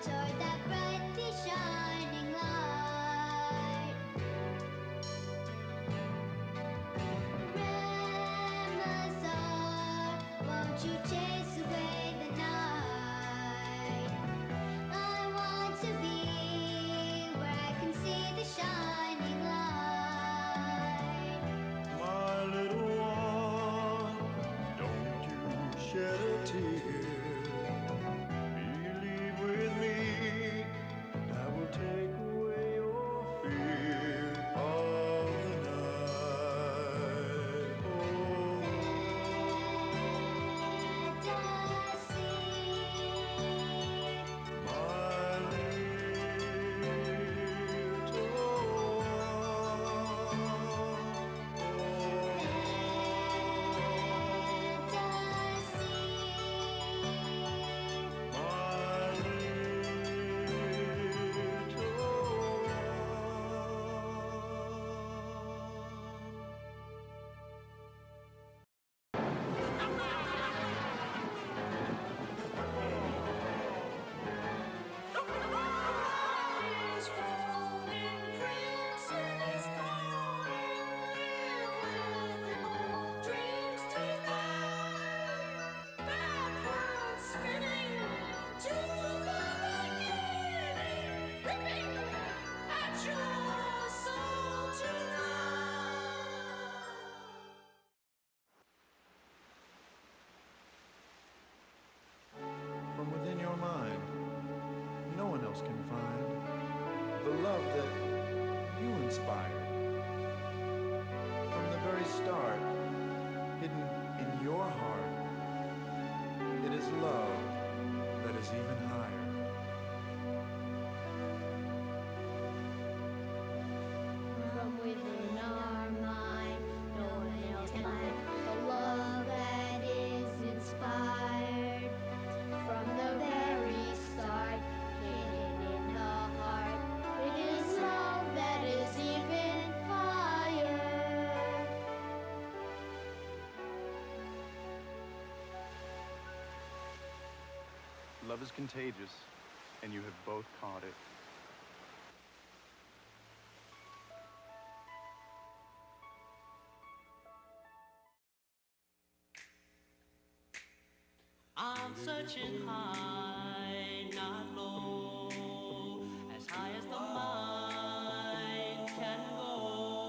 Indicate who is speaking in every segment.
Speaker 1: toward that brightly shining light. Ramazar, won't you chase away the night? I want to be where I can see the shining light.
Speaker 2: My little one, don't you shed a tear. Believe with me, and I will take away your fear of the night. Oh,
Speaker 1: Fantasy,
Speaker 2: my little from within your mind, no one else can find the love that you inspired. From the very start, hidden in your heart, it is love that is even higher.
Speaker 1: from within our mind, no one else can find the love that is inspired. From the very start, hidden in the heart, it is love that is even higher.
Speaker 2: Love is contagious, and you have both caught it.
Speaker 3: I'm searching high, not low, as high as the mind can go.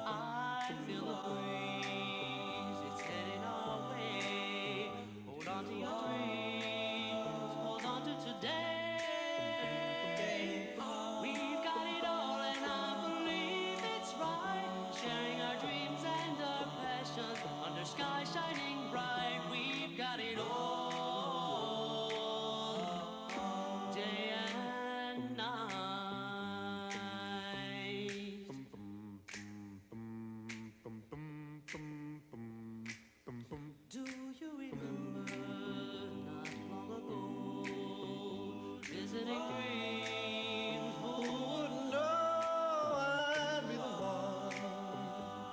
Speaker 3: I feel the breeze, it's heading our way. Hold on to your dreams, hold on to today. We've got it all and I believe it's right. Sharing our dreams and our passions under sky shining bright. We've got it all. Day and night. Do you remember not long ago visiting dreams? Who wouldn't
Speaker 2: know I'd be the one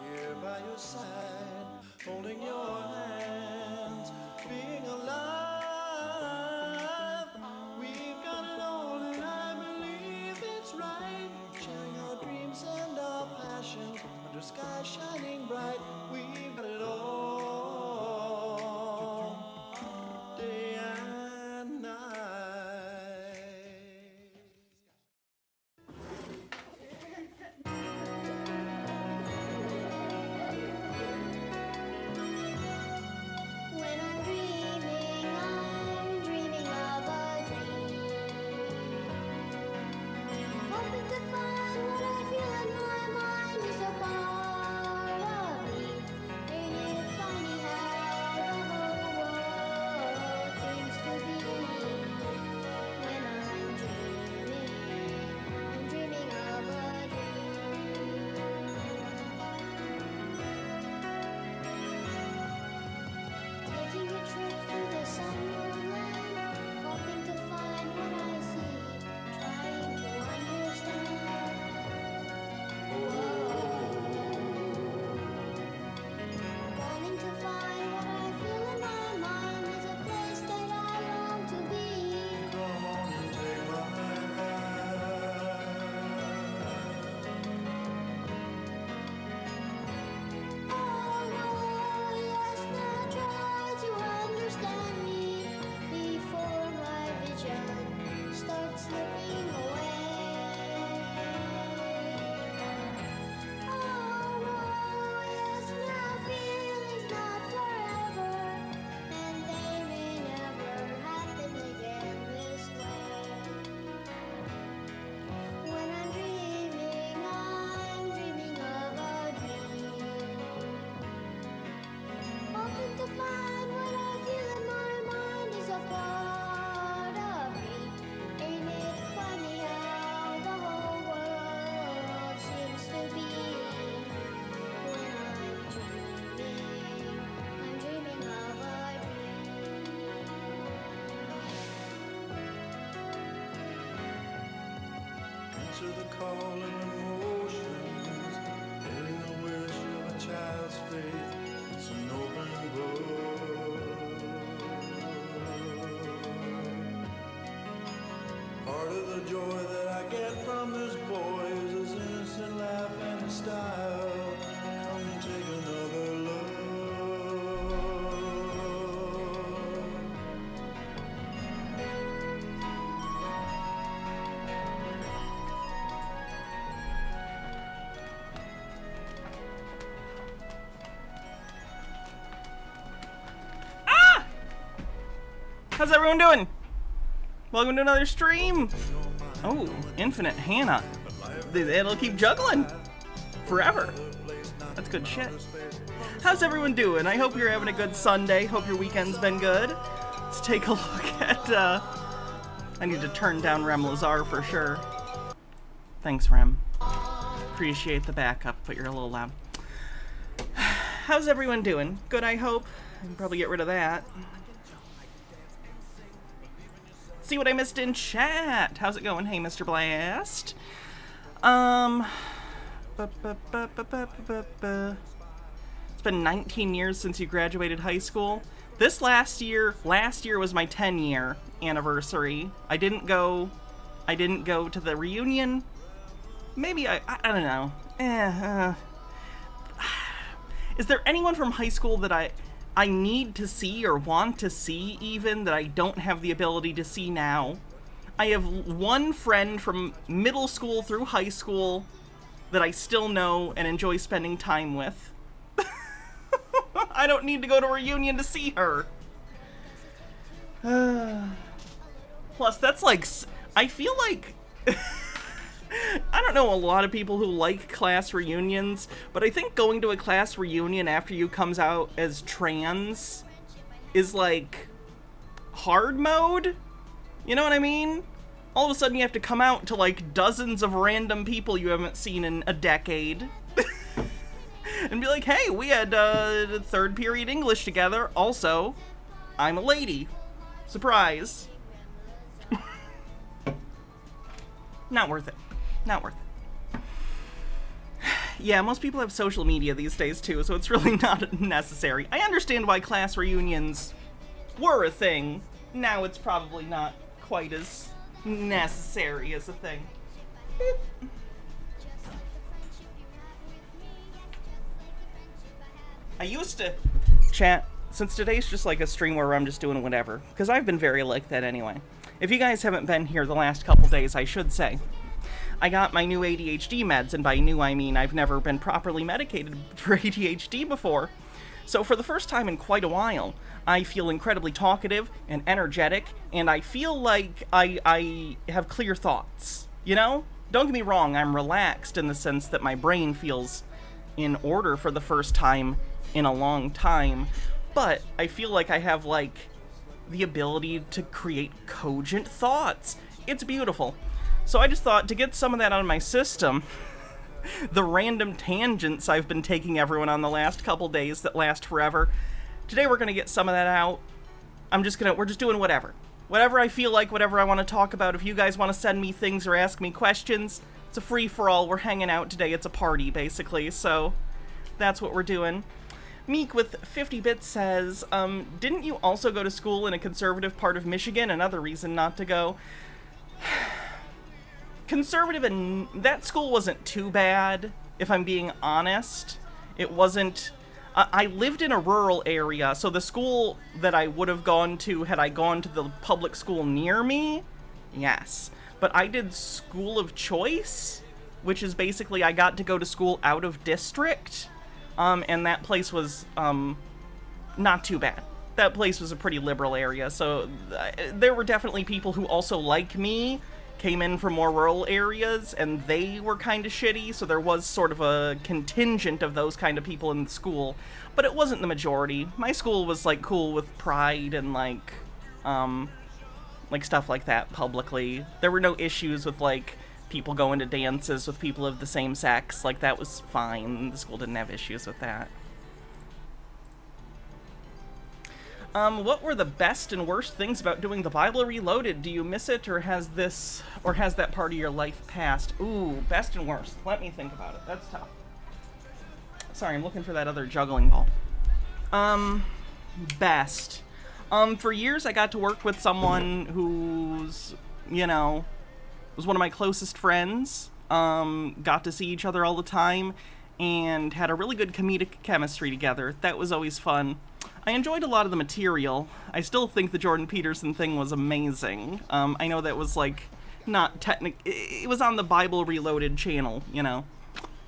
Speaker 2: here by your side, holding your hands, being alive. We've got it all, and I believe it's right. Sharing our dreams and our passions under sky shining bright. We've got it all, day and night. answer the call of emotions. Hearing the wish of a child's faith. It's an open book. Part of the joy that I get from this boy is his innocent laugh and his style. Come and take another look.
Speaker 4: How's everyone doing? Welcome to another stream. Oh, Infinite Hannah. It'll keep juggling forever. That's good shit. How's everyone doing? I hope you're having a good Sunday. Hope your weekend's been good. Let's take a look at, I need to turn down Rem Lazar for sure. Thanks, Rem. Appreciate the backup, but you're a little loud. How's everyone doing? Good, I hope. I can probably get rid of that. See what I missed in chat. How's it going? Hey, Mr. Blast. It's been 19 years since you graduated high school. This last year was my 10-year anniversary. I didn't go to the reunion. Maybe I don't know. Is there anyone from high school that I need to see or want to see even that I don't have the ability to see now? I have one friend from middle school through high school that I still know and enjoy spending time with. I don't need to go to a reunion to see her. Plus, that's like, I feel like, I don't know a lot of people who like class reunions, but I think going to a class reunion after you comes out as trans is like hard mode. You know what I mean? All of a sudden you have to come out to like dozens of random people you haven't seen in a decade. And be like, hey, we had third period English together. Also, I'm a lady. Surprise. Not worth it. Not worth it. Yeah, most people have social media these days too, so it's really not necessary. I understand why class reunions were a thing. Now it's probably not quite as necessary as a thing. I used to chat, since today's just like a stream where I'm just doing whatever, because I've been very like that anyway. If you guys haven't been here the last couple days, I should say, I got my new ADHD meds, and by new I mean I've never been properly medicated for ADHD before. So for the first time in quite a while, I feel incredibly talkative and energetic, and I feel like I have clear thoughts, you know? Don't get me wrong, I'm relaxed in the sense that my brain feels in order for the first time in a long time, but I feel like I have, like, the ability to create cogent thoughts. It's beautiful. So I just thought, to get some of that out of my system, the random tangents I've been taking everyone on the last couple days that last forever, today we're gonna get some of that out. We're just doing whatever. Whatever I feel like, whatever I want to talk about. If you guys want to send me things or ask me questions, it's a free-for-all. We're hanging out today. It's a party, basically, so that's what we're doing. Meek with 50 bits says, didn't you also go to school in a conservative part of Michigan? Another reason not to go. Conservative, and that school wasn't too bad, if I'm being honest. It wasn't. I lived in a rural area, so the school that I would have gone to had I gone to the public school near me, yes. But I did school of choice, which is basically I got to go to school out of district. And that place was, not too bad. That place was a pretty liberal area, so there were definitely people who also, like me, came in from more rural areas, and they were kind of shitty, so there was sort of a contingent of those kind of people in the school, but it wasn't the majority. My school was, like, cool with pride and, like stuff like that publicly. There were no issues with, like, people going to dances with people of the same sex. Like, that was fine. The school didn't have issues with that. What were the best and worst things about doing the Bible Reloaded? Do you miss it, or has that part of your life passed? Ooh, best and worst. Let me think about it. That's tough. Sorry, I'm looking for that other juggling ball. Best. For years I got to work with someone who's, was one of my closest friends. Got to see each other all the time, and had a really good comedic chemistry together. That was always fun. I enjoyed a lot of the material. I still think the Jordan Peterson thing was amazing. I know that was, not it was on the Bible Reloaded channel,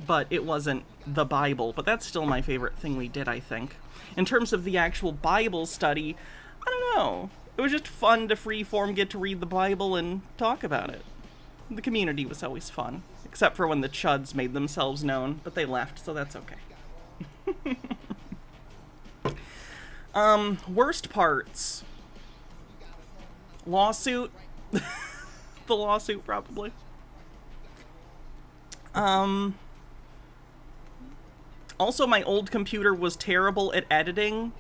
Speaker 4: but it wasn't the Bible. But that's still my favorite thing we did, I think. In terms of the actual Bible study, I don't know. It was just fun to freeform get to read the Bible and talk about it. The community was always fun, except for when the chuds made themselves known, but they left, so that's okay. Worst parts. Lawsuit. The lawsuit, probably. Also, my old computer was terrible at editing.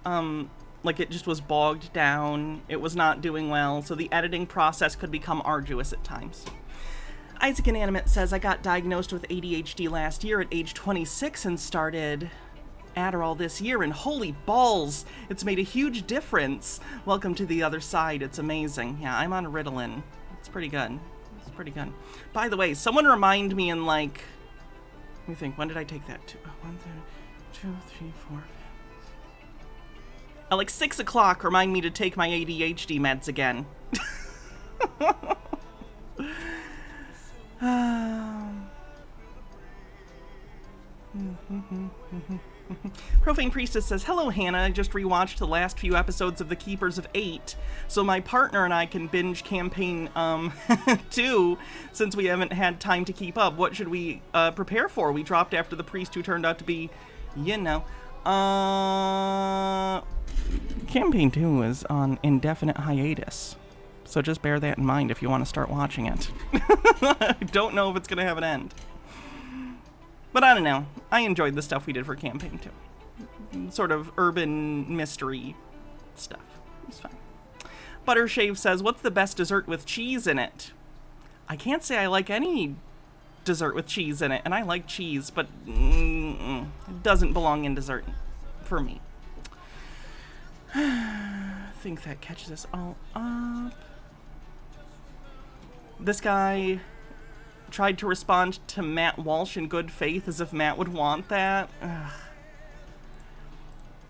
Speaker 4: It just was bogged down. It was not doing well, so the editing process could become arduous at times. Isaac Inanimate says, I got diagnosed with ADHD last year at age 26 and started Adderall this year, and holy balls, it's made a huge difference. Welcome to the other side. It's amazing. Yeah, I'm on Ritalin. It's pretty good. It's pretty good. By the way, someone remind me in let me think, when did I take that? 1, 2, 3, 4. At 6 o'clock, remind me to take my ADHD meds again. Profane Priestess says, hello Hannah, I just rewatched the last few episodes of The Keepers of 8, so my partner and I can binge campaign 2, since we haven't had time to keep up. What should we prepare for? We dropped after the priest who turned out to be, campaign 2 is on indefinite hiatus, so just bear that in mind if you want to start watching it. I don't know if it's going to have an end. But I don't know. I enjoyed the stuff we did for campaign 2. Sort of urban mystery stuff. It's fine. Buttershave says, what's the best dessert with cheese in it? I can't say I like any dessert with cheese in it, and I like cheese, but it doesn't belong in dessert for me. I think that catches us all up. This guy tried to respond to Matt Walsh in good faith as if Matt would want that. Ugh.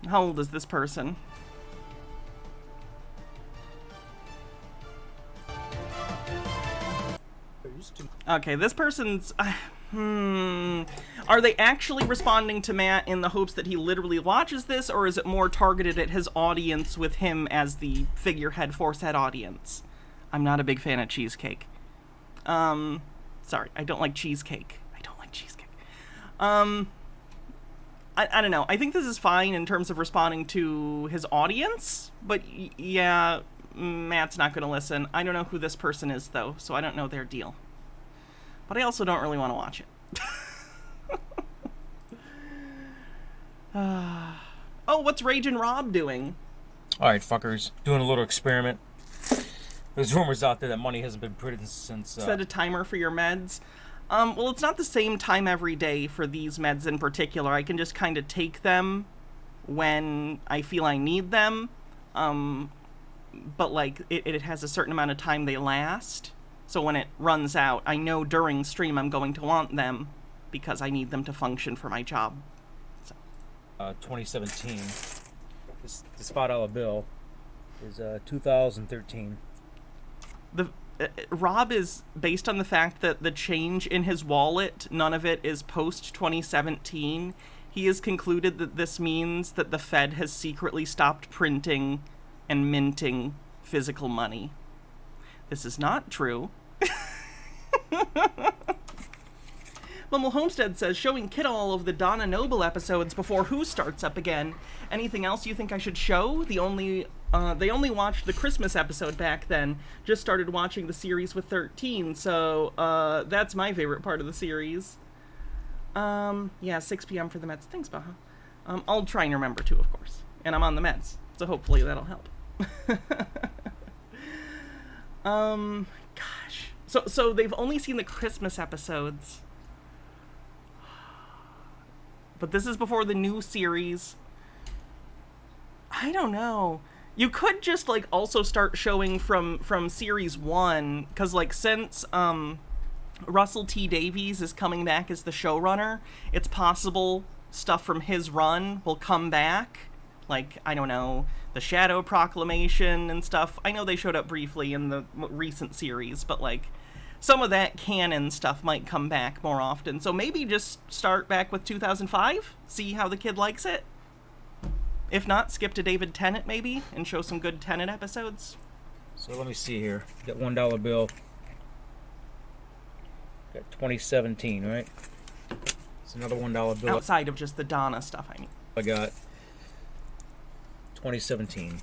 Speaker 4: How old is this person? Okay, this person's... Are they actually responding to Matt in the hopes that he literally watches this, or is it more targeted at his audience with him as the figurehead forcehead audience? I'm not a big fan of cheesecake. Sorry, I don't like cheesecake. I don't know. I think this is fine in terms of responding to his audience, but yeah, Matt's not going to listen. I don't know who this person is, though, so I don't know their deal. But I also don't really want to watch it. Oh, what's Ragin' Rob doing?
Speaker 5: Alright, fuckers. Doing a little experiment. There's rumors out there that money hasn't been printed since...
Speaker 4: Set a timer for your meds. Well, it's not the same time every day for these meds in particular. I can just kind of take them when I feel I need them. But, it has a certain amount of time they last. So when it runs out, I know during stream I'm going to want them because I need them to function for my job. So.
Speaker 5: 2017. This $5 bill is 2013.
Speaker 4: Rob is based on the fact that the change in his wallet, none of it is post 2017. He has concluded that this means that the Fed has secretly stopped printing and minting physical money. This is not true. Mumble Homestead says, showing Kid all of the Donna Noble episodes before Who starts up again. Anything else you think I should show? They only watched the Christmas episode back then. Just started watching the series with 13, so that's my favorite part of the series. Yeah, 6 p.m. for the Mets. Thanks, Baha. I'll try and remember to, of course. And I'm on the meds. So hopefully that'll help. Gosh. So they've only seen the Christmas episodes. But this is before the new series. I don't know. You could just, like, also start showing from series 1, because, like, since Russell T Davies is coming back as the showrunner, it's possible stuff from his run will come back. Like, I don't know, the Shadow Proclamation and stuff. I know they showed up briefly in the recent series, but, like, some of that canon stuff might come back more often. So maybe just start back with 2005, see how the kid likes it. If not, skip to David Tennant maybe, and show some good Tennant episodes.
Speaker 5: So let me see here. Got $1 bill. Got 2017, right? It's another $1 bill.
Speaker 4: Outside of just the Donna stuff, I mean.
Speaker 5: I got 2017.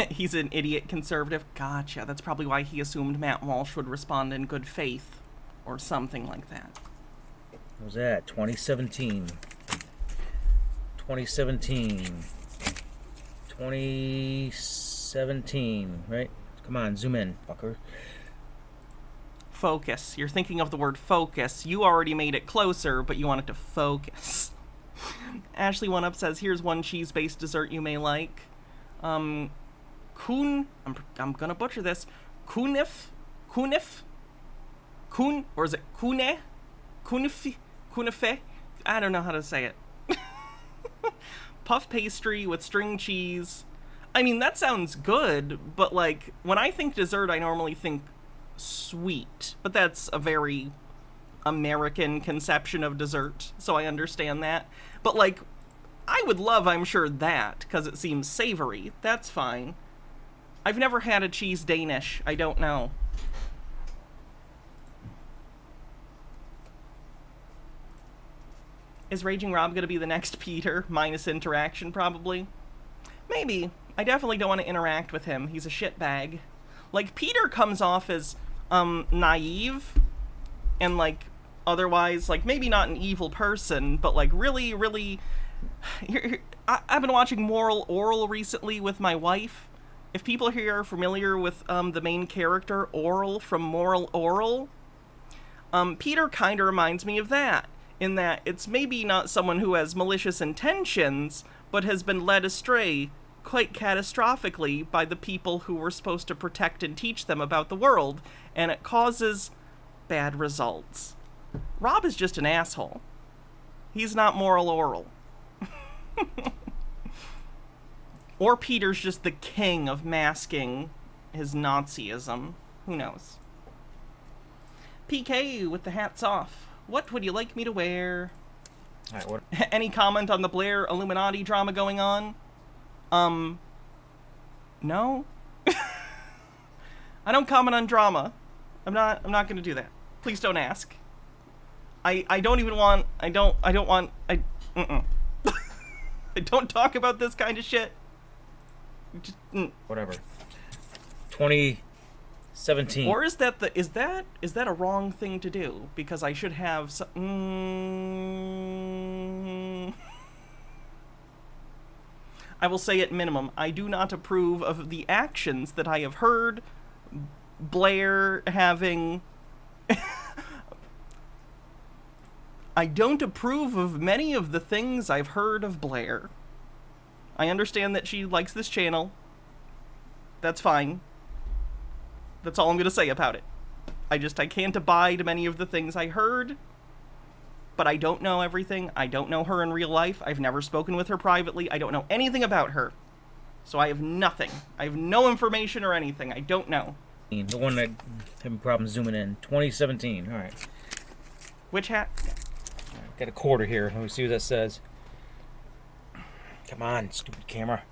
Speaker 4: He's an idiot conservative. Gotcha. That's probably why he assumed Matt Walsh would respond in good faith. Or something like that.
Speaker 5: What was that? 2017. 2017. 2017, right? Come on, zoom in, fucker.
Speaker 4: Focus. You're thinking of the word focus. You already made it closer, but you want it to focus. Ashley One Up says, here's one cheese-based dessert you may like. I'm gonna butcher this. Kunif? Or is it kune? Kunife? I don't know how to say it. Puff pastry with string cheese. I mean, that sounds good, but, like, when I think dessert, I normally think sweet. But that's a very American conception of dessert, so I understand that. But, like, I would love, I'm sure, that, because it seems savory. That's fine. I've never had a cheese Danish. I don't know. Is Raging Rob going to be the next Peter? Minus interaction, probably. Maybe. I definitely don't want to interact with him. He's a shitbag. Like, Peter comes off as, naive. And, like, otherwise, like, maybe not an evil person, but, like, really, really... I've been watching Orel recently with my wife. If people here are familiar with, the main character, Orel, from Orel, Peter kind of reminds me of that. In that it's maybe not someone who has malicious intentions, but has been led astray quite catastrophically by the people who were supposed to protect and teach them about the world, and it causes bad results. Rob is just an asshole. He's not moral Orel. Or Peter's just the king of masking his Nazism. Who knows? PK with the hats off. What would you like me to wear?
Speaker 5: Alright, what?
Speaker 4: Any comment on the Blair Illuminati drama going on? No. I don't comment on drama. I'm not gonna do that. Please don't ask. I don't want I don't talk about this kind of shit. Just,
Speaker 5: Whatever. 2017.
Speaker 4: Or is that a wrong thing to do? Because I should have some... I will say at minimum, I do not approve of the actions that I have heard Blair having... I don't approve of many of the things I've heard of Blair. I understand that she likes this channel. That's fine. That's all I'm going to say about it. I can't abide many of the things I heard. But I don't know everything. I don't know her in real life. I've never spoken with her privately. I don't know anything about her. So I have nothing. I have no information or anything. I don't know.
Speaker 5: The one that having problems zooming in. 2017. Alright.
Speaker 4: Which hat?
Speaker 5: Got a quarter here. Let me see what that says. Come on, stupid camera.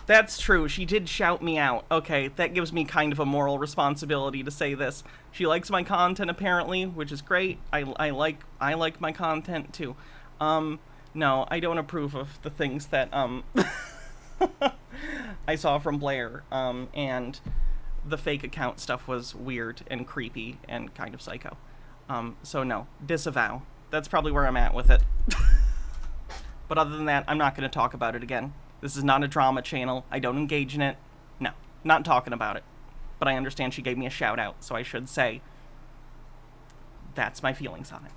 Speaker 4: That's true. She did shout me out. Okay, that gives me kind of a moral responsibility to say this. She likes my content apparently, which is great. I like my content too. No, I don't approve of the things that I saw from Blair. And the fake account stuff was weird and creepy and kind of psycho. So no, disavow. That's probably where I'm at with it. But other than that, I'm not going to talk about it again. This is not a drama channel. I don't engage in it. No, not talking about it. But I understand she gave me a shout out, so I should say that's my feelings on it.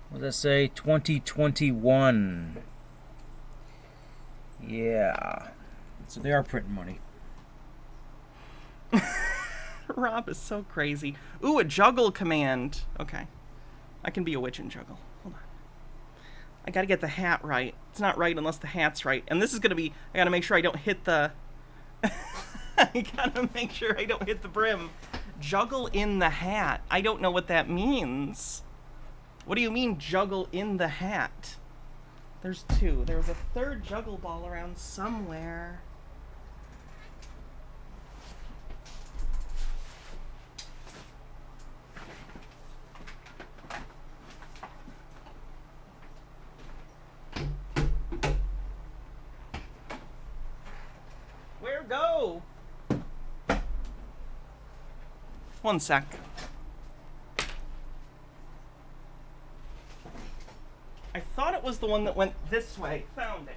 Speaker 5: What does that say? 2021. Yeah. So they are printing money.
Speaker 4: Rob is so crazy. Ooh, a juggle command. Okay. I can be a witch and juggle. Hold on. I gotta get the hat right. It's not right unless the hat's right. And this is gonna be... I gotta make sure I don't hit the... I gotta make sure I don't hit the brim. Juggle in the hat. I don't know what that means. What do you mean, juggle in the hat? There's two. There was a third juggle ball around somewhere. Where go? One sec. I thought it was the one that went this way. Found it.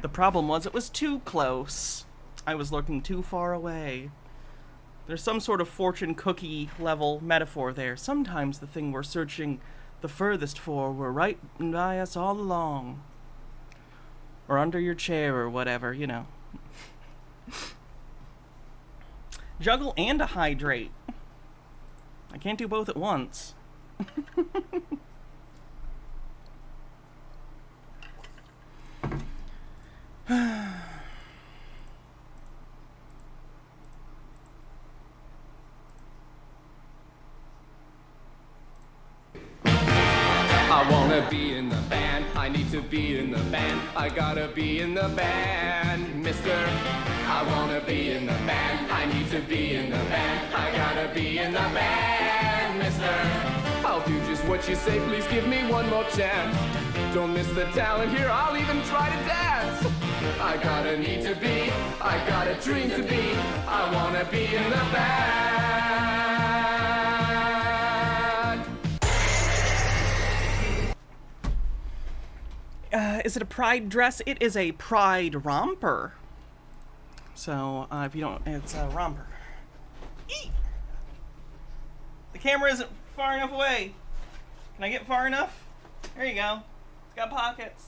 Speaker 4: The problem was it was too close. I was looking too far away. There's some sort of fortune cookie level metaphor there. Sometimes the thing we're searching the furthest for were right by us all along. Or under your chair or whatever, you know. Juggle and a hydrate. I can't do both at once.
Speaker 6: I wanna be in the band, I need to be in the band, I gotta be in the band, mister. I wanna be in the band, I need to be in the band, I gotta be in the band, mister. I'll do just what you say, please give me one more chance. Don't miss the talent here, I'll even try to dance. I gotta need to be, I got a dream to be, I wanna be in the band.
Speaker 4: Is it a pride dress? It is a pride romper. So, if you don't, it's a romper. Eek! The camera isn't far enough away. Can I get far enough? There you go. It's got pockets.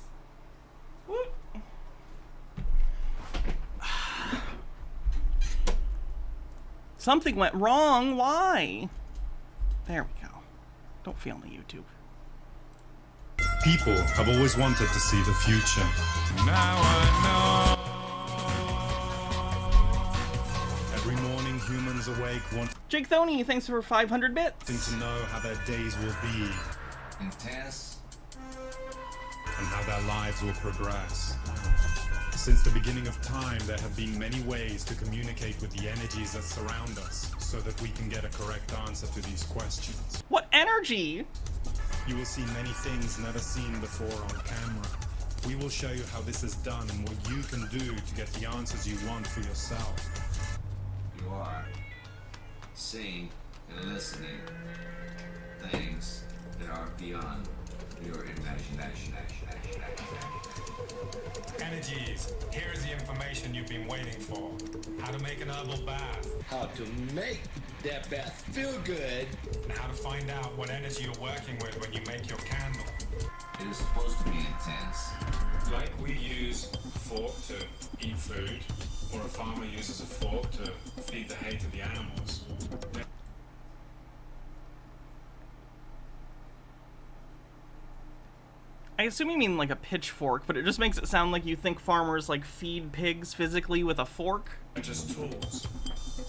Speaker 4: Whoop. Something went wrong. Why? There we go. Don't fail me, YouTube.
Speaker 7: People have always wanted to see the future. Now I know. Every morning humans awake wanting
Speaker 4: Jake Thoney, thanks for 500 bits.
Speaker 7: to know how their days will be
Speaker 8: intense,
Speaker 7: and how their lives will progress. Since the beginning of time, there have been many ways to communicate with the energies that surround us so that we can get a correct answer to these questions.
Speaker 4: What energy?
Speaker 7: You will see many things never seen before on camera. We will show you how this is done and what you can do to get the answers you want for yourself.
Speaker 8: you are seeing and listening things that are beyond your imagination.
Speaker 7: Energies, here is the information you've been waiting for. How to make an herbal bath,
Speaker 9: How to make that bath feel good.
Speaker 7: and how to find out what energy you're working with when you make your candle.
Speaker 8: It is supposed to be intense.
Speaker 7: Like we use a fork to eat food, or a farmer uses a fork to feed the hay to the animals.
Speaker 4: I assume you mean like a pitchfork, but it just makes it sound like you think farmers like feed pigs physically with a fork.
Speaker 7: They're just tools,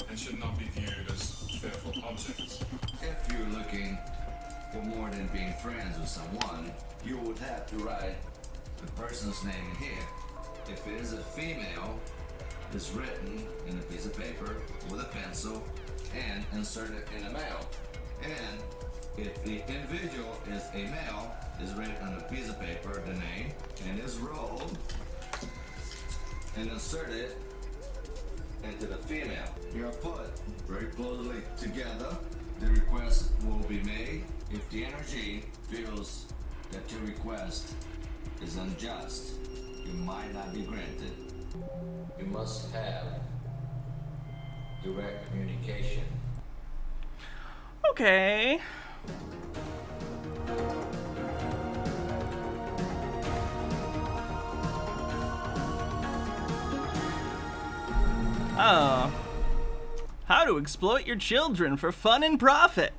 Speaker 7: and should not be viewed as fearful objects.
Speaker 8: If you're looking for more than being friends with someone, you would have to write the person's name in here. If it is a female, it's written in a piece of paper with a pencil and inserted in a male. And if the individual is a male, is written on a piece of paper, the name, and is rolled and inserted into the female. You're put very closely together the request will be made. If the energy feels that your request is unjust, it might not be granted. You must have direct communication.
Speaker 4: Okay. Oh. How to exploit your children for fun and profit.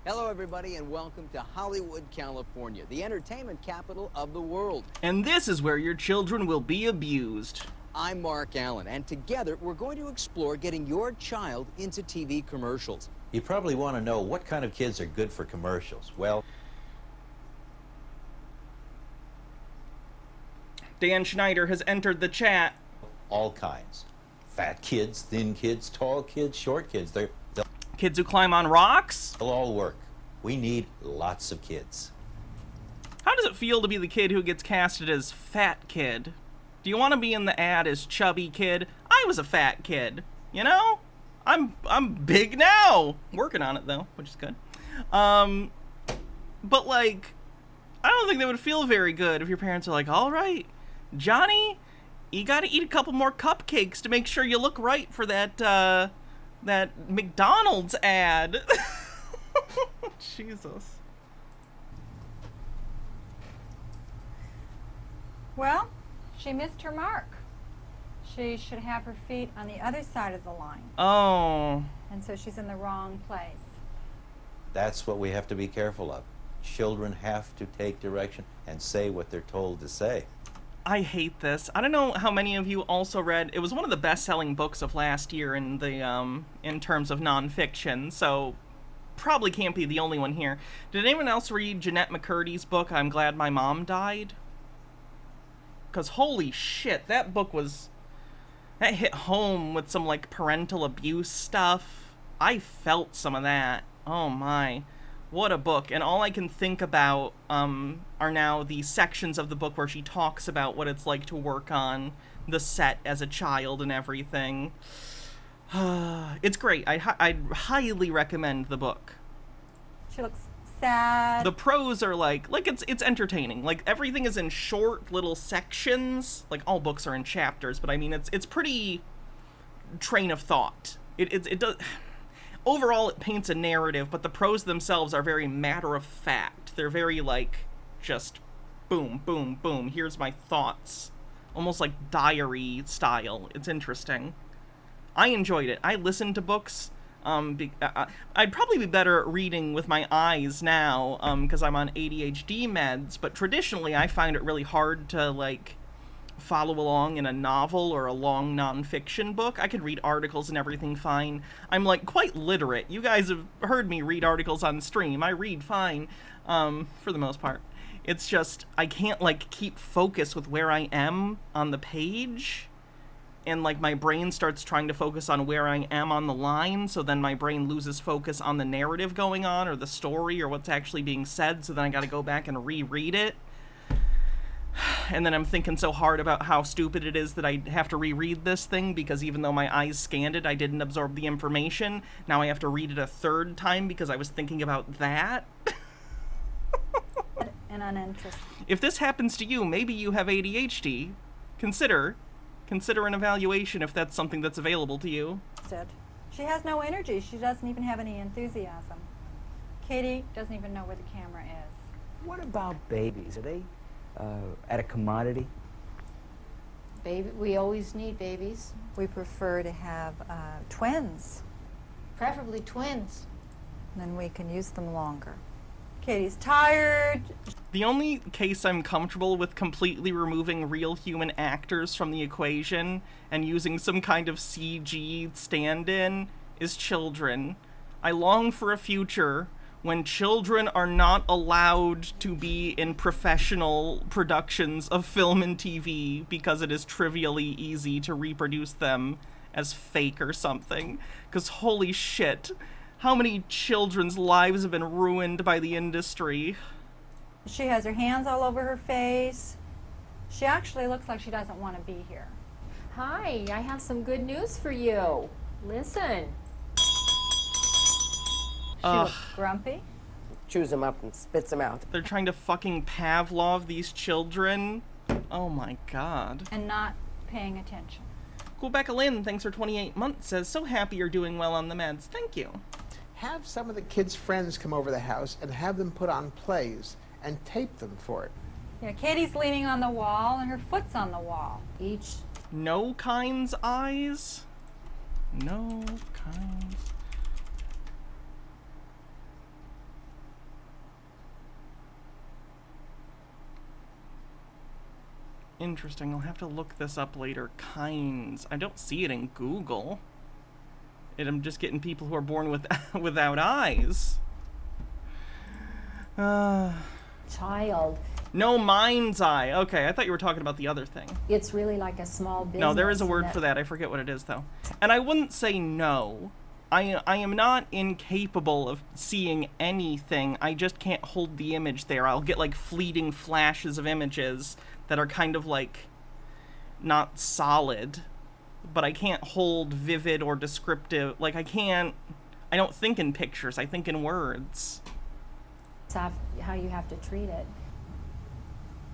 Speaker 10: Hello, everybody, and welcome to Hollywood, California, the entertainment capital of the world.
Speaker 4: And this is where your children will be abused.
Speaker 10: I'm Mark Allen, and together we're going to explore getting your child into TV commercials.
Speaker 11: You probably want to know what kind of kids are good for commercials. Well,
Speaker 4: Dan Schneider has entered the chat.
Speaker 11: all kinds. Fat kids, thin kids, tall kids, short kids. They'll
Speaker 4: Kids who climb on rocks?
Speaker 11: all work. We need lots of kids.
Speaker 4: How does it feel to be the kid who gets casted as fat kid? Do you want to be in the ad as chubby kid? I was a fat kid, you know? I'm big now. Working on it though, which is good. But like, I don't think that would feel very good if your parents are like, all right, Johnny, you got to eat a couple more cupcakes to make sure you look right for that McDonald's ad. Jesus.
Speaker 12: Well, she missed her mark. She should have her feet on the other side of the line.
Speaker 4: Oh.
Speaker 12: And so she's in the wrong place.
Speaker 11: That's what we have to be careful of. Children have to take direction and say what they're told to say.
Speaker 4: I hate this. I don't know how many of you also read. It was one of the best-selling books of last year in the in terms of nonfiction. So probably can't be the only one here. Did anyone else read Jeanette McCurdy's book, I'm Glad My Mom Died? Because holy shit, that book was... that hit home with some, like, parental abuse stuff. I felt some of that. Oh my. What a book. And all I can think about are now the sections of the book where she talks about what it's like to work on the set as a child and everything. It's great. I'd highly recommend the book.
Speaker 12: She looks sad.
Speaker 4: The prose are like it's entertaining. Like everything is in short little sections. Like all books are in chapters, but I mean it's pretty train of thought. It does. Overall, it paints a narrative, but the prose themselves are very matter of fact. They're very like just boom, boom, boom. Here's my thoughts, almost like diary style. It's interesting. I enjoyed it. I listened to books. I'd probably be better at reading with my eyes now, because I'm on ADHD meds, but traditionally I find it really hard to, like, follow along in a novel or a long nonfiction book. I could read articles and everything fine. I'm, like, quite literate. You guys have heard me read articles on stream. I read fine, for the most part. It's just, I can't, like, keep focus with where I am on the page. And, like, my brain starts trying to focus on where I am on the line, so then my brain loses focus on the narrative going on, or the story, or what's actually being said, so then I gotta go back and reread it. And then I'm thinking so hard about how stupid it is that I have to reread this thing, because even though my eyes scanned it, I didn't absorb the information. Now I have to read it a third time because I was thinking about that.
Speaker 12: And uninterested.
Speaker 4: If this happens to you, maybe you have ADHD. Consider an evaluation if that's something that's available to you.
Speaker 12: She has no energy. She doesn't even have any enthusiasm. Katie doesn't even know where the camera is.
Speaker 13: What about babies? Are they at a commodity?
Speaker 1: Baby, we always need babies.
Speaker 12: We prefer to have twins.
Speaker 1: Preferably twins.
Speaker 12: Then we can use them longer. Katie's tired.
Speaker 4: The only case I'm comfortable with completely removing real human actors from the equation and using some kind of CG stand-in is children. I long for a future when children are not allowed to be in professional productions of film and TV because it is trivially easy to reproduce them as fake or something. 'Cause holy shit, how many children's lives have been ruined by the industry?
Speaker 12: She has her hands all over her face. She actually looks like she doesn't want to be here.
Speaker 14: Hi, I have some good news for you. Listen.
Speaker 12: She looks grumpy.
Speaker 14: Chews them up and spits them out.
Speaker 4: They're trying to fucking Pavlov these children. Oh my god.
Speaker 12: And not paying attention.
Speaker 4: Quebec Lynn, thanks for 28 months, says, so happy you're doing well on the meds. Thank you.
Speaker 15: Have some of the kids' friends come over the house and have them put on plays and tape them for it.
Speaker 12: Yeah, Katie's leaning on the wall and her foot's on the wall.
Speaker 1: Each.
Speaker 4: No kinds eyes? No kinds. Interesting. I'll have to look this up later. Kinds. I don't see it in Google. I'm just getting people who are born with without eyes.
Speaker 1: Child.
Speaker 4: No mind's eye. Okay, I thought you were talking about the other thing.
Speaker 1: It's really like a small business.
Speaker 4: No, there is a word for that. I forget what it is, though. And I wouldn't say no. I am not incapable of seeing anything. I just can't hold the image there. I'll get, like, fleeting flashes of images that are kind of, like, not solid. But I can't hold vivid or descriptive. Like, I don't think in pictures. I think in words.
Speaker 1: It's how you have to treat it.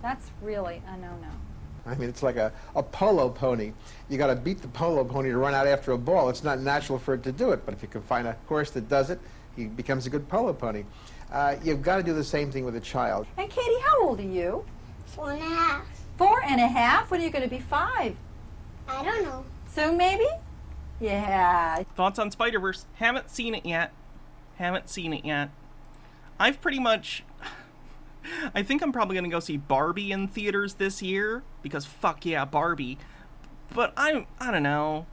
Speaker 12: That's really a no-no.
Speaker 15: I mean, it's like a polo pony. You got to beat the polo pony to run out after a ball. It's not natural for it to do it, but if you can find a horse that does it, he becomes a good polo pony. You've got to do the same thing with a child.
Speaker 12: And Katie, how old are you?
Speaker 16: 4.5.
Speaker 12: 4.5? When are you going to be 5?
Speaker 16: I don't know.
Speaker 12: Soon, maybe? Yeah.
Speaker 4: Thoughts on Spider-Verse? Haven't seen it yet. I've pretty much... I think I'm probably going to go see Barbie in theaters this year, because fuck yeah, Barbie. But I don't know.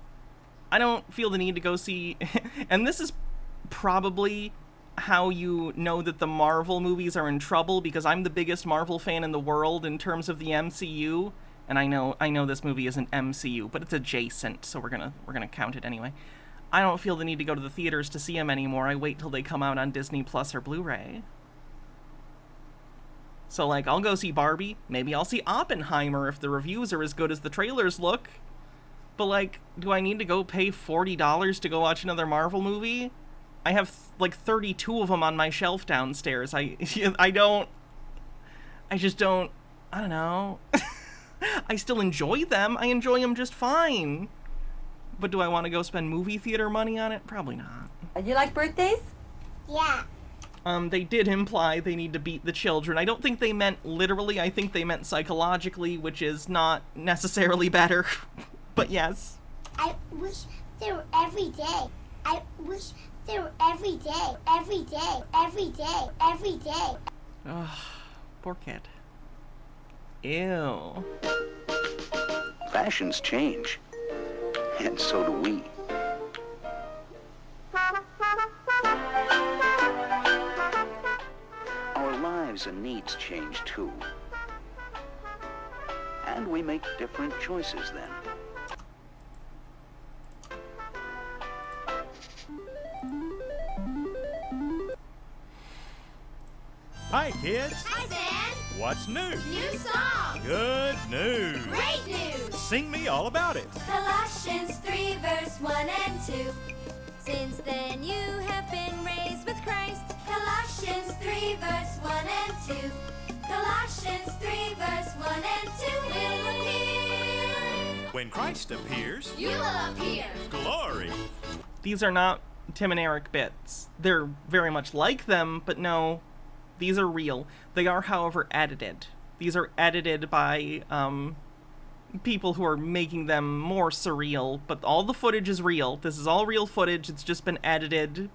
Speaker 4: I don't feel the need to go see... And this is probably how you know that the Marvel movies are in trouble, because I'm the biggest Marvel fan in the world in terms of the MCU. And I know this movie isn't MCU, but it's adjacent, so we're gonna count it anyway. I don't feel the need to go to the theaters to see them anymore. I wait till they come out on Disney Plus or Blu-ray. So, like, I'll go see Barbie. Maybe I'll see Oppenheimer if the reviews are as good as the trailers look. But, like, do I need to go pay $40 to go watch another Marvel movie? I have, like, 32 of them on my shelf downstairs. I don't know. I still enjoy them. I enjoy them just fine. But do I want to go spend movie theater money on it? Probably not.
Speaker 12: You like birthdays?
Speaker 16: Yeah.
Speaker 4: They did imply they need to beat the children. I don't think they meant literally. I think they meant psychologically, which is not necessarily better. But yes.
Speaker 16: I wish they were every day. I wish they were every day. Every day. Every day. Every day.
Speaker 4: Ugh, poor kid. Ew.
Speaker 17: Fashions change, and so do we. Our lives and needs change too. And we make different choices then.
Speaker 18: Hi, kids.
Speaker 16: Hi, Sam.
Speaker 18: What's new?
Speaker 16: New song.
Speaker 18: Good news.
Speaker 16: Great news.
Speaker 18: Sing me all about it.
Speaker 19: Colossians 3, verse 1 and 2. Since then you have been raised with Christ. Colossians 3, verse 1 and 2. Colossians 3, verse 1 and 2 will appear.
Speaker 18: When Christ appears,
Speaker 19: You will appear.
Speaker 18: glory.
Speaker 4: These are not Tim and Eric bits. They're very much like them, but no, these are real. They are, however, edited. These are edited by people who are making them more surreal, but all the footage is real. This is all real footage. It's just been edited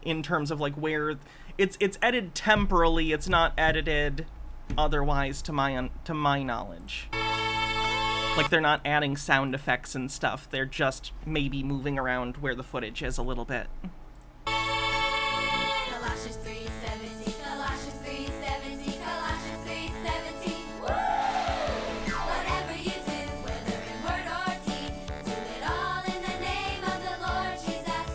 Speaker 4: in terms of like where it's edited temporally. It's not edited otherwise to my knowledge. Like, they're not adding sound effects and stuff. They're just maybe moving around where the footage is a little bit.
Speaker 19: Colossians 3:17. Colossians 3:17. Colossians 3:17. Woo! Whatever you do, whether in word or deed, do it all in the name of the Lord Jesus.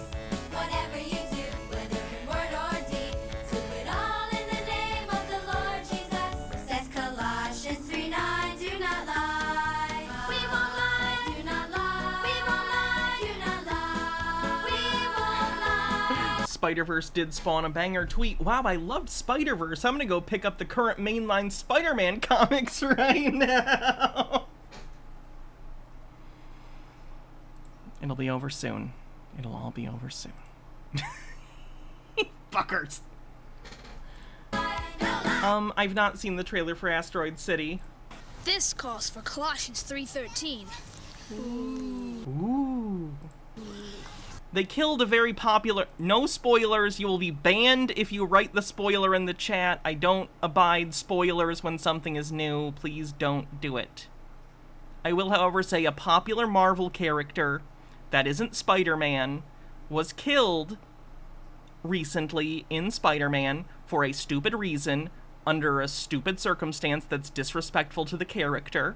Speaker 19: Whatever you do, whether in word or deed, do it all in the name of the Lord Jesus. Says Colossians 3:9. Do not lie. We won't lie. Do not lie. We won't lie. Do not lie. We won't lie.
Speaker 4: Spider-Verse did spawn a banger tweet. Wow, I loved Spider-Verse. I'm gonna go pick up the current mainline Spider-Man comics right now. It'll be over soon. It'll all be over soon. Fuckers. I've not seen the trailer for Asteroid City.
Speaker 20: This calls for Colossians 3:13.
Speaker 4: Ooh. They killed a very popular... No spoilers. You will be banned if you write the spoiler in the chat. I don't abide spoilers when something is new. Please don't do it. I will, however, say a popular Marvel character that isn't Spider-Man was killed recently in Spider-Man for a stupid reason under a stupid circumstance that's disrespectful to the character.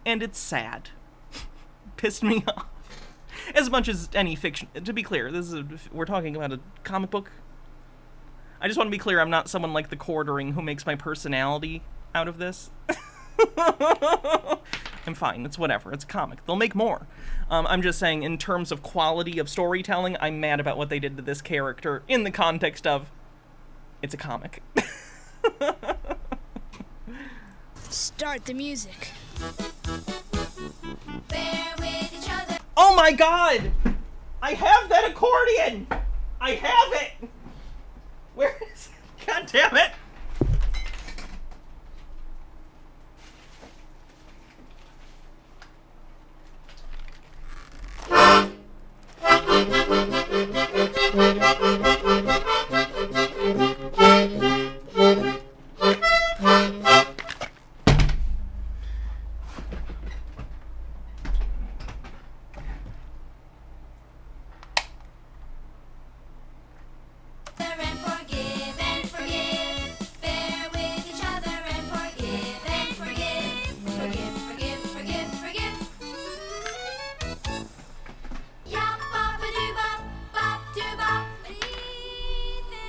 Speaker 4: And it's sad. Pissed me off. As much as any fiction. To be clear, we're talking about a comic book. I just want to be clear, I'm not someone like The Quartering who makes my personality out of this. I'm fine, it's whatever, it's a comic. They'll make more. I'm just saying, in terms of quality of storytelling, I'm mad about what they did to this character in the context of, it's a comic.
Speaker 20: Start the music.
Speaker 19: Bear with each other.
Speaker 4: Oh my god! I have that accordion! I have it! Where is it? God damn it!
Speaker 19: And forgive and forgive. Bear with each other and forgive and forgive. Forgive, forgive, forgive, forgive. Yop, bop, a doo bop, bop, doo bop. Be thankful.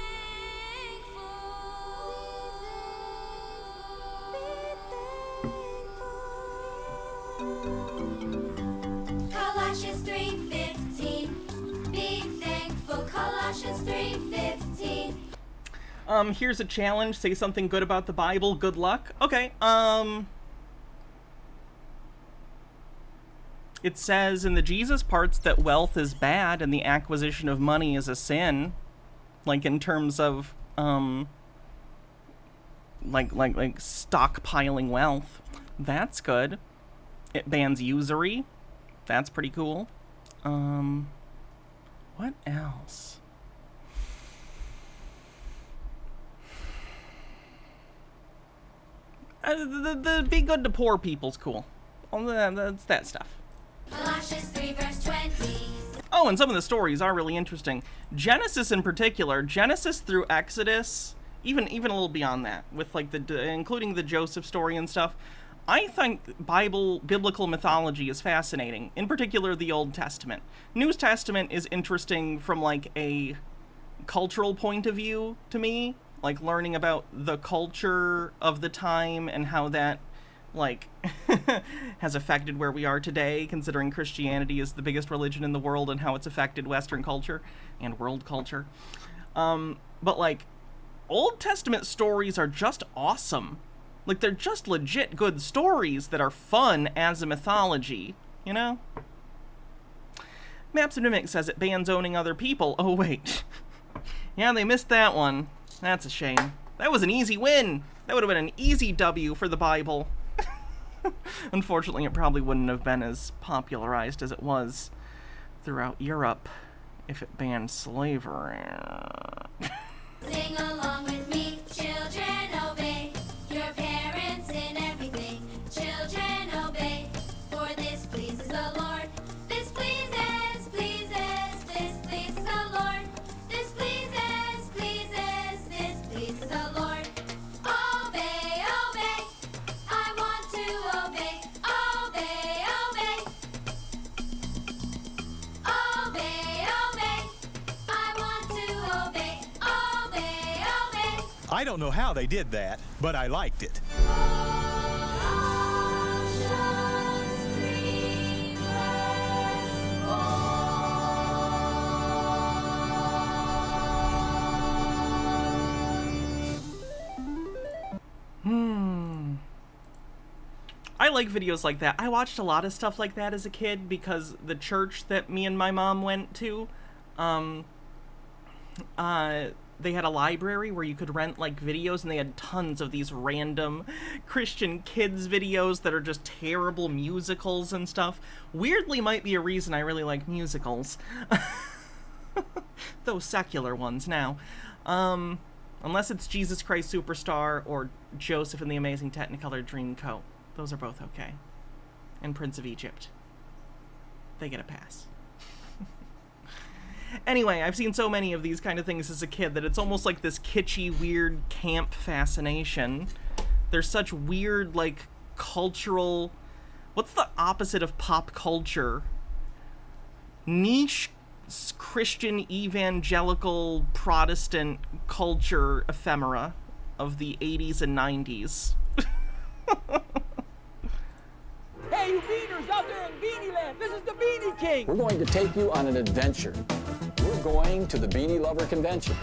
Speaker 19: Colossians 3:15. Be thankful. Colossians 3:15.
Speaker 4: Here's a challenge. Say something good about the Bible. Good luck. Okay, it says in the Jesus parts that wealth is bad and the acquisition of money is a sin. Like, in terms of, like stockpiling wealth. That's good. It bans usury. That's pretty cool. What else? The be good to poor people's cool. That's that stuff.
Speaker 19: Colossians 3:20.
Speaker 4: Oh, and some of the stories are really interesting. Genesis in particular, Genesis through Exodus, even a little beyond that, with like including the Joseph story and stuff. I think biblical mythology is fascinating, in particular the Old Testament. New Testament is interesting from like a cultural point of view to me, like learning about the culture of the time and how that like has affected where we are today, considering Christianity is the biggest religion in the world and how it's affected Western culture and world culture. But like Old Testament stories are just awesome. Like, they're just legit good stories that are fun as a mythology, you know? Maps and Mimic says it bans owning other people. Oh, wait. Yeah, they missed that one. That's a shame. That was an easy win. That would have been an easy W for the Bible. Unfortunately, it probably wouldn't have been as popularized as it was throughout Europe if it banned slavery.
Speaker 19: Sing along with me, children, obey your parents in everything. Children, obey, for this pleases the Lord. This pleases, this pleases the Lord. This pleases, this pleases the Lord. Obey, obey, I want to obey. Obey, obey. Obey, obey, I want to obey. Obey, obey.
Speaker 18: I don't know how they did that, but I liked it.
Speaker 4: I like videos like that. I watched a lot of stuff like that as a kid because the church that me and my mom went to, they had a library where you could rent like videos, and they had tons of these random Christian kids videos that are just terrible musicals and stuff. Weirdly might be a reason I really like musicals. Those secular ones now. Unless it's Jesus Christ Superstar or Joseph and the Amazing Technicolor Dreamcoat. Those are both okay. And Prince of Egypt. They get a pass. Anyway, I've seen so many of these kind of things as a kid that it's almost like this kitschy, weird camp fascination. There's such weird, like, cultural... What's the opposite of pop culture? Niche Christian evangelical Protestant culture ephemera of the 80s and 90s.
Speaker 21: Hey, you beaners out there in Beanie Land, this is the Beanie King.
Speaker 22: We're going to take you on an adventure. We're going to the Beanie Lover Convention.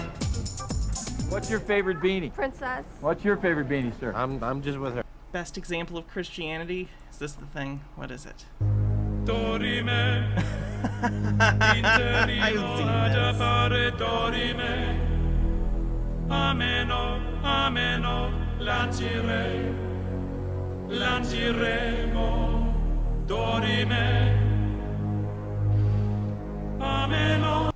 Speaker 23: What's your favorite beanie?
Speaker 12: Princess.
Speaker 23: What's your favorite beanie, sir?
Speaker 11: I'm just with her.
Speaker 4: Best example of Christianity? Is this the thing? What is it?
Speaker 3: Dorime, Dorime, ameno, ameno, lanciremo, Dorime, ameno.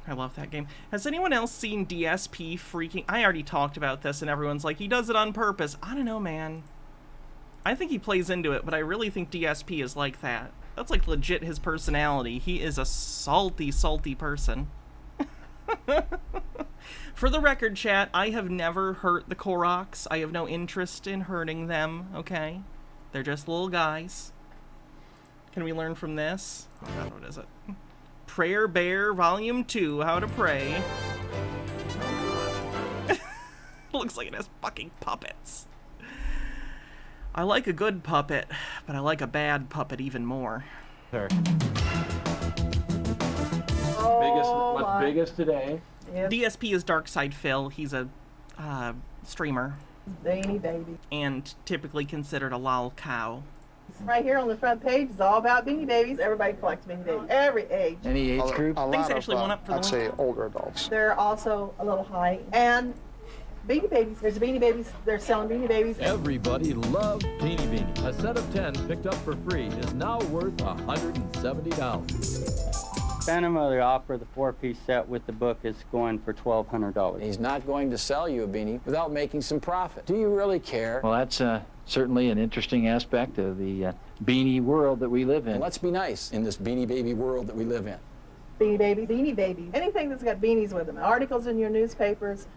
Speaker 4: I love that game. Has anyone else seen DSP freaking... I already talked about this, and everyone's like, he does it on purpose. I don't know, man. I think he plays into it, but I really think DSP is like that. That's like legit his personality. He is a salty, salty person. For the record, chat, I have never hurt the Koroks. I have no interest in hurting them, okay? They're just little guys. Can we learn from this? Oh god, what is it? Prayer Bear Volume 2, How to Pray. Looks like it has fucking puppets. I like a good puppet, but I like a bad puppet even more.
Speaker 23: Sir. What's biggest today?
Speaker 4: Yep. DSP is Darkside Phil. He's a streamer.
Speaker 24: Beanie Baby.
Speaker 4: And typically considered a lol cow.
Speaker 24: Right here on the front page is all about Beanie Babies. Everybody collects Beanie Babies. Every age.
Speaker 23: Any age group?
Speaker 4: Things actually went up for the
Speaker 25: I'd say older adults.
Speaker 24: They're also a little high. And Beanie Babies. There's Beanie Babies. They're selling Beanie Babies.
Speaker 26: Everybody loves Beanie Beanie. A set of 10 picked up for free is now worth $170.
Speaker 27: Phantom of the Opera, the 4-piece set with the book, is going for $1,200.
Speaker 22: He's not going to sell you a beanie without making some profit. Do you really care?
Speaker 26: Well, that's certainly an interesting aspect of the beanie world that we live in.
Speaker 22: And let's be nice in this Beanie Baby world that we live in.
Speaker 24: Beanie Baby, Beanie Baby. Anything that's got beanies with them. Articles in your newspapers,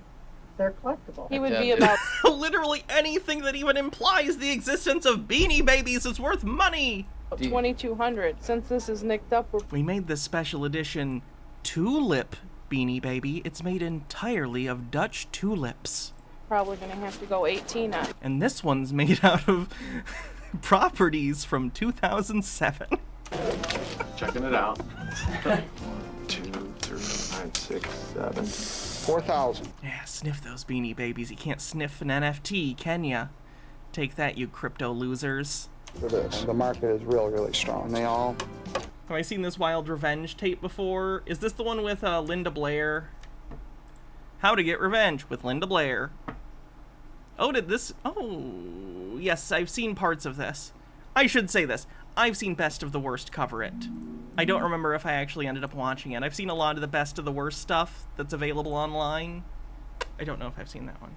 Speaker 24: they're collectible. He would be about...
Speaker 4: Literally anything that even implies the existence of Beanie Babies is worth money!
Speaker 24: 2,200. Since this is nicked up,
Speaker 4: we made this special edition tulip Beanie Baby. It's made entirely of Dutch tulips.
Speaker 24: Probably gonna have to go 18 on.
Speaker 4: And this one's made out of properties from 2007.
Speaker 25: Checking it out. 1, 2, 3, 9, 6, 7, 4,000.
Speaker 4: Yeah, sniff those Beanie Babies. You can't sniff an NFT, can ya? Take that, you crypto losers.
Speaker 25: For this, the market is really strong. They all...
Speaker 4: Have I seen this Wild Revenge tape before? Is this the one with Linda Blair? How to Get Revenge with Linda Blair. Oh, did this... Oh, yes, I've seen parts of this. I should say this. I've seen Best of the Worst cover it. I don't remember if I actually ended up watching it. I've seen a lot of the Best of the Worst stuff that's available online. I don't know if I've seen that one.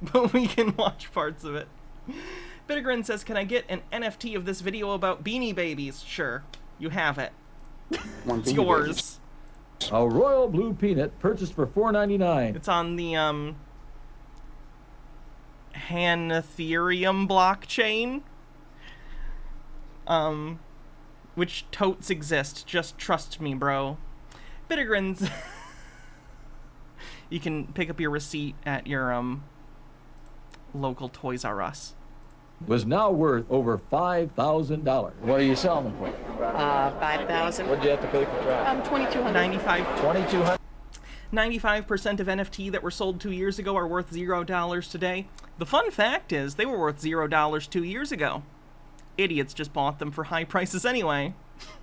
Speaker 4: But we can watch parts of it. Bittergrin says, can I get an NFT of this video about Beanie Babies? Sure. You have it. It's yours.
Speaker 26: A royal blue peanut purchased for $4.99.
Speaker 4: It's on the, Ethereum blockchain. Which totes exist. Just trust me, bro. Bittergrins. You can pick up your receipt at your, local Toys R Us.
Speaker 26: Was now worth over $5,000. What are you selling them for?
Speaker 24: 5,000.
Speaker 26: What'd you have to pay for trash?
Speaker 24: 2,200.
Speaker 4: 95.
Speaker 26: 2,200.
Speaker 4: 95% of NFT that were sold 2 years ago are worth $0 today. The fun fact is, they were worth $0 2 years ago. Idiots just bought them for high prices anyway.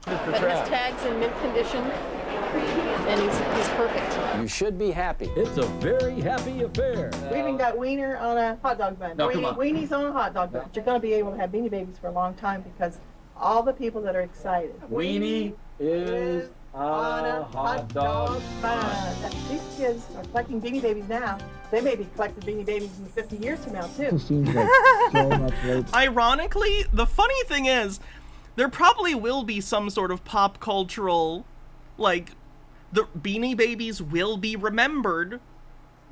Speaker 24: But his tag's in mint condition, and he's perfect.
Speaker 22: You should be happy.
Speaker 26: It's a very happy affair.
Speaker 24: We even got wiener on a hot dog bun.
Speaker 26: No, come on.
Speaker 24: Weenies on a hot dog bun. You're going to be able to have Beanie Babies for a long time because all the people that are excited.
Speaker 26: Weenie is on a hot dog
Speaker 24: bun. These kids are collecting Beanie Babies now. They may be collecting Beanie Babies in 50 years from now, too.
Speaker 25: It seems like so much later.
Speaker 4: Ironically, the funny thing is, there probably will be some sort of pop cultural, like, the Beanie Babies will be remembered,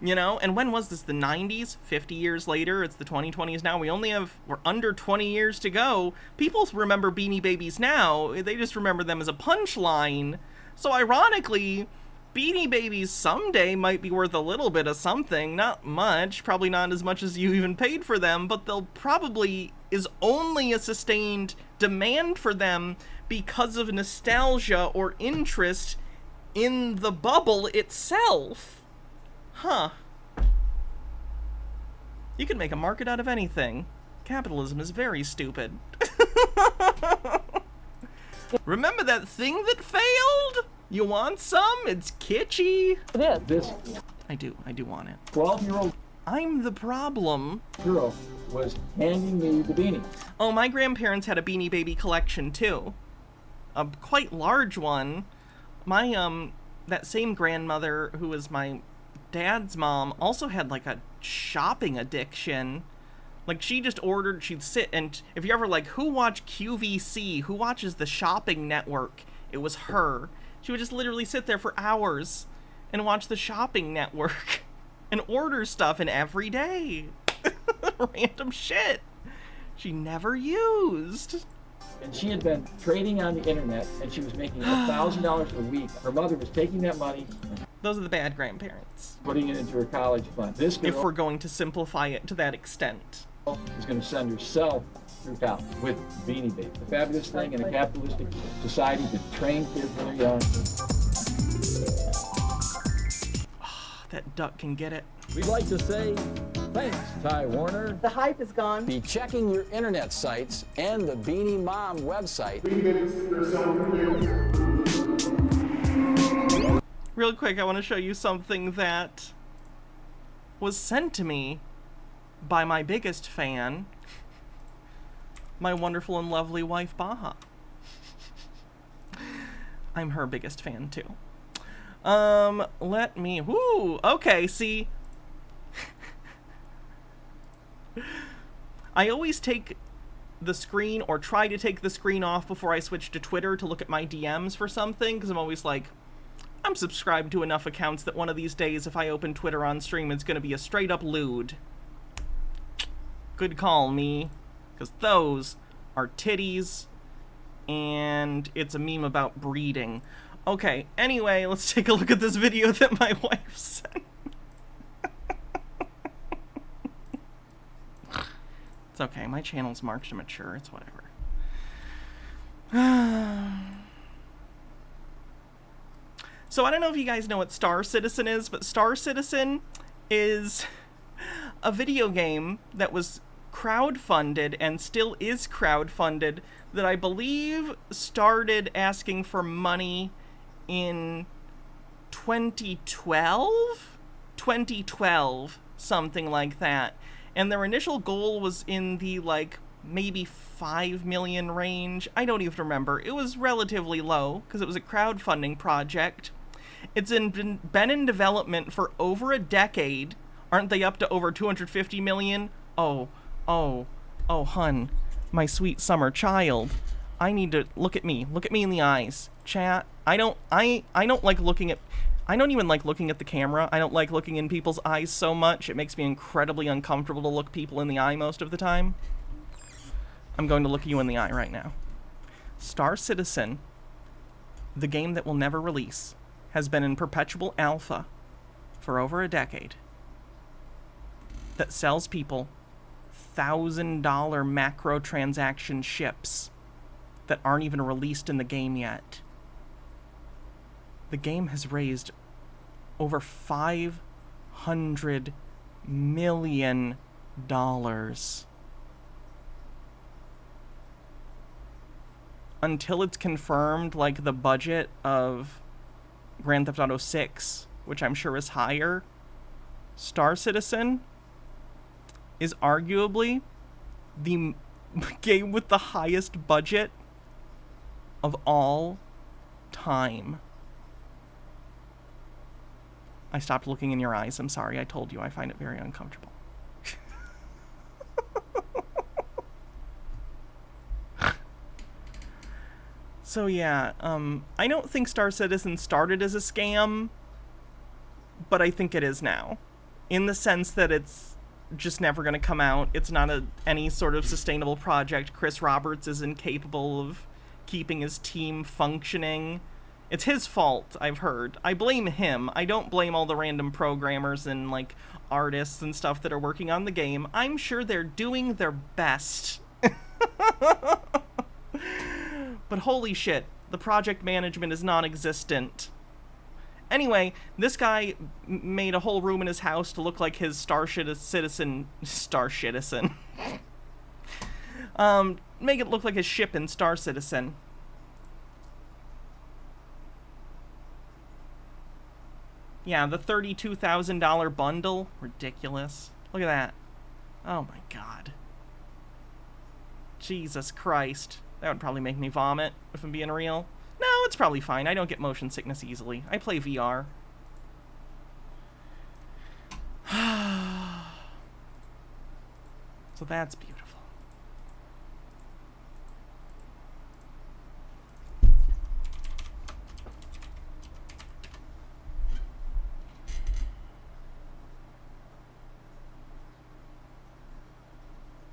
Speaker 4: you know? And when was this? The 90s? 50 years later? It's the 2020s now. We're under 20 years to go. People remember Beanie Babies now. They just remember them as a punchline. So ironically, Beanie Babies someday might be worth a little bit of something. Not much. Probably not as much as you even paid for them, but they'll probably is only a sustained demand for them because of nostalgia or interest in the bubble itself. Huh. You can make a market out of anything. Capitalism is very stupid. Remember that thing that failed? You want some? It's kitschy.
Speaker 24: It is.
Speaker 23: This
Speaker 4: I do want it.
Speaker 23: 12-year-old
Speaker 4: I'm the problem.
Speaker 23: girl was handing me the beanie.
Speaker 4: Oh, my grandparents had a Beanie Baby collection too. A quite large one. My, that same grandmother who was my dad's mom also had like a shopping addiction. Like, she just ordered, she'd sit and, if you ever like, who watched QVC? Who watches the shopping network? It was her. She would just literally sit there for hours and watch the shopping network and order stuff, and every day. Random shit she never used.
Speaker 23: And she had been trading on the internet, and she was making $1,000 a week. Her mother was taking that money and
Speaker 4: Those are the bad grandparents.
Speaker 23: putting it into her college fund. This girl
Speaker 4: If we're going to simplify it to that extent.
Speaker 23: is going to send herself through college with Beanie Baby. The fabulous thing in a capitalistic society to train kids when they're young.
Speaker 4: That duck can get it.
Speaker 26: We'd like to say thanks, Ty Warner.
Speaker 24: The hype is gone.
Speaker 22: Be checking your internet sites and the Beanie Mom website.
Speaker 4: Real quick, I want to show you something that was sent to me by my biggest fan, my wonderful and lovely wife, Baha. I'm her biggest fan, too. Okay, see. I always take the screen, or try to take the screen off before I switch to Twitter to look at my DMs for something, because I'm always like, I'm subscribed to enough accounts that one of these days, if I open Twitter on stream, it's gonna be a straight-up lewd. Good call, me. Because those are titties, and it's a meme about breeding. Okay, anyway, let's take a look at this video that my wife sent. It's okay, my channel's marked to mature, it's whatever. So I don't know if you guys know what Star Citizen is, but Star Citizen is a video game that was crowdfunded and still is crowdfunded that I believe started asking for money in 2012, something like that. And their initial goal was in the, like, maybe 5 million range. I don't even remember. It was relatively low, because it was a crowdfunding project. It's been in development for over a decade. Aren't they up to over 250 million? Oh, hun, my sweet summer child. I need to look at me in the eyes. Chat, I don't like looking at, I don't even like looking at the camera. I don't like looking in people's eyes so much. It makes me incredibly uncomfortable to look people in the eye most of the time. I'm going to look you in the eye right now. Star Citizen, the game that will never release, has been in perpetual alpha for over a decade. That sells people $1,000 macro transaction ships that aren't even released in the game yet. The game has raised over $500 million. Until it's confirmed, like, the budget of Grand Theft Auto 6, which I'm sure is higher, Star Citizen is arguably the game with the highest budget of all time. I stopped looking in your eyes. I'm sorry. I told you I find it very uncomfortable. So yeah, I don't think Star Citizen started as a scam, but I think it is now. In the sense that it's just never going to come out. It's not any sort of sustainable project. Chris Roberts is incapable of keeping his team functioning. It's his fault, I've heard. I blame him. I don't blame all the random programmers and, like, artists and stuff that are working on the game. I'm sure they're doing their best. But holy shit, the project management is non-existent. Anyway, this guy made a whole room in his house to look like his Star Citizen. Make it look like his ship in Star Citizen. Yeah, the $32,000 bundle. Ridiculous. Look at that. Oh my god. Jesus Christ. That would probably make me vomit, if I'm being real. No, it's probably fine. I don't get motion sickness easily. I play VR. So that's beautiful.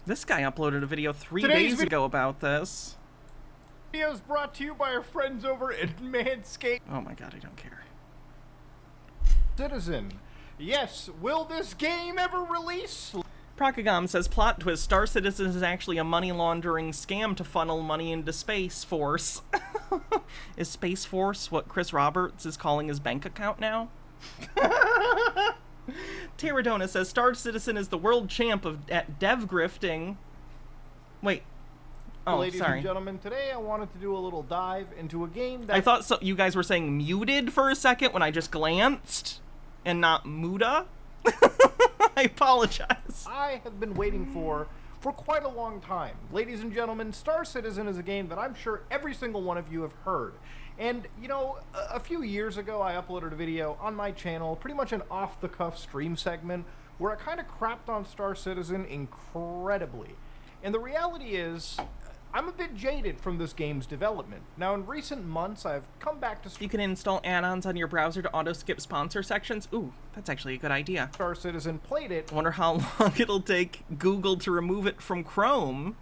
Speaker 4: This guy uploaded a video 3 days ago about this.
Speaker 2: Video is brought to you by our friends over at Manscaped.
Speaker 4: Oh my god, I don't care.
Speaker 2: Citizen. Yes, will this game ever release?
Speaker 4: Procagam says, plot twist, Star Citizen is actually a money laundering scam to funnel money into Space Force. Is Space Force what Chris Roberts is calling his bank account now? Pterodona says, Star Citizen is the world champ at dev grifting. Wait. Oh,
Speaker 2: ladies
Speaker 4: sorry.
Speaker 2: and gentlemen, today I wanted to do a little dive into a game that...
Speaker 4: I thought you guys were saying muted for a second when I just glanced, and not muda. I apologize.
Speaker 2: I have been waiting for quite a long time. Ladies and gentlemen, Star Citizen is a game that I'm sure every single one of you have heard. And, you know, a few years ago I uploaded a video on my channel, pretty much an off-the-cuff stream segment, where I kind of crapped on Star Citizen incredibly. And the reality is, I'm a bit jaded from this game's development. Now, in recent months, I've come back to...
Speaker 4: You can install add-ons on your browser to auto-skip sponsor sections. Ooh, that's actually a good idea.
Speaker 2: Star Citizen, played it.
Speaker 4: I wonder how long it'll take Google to remove it from Chrome.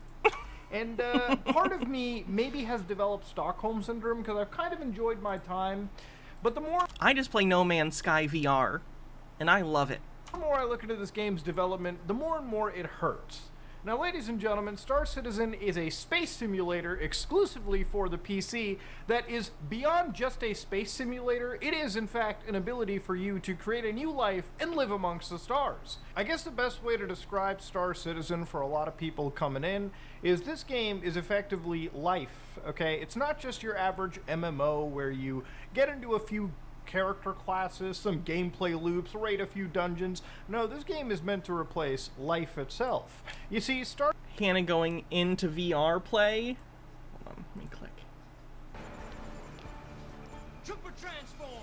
Speaker 2: And part of me maybe has developed Stockholm Syndrome because I've kind of enjoyed my time. But the more...
Speaker 4: I just play No Man's Sky VR, and I love it.
Speaker 2: The more I look into this game's development, the more and more it hurts. Now, ladies and gentlemen, Star Citizen is a space simulator exclusively for the PC that is beyond just a space simulator. It is, in fact, an ability for you to create a new life and live amongst the stars. I guess the best way to describe Star Citizen for a lot of people coming in is this game is effectively life, okay? It's not just your average MMO where you get into a few character classes, some gameplay loops, raid a few dungeons. No, this game is meant to replace life itself. You see,
Speaker 4: Hannah going into VR play. Hold on, let me click.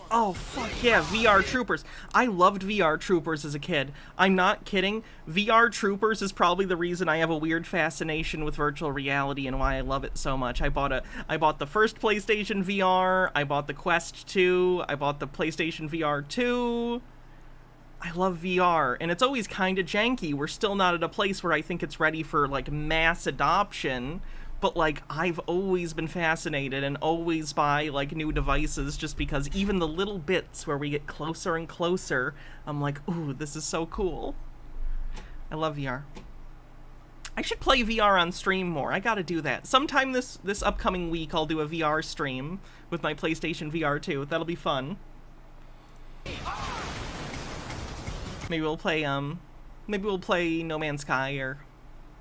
Speaker 4: Oh, fuck yeah, VR Troopers. I loved VR Troopers as a kid. I'm not kidding. VR Troopers is probably the reason I have a weird fascination with virtual reality and why I love it so much. I bought the first PlayStation VR, I bought the Quest 2, I bought the PlayStation VR 2. I love VR, and it's always kind of janky. We're still not at a place where I think it's ready for, like, mass adoption. But, like, I've always been fascinated and always buy, like, new devices just because even the little bits where we get closer and closer, I'm like, ooh, this is so cool. I love VR. I should play VR on stream more. I gotta do that. Sometime this upcoming week, I'll do a VR stream with my PlayStation VR 2. That'll be fun. Maybe we'll play No Man's Sky or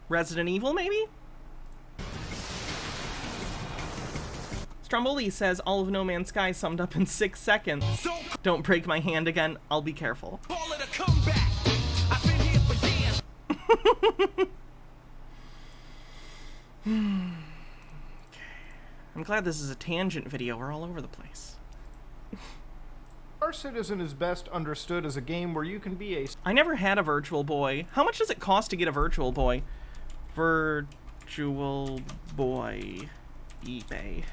Speaker 4: Resident Evil, maybe? Stromboli says all of No Man's Sky summed up in 6 seconds. Don't break my hand again, I'll be careful.
Speaker 5: Call it a comeback. I've been here for years.
Speaker 4: I'm glad this is a tangent video. We're all over the place.
Speaker 2: Star Citizen is best understood as a game where you can be a...
Speaker 4: I never had a Virtual Boy. How much does it cost to get a Virtual Boy? Virtual Boy. eBay.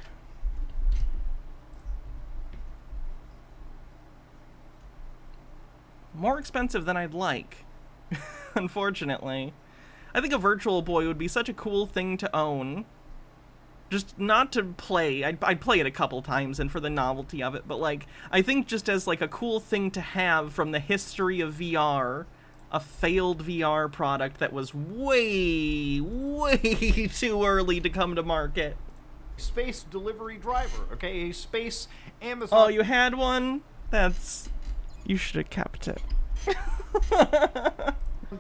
Speaker 4: More expensive than I'd like, unfortunately. I think a Virtual Boy would be such a cool thing to own. Just not to play. I'd play it a couple times and for the novelty of it, but like, I think just as like a cool thing to have from the history of VR, a failed VR product that was way, way too early to come to market.
Speaker 2: Space delivery driver, okay? A space Amazon...
Speaker 4: Oh, you had one? That's... You should have kept it.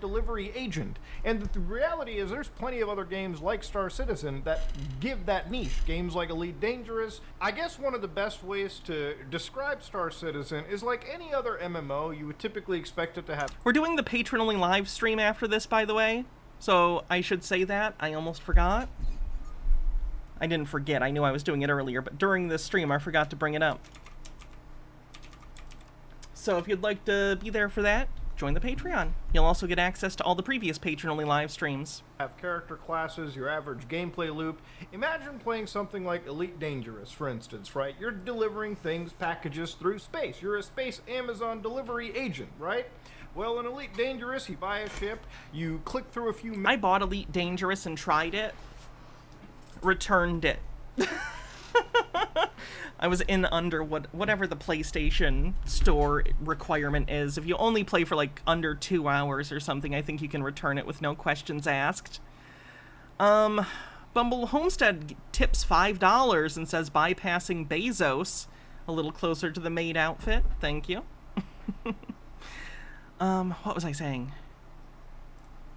Speaker 2: Delivery agent. And the reality is there's plenty of other games like Star Citizen that give that niche. Games like Elite Dangerous. I guess one of the best ways to describe Star Citizen is like any other MMO, you would typically expect it to have...
Speaker 4: We're doing the patron-only live stream after this, by the way. So I should say that. I almost forgot. I didn't forget. I knew I was doing it earlier, but during this stream I forgot to bring it up. So if you'd like to be there for that, join the Patreon. You'll also get access to all the previous patron-only live streams.
Speaker 2: Have character classes, your average gameplay loop. Imagine playing something like Elite Dangerous, for instance, right? You're delivering things, packages through space. You're a space Amazon delivery agent, right? Well, in Elite Dangerous, you buy a ship, you click through a few...
Speaker 4: I bought Elite Dangerous and tried it. Returned it. I was in under whatever the PlayStation Store requirement is. If you only play for like under 2 hours or something, I think you can return it with no questions asked. Bumble Homestead tips $5 and says bypassing Bezos. A little closer to the maid outfit. Thank you. What was I saying?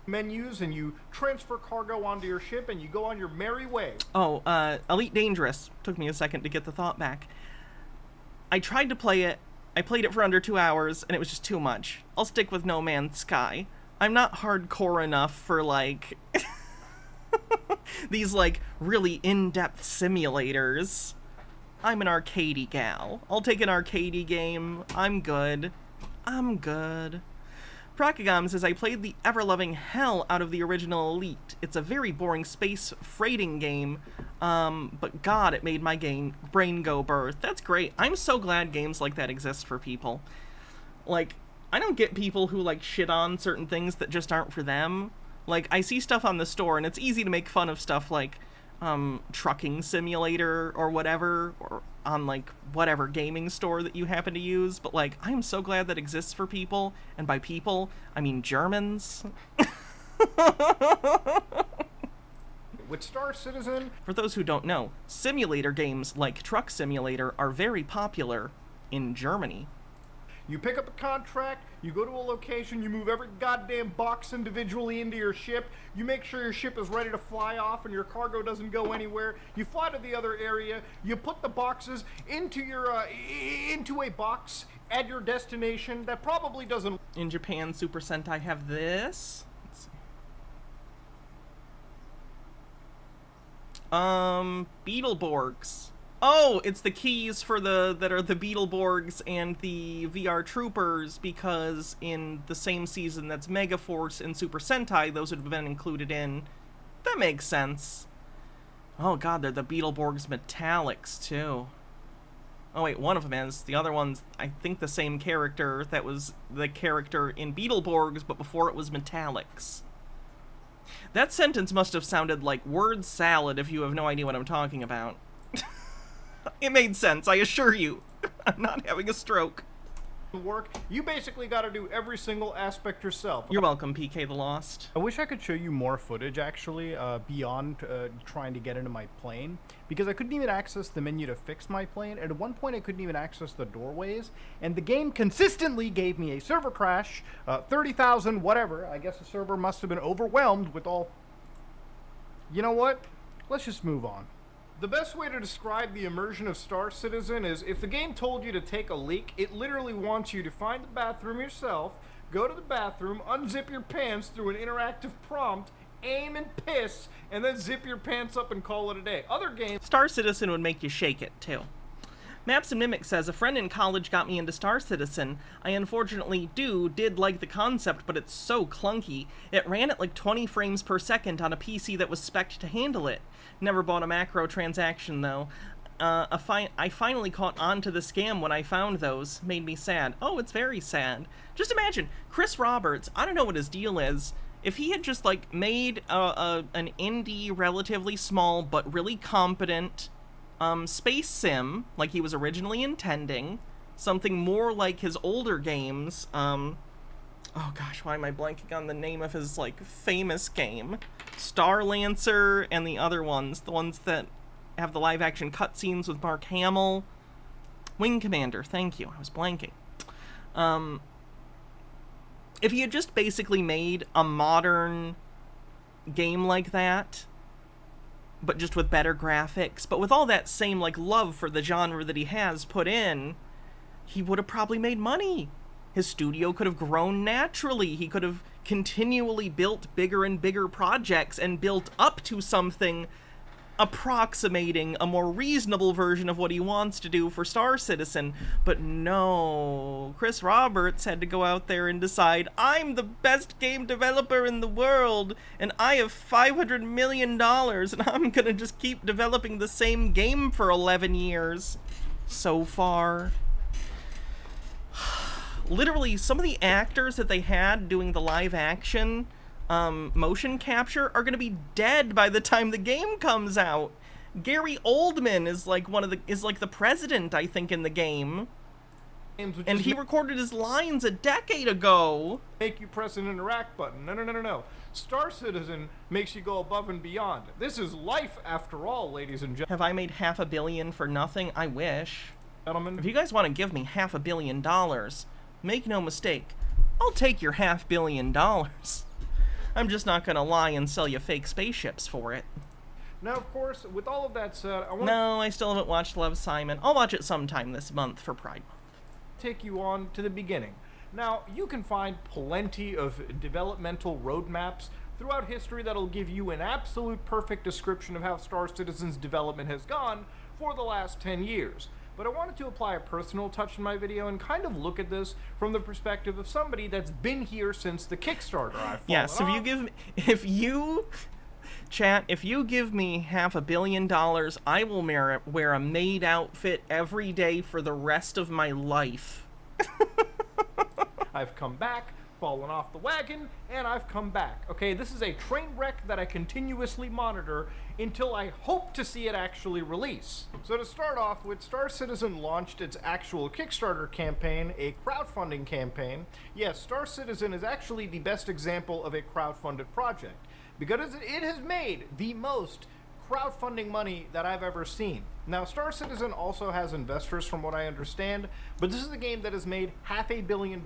Speaker 2: Menus and you transfer cargo onto your ship and you go on your merry way.
Speaker 4: Oh, Elite Dangerous. Took me a second to get the thought back. I tried to play it. I played it for under 2 hours and it was just too much. I'll stick with No Man's Sky. I'm not hardcore enough for like these like really in-depth simulators. I'm an arcadey gal. I'll take an arcadey game. I'm good. I'm good. Procagam says, I played the ever-loving hell out of the original Elite. It's a very boring space freighting game, but God, it made my brain go burr. That's great. I'm so glad games like that exist for people. Like, I don't get people who, like, shit on certain things that just aren't for them. Like, I see stuff on the store, and it's easy to make fun of stuff like, trucking simulator or whatever, or on like whatever gaming store that you happen to use, but like I'm so glad that exists for people, and by people I mean Germans.
Speaker 2: With Star Citizen,
Speaker 4: for those who don't know, simulator games like Truck Simulator are very popular in Germany.
Speaker 2: You pick up a contract, you go to a location, you move every goddamn box individually into your ship, you make sure your ship is ready to fly off and your cargo doesn't go anywhere, you fly to the other area, you put the boxes into your, into a box at your destination that probably doesn't...
Speaker 4: In Japan, Super Sentai have this. Let's see. Beetleborgs. Oh, it's the keys for that are the Beetleborgs and the VR Troopers, because in the same season that's Megaforce and Super Sentai, those would have been included in. That makes sense. Oh god, they're the Beetleborgs Metallics, too. Oh wait, one of them is. The other one's, I think, the same character that was the character in Beetleborgs, but before it was Metallics. That sentence must have sounded like word salad if you have no idea what I'm talking about. It made sense, I assure you. I'm not having a stroke.
Speaker 2: work. You basically got to do every single aspect yourself.
Speaker 4: You're welcome, PK the Lost.
Speaker 2: I wish I could show you more footage, actually, beyond trying to get into my plane, because I couldn't even access the menu to fix my plane, and at one point I couldn't even access the doorways, and the game consistently gave me a server crash, 30,000 whatever. I guess the server must have been overwhelmed with all... You know what? Let's just move on. The best way to describe the immersion of Star Citizen is if the game told you to take a leak, it literally wants you to find the bathroom yourself, go to the bathroom, unzip your pants through an interactive prompt, aim and piss, and then zip your pants up and call it a day. Other games...
Speaker 4: Star Citizen would make you shake it, too. Maps and Mimic says, a friend in college got me into Star Citizen. I unfortunately did like the concept, but it's so clunky. It ran at like 20 frames per second on a PC that was spec'd to handle it. Never bought a macro transaction, though. I finally caught on to the scam when I found those. Made me sad. Oh, it's very sad. Just imagine, Chris Roberts, I don't know what his deal is. If he had just, like, made an indie, relatively small, but really competent space sim, like he was originally intending, something more like his older games, oh gosh, why am I blanking on the name of his, like, famous game? Star Lancer and the other ones, the ones that have the live-action cutscenes with Mark Hamill. Wing Commander, thank you, I was blanking. If he had just basically made a modern game like that, but just with better graphics, but with all that same, like, love for the genre that he has put in, he would have probably made money. His studio could have grown naturally. He could have continually built bigger and bigger projects and built up to something approximating a more reasonable version of what he wants to do for Star Citizen. But no, Chris Roberts had to go out there and decide, I'm the best game developer in the world, and I have $500 million, and I'm gonna just keep developing the same game for 11 years. So far. Literally, some of the actors that they had doing the live action motion capture are gonna be dead by the time the game comes out. Gary Oldman is like the president, I think, in the game. And he recorded his lines a decade ago.
Speaker 2: Make you press an interact button. No. Star Citizen makes you go above and beyond. This is life after all, ladies and gentlemen.
Speaker 4: Have I made $500 million for nothing? I wish.
Speaker 2: Gentlemen,
Speaker 4: if you guys want to give me $500 million, make no mistake, I'll take your $500 million. I'm just not gonna lie and sell you fake spaceships for it.
Speaker 2: Now, of course, with all of that said,
Speaker 4: I still haven't watched Love, Simon. I'll watch it sometime this month for Pride Month.
Speaker 2: Take you on to the beginning. Now, you can find plenty of developmental roadmaps throughout history that'll give you an absolute perfect description of how Star Citizen's development has gone for the last 10 years. But I wanted to apply a personal touch in my video and kind of look at this from the perspective of somebody that's been here since the Kickstarter.
Speaker 4: Yes, if you give me $500 million, I will wear a maid outfit every day for the rest of my life.
Speaker 2: I've come back, fallen off the wagon, and I've come back. Okay, this is a train wreck that I continuously monitor until I hope to see it actually release. So to start off with, Star Citizen launched its actual Kickstarter campaign, a crowdfunding campaign. Yes, Star Citizen is actually the best example of a crowdfunded project, because it has made the most crowdfunding money that I've ever seen. Now, Star Citizen also has investors from what I understand, but this is a game that has made $500 million.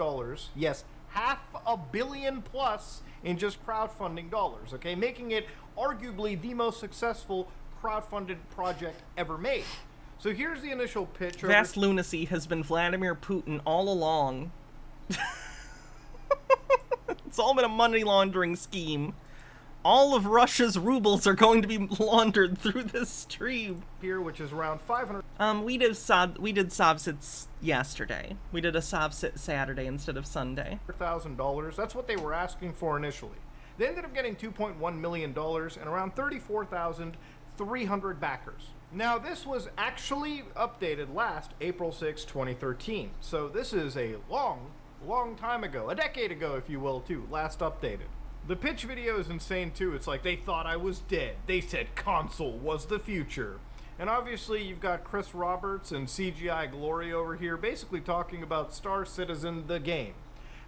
Speaker 2: Yes, $500 million plus in just crowdfunding dollars, okay? Making it arguably the most successful crowdfunded project ever made. So here's the initial pitch.
Speaker 4: Vast lunacy has been Vladimir Putin all along. It's all been a money laundering scheme. All of Russia's rubles are going to be laundered through this stream.
Speaker 2: Here, which is around 500.
Speaker 4: We did Sovsits yesterday. We did a Sovsit Saturday instead of Sunday.
Speaker 2: $1,000. That's what they were asking for initially. They ended up getting $2.1 million and around 34,300 backers. Now, this was actually updated last April 6, 2013. So this is a long time ago, a decade ago, if you will, too, last updated. The pitch video is insane too. It's like they thought I was dead. They said console was the future. And obviously you've got Chris Roberts and CGI Glory over here basically talking about Star Citizen the game.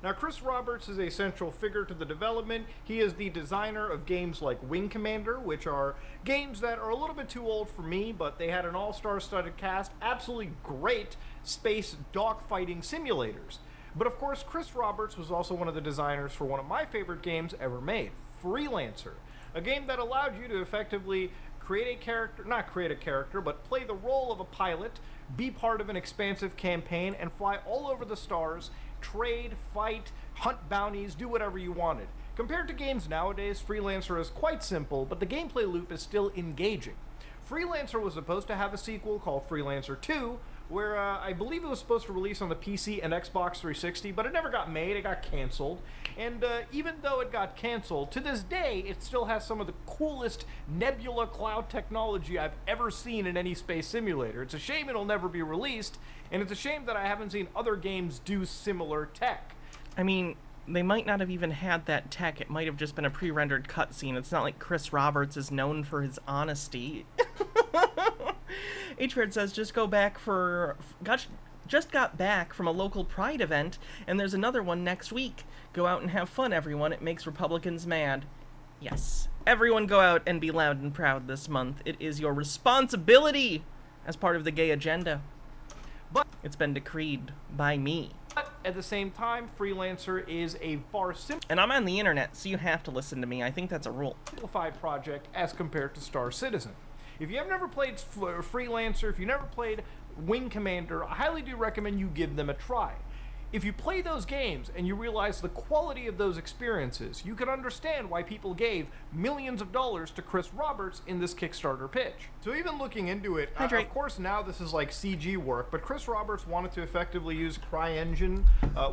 Speaker 2: Now, Chris Roberts is a central figure to the development. He is the designer of games like Wing Commander, which are games that are a little bit too old for me, but they had an all-star studded cast, absolutely great space dogfighting simulators. But of course, Chris Roberts was also one of the designers for one of my favorite games ever made, Freelancer, a game that allowed you to effectively create a character, not create a character, but play the role of a pilot, be part of an expansive campaign, and fly all over the stars, trade, fight, hunt bounties, do whatever you wanted. Compared to games nowadays, Freelancer is quite simple, but the gameplay loop is still engaging. Freelancer was supposed to have a sequel called Freelancer 2, where I believe it was supposed to release on the PC and Xbox 360, but it never got made, it got canceled. And even though it got canceled, to this day, it still has some of the coolest nebula cloud technology I've ever seen in any space simulator. It's a shame it'll never be released, and it's a shame that I haven't seen other games do similar tech.
Speaker 4: I mean, they might not have even had that tech. It might have just been a pre-rendered cutscene. It's not like Chris Roberts is known for his honesty. H-Bird says, just got back from a local Pride event, and there's another one next week. Go out and have fun, everyone. It makes Republicans mad. Yes. Everyone go out and be loud and proud this month. It is your responsibility as part of the gay agenda. But it's been decreed by me.
Speaker 2: But at the same time, Freelancer is a far simpler...
Speaker 4: And I'm on the internet, so you have to listen to me. I think that's a rule.
Speaker 2: ...simplified project as compared to Star Citizen. If you have never played Freelancer, if you never played Wing Commander, I highly do recommend you give them a try. If you play those games and you realize the quality of those experiences, you can understand why people gave millions of dollars to Chris Roberts in this Kickstarter pitch. So even looking into it, of course now this is like CG work, but Chris Roberts wanted to effectively use CryEngine,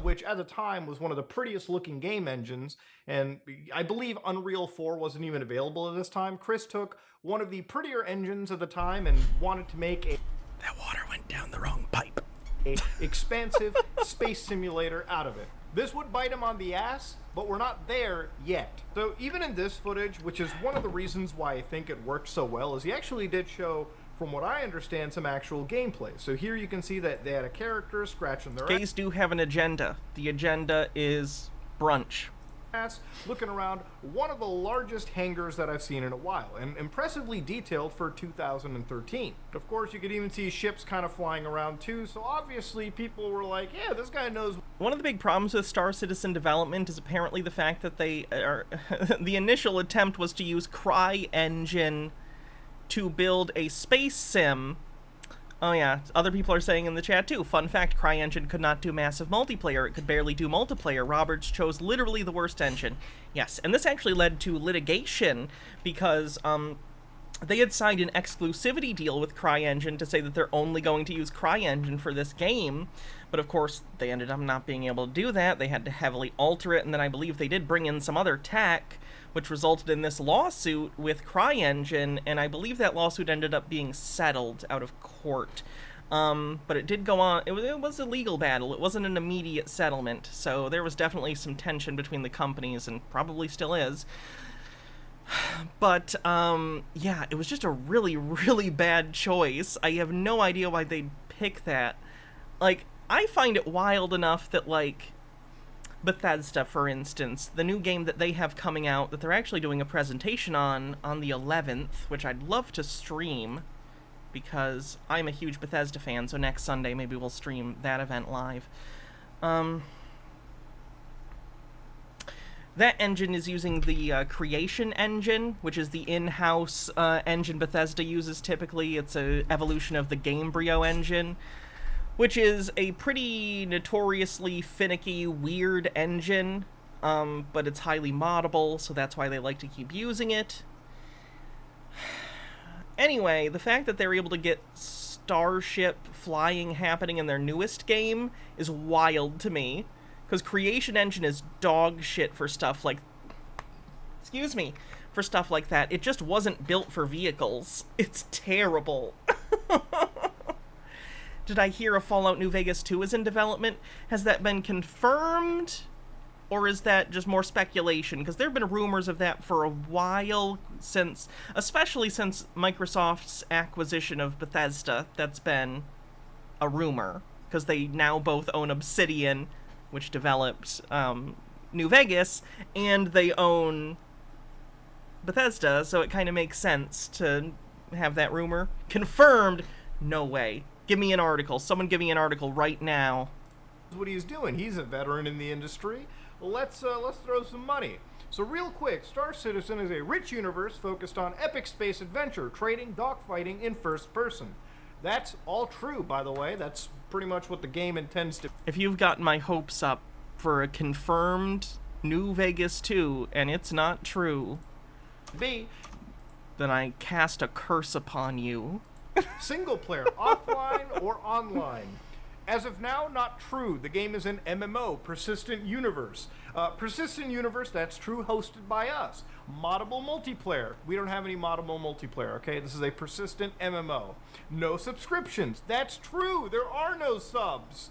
Speaker 2: which at the time was one of the prettiest looking game engines, and I believe Unreal 4 wasn't even available at this time. Chris took one of the prettier engines at the time and wanted to make a...
Speaker 4: That water went down the wrong pipe.
Speaker 2: A expansive space simulator out of it. This would bite him on the ass, but we're not there yet. So even in this footage, which is one of the reasons why I think it worked so well, is he actually did show, from what I understand, some actual gameplay. So here you can see that they had a character scratching their
Speaker 4: Gays do have an agenda. The agenda is brunch.
Speaker 2: ass, looking around one of the largest hangars that I've seen in a while, and impressively detailed for 2013. Of course, you could even see ships kind of flying around too, so obviously people were like, yeah, this guy knows.
Speaker 4: One of the big problems with Star Citizen development is apparently the fact that they are the initial attempt was to use CryEngine to build a space sim. Oh yeah, other people are saying in the chat too. Fun fact, CryEngine could not do massive multiplayer. It could barely do multiplayer. Roberts chose literally the worst engine. Yes, and this actually led to litigation because they had signed an exclusivity deal with CryEngine to say that they're only going to use CryEngine for this game. But of course, they ended up not being able to do that. They had to heavily alter it, and then I believe they did bring in some other tech, which resulted in this lawsuit with CryEngine, and I believe that lawsuit ended up being settled out of court. But it did go on. It was a legal battle. It wasn't an immediate settlement, so there was definitely some tension between the companies, and probably still is. But, yeah, it was just a really, really bad choice. I have no idea why they'd pick that. Like, I find it wild enough that, like, Bethesda, for instance, the new game that they have coming out that they're actually doing a presentation on the 11th, which I'd love to stream, because I'm a huge Bethesda fan, so next Sunday maybe we'll stream that event live. That engine is using the Creation engine, which is the in-house engine Bethesda uses typically. It's an evolution of the Gamebryo engine, which is a pretty notoriously finicky, weird engine, but it's highly moddable, so that's why they like to keep using it. Anyway, the fact that they're able to get starship flying happening in their newest game is wild to me, because Creation Engine is dog shit for stuff like... Excuse me. For stuff like that. It just wasn't built for vehicles. It's terrible. Did I hear a Fallout New Vegas 2 is in development? Has that been confirmed? Or is that just more speculation? Because there have been rumors of that for a while. especially since Microsoft's acquisition of Bethesda. That's been a rumor, because they now both own Obsidian, which developed New Vegas, and they own Bethesda, so it kind of makes sense to have that rumor confirmed. No way. Give me an article. Someone give me an article right now.
Speaker 2: What he's doing. He's a veteran in the industry. Well, let's throw some money. So real quick, Star Citizen is a rich universe focused on epic space adventure, trading, dogfighting in first person. That's all true, by the way. That's pretty much what the game intends to.
Speaker 4: If you've gotten my hopes up for a confirmed New Vegas 2, and it's not true,
Speaker 2: be,
Speaker 4: then I cast a curse upon you.
Speaker 2: Single player, offline or online. As of now, not true. The game is an MMO, Persistent Universe. Persistent Universe, that's true, hosted by us. Moddable multiplayer. We don't have any moddable multiplayer, okay? This is a persistent MMO. No subscriptions. That's true. There are no subs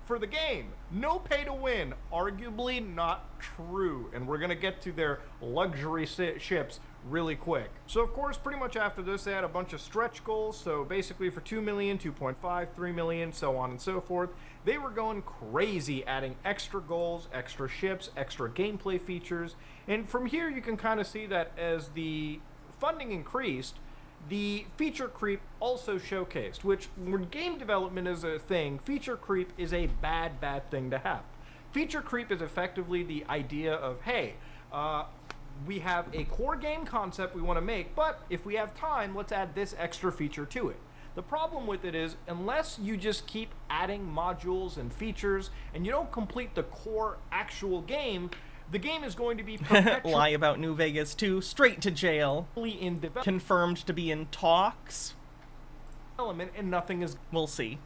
Speaker 2: for the game. No pay to win. Arguably not true. And we're going to get to their luxury ships really quick. So of course, pretty much after this, they had a bunch of stretch goals. So basically for 2 million, 2.5, 3 million, so on and so forth. They were going crazy, adding extra goals, extra ships, extra gameplay features. And from here, you can kind of see that as the funding increased, the feature creep also showcased, which when game development is a thing, feature creep is a bad thing to have. Feature creep is effectively the idea of, hey, we have a core game concept we want to make, but if we have time, let's add this extra feature to it. The problem with it is, unless you just keep adding modules and features and you don't complete the core actual game, the game is going to be perpetually
Speaker 4: lie about New Vegas 2, straight to jail. Confirmed to be in talks.
Speaker 2: And nothing is,
Speaker 4: we'll see,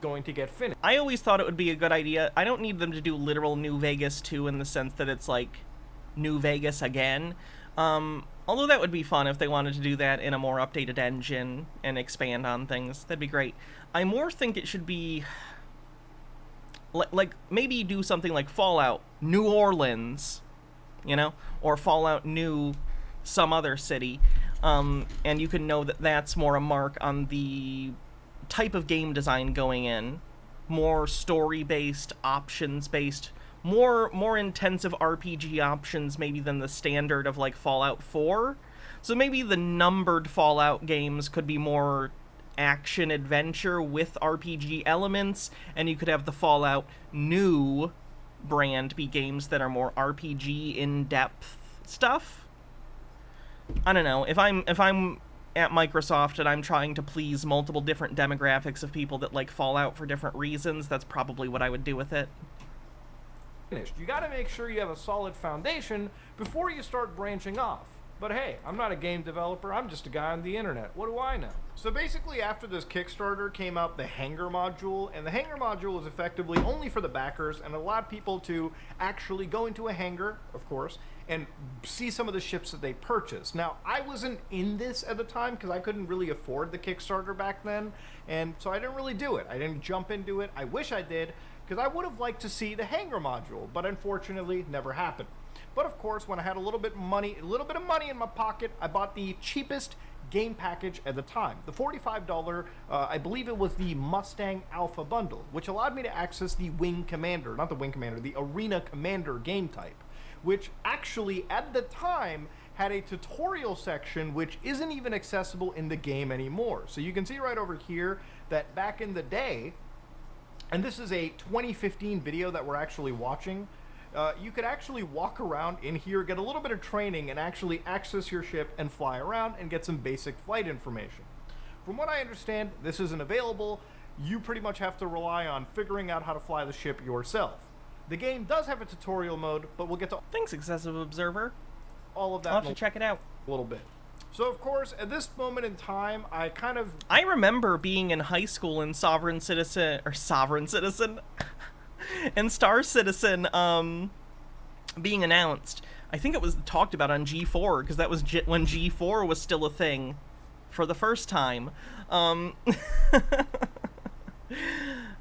Speaker 2: going to get finished.
Speaker 4: I always thought it would be a good idea. I don't need them to do literal New Vegas 2 in the sense that it's like New Vegas again. Although that would be fun if they wanted to do that in a more updated engine and expand on things. That'd be great. I more think it should be like maybe do something like Fallout New Orleans, you know, or Fallout New some other city, and you can know that that's more a mark on the type of game design going in, more story-based, options-based, more intensive RPG options maybe than the standard of like Fallout 4. So maybe the numbered Fallout games could be more action adventure with RPG elements, and you could have the Fallout New brand be games that are more RPG in-depth stuff. I don't know. If I'm at Microsoft and I'm trying to please multiple different demographics of people that like Fallout for different reasons, that's probably what I would do with it.
Speaker 2: You got to make sure you have a solid foundation before you start branching off. But hey, I'm not a game developer, I'm just a guy on the internet. What do I know? So basically after this Kickstarter came out the Hangar module, and the Hangar module is effectively only for the backers and allowed people to actually go into a hangar, of course, and see some of the ships that they purchased. Now, I wasn't in this at the time because I couldn't really afford the Kickstarter back then, and so I didn't really do it. I didn't jump into it. I wish I did, because I would have liked to see the Hangar module, but unfortunately never happened. But of course, when I had a little bit of money in my pocket, I bought the cheapest game package at the time. The $45, I believe it was the Mustang Alpha bundle, which allowed me to access the Wing Commander, not the Wing Commander, the Arena Commander game type, which actually at the time had a tutorial section which isn't even accessible in the game anymore. So you can see right over here that back in the day, and this is a 2015 video that we're actually watching, you could actually walk around in here, get a little bit of training, and actually access your ship and fly around and get some basic flight information. From what I understand, this isn't available. You pretty much have to rely on figuring out how to fly the ship yourself. The game does have a tutorial mode, but we'll get to
Speaker 4: thanks, Excessive Observer.
Speaker 2: All of that.
Speaker 4: I'll have to check it out
Speaker 2: a little bit. So of course, at this moment in time,
Speaker 4: I remember being in high school in Sovereign Citizen, and Star Citizen being announced. I think it was talked about on G4, because that was when G4 was still a thing for the first time.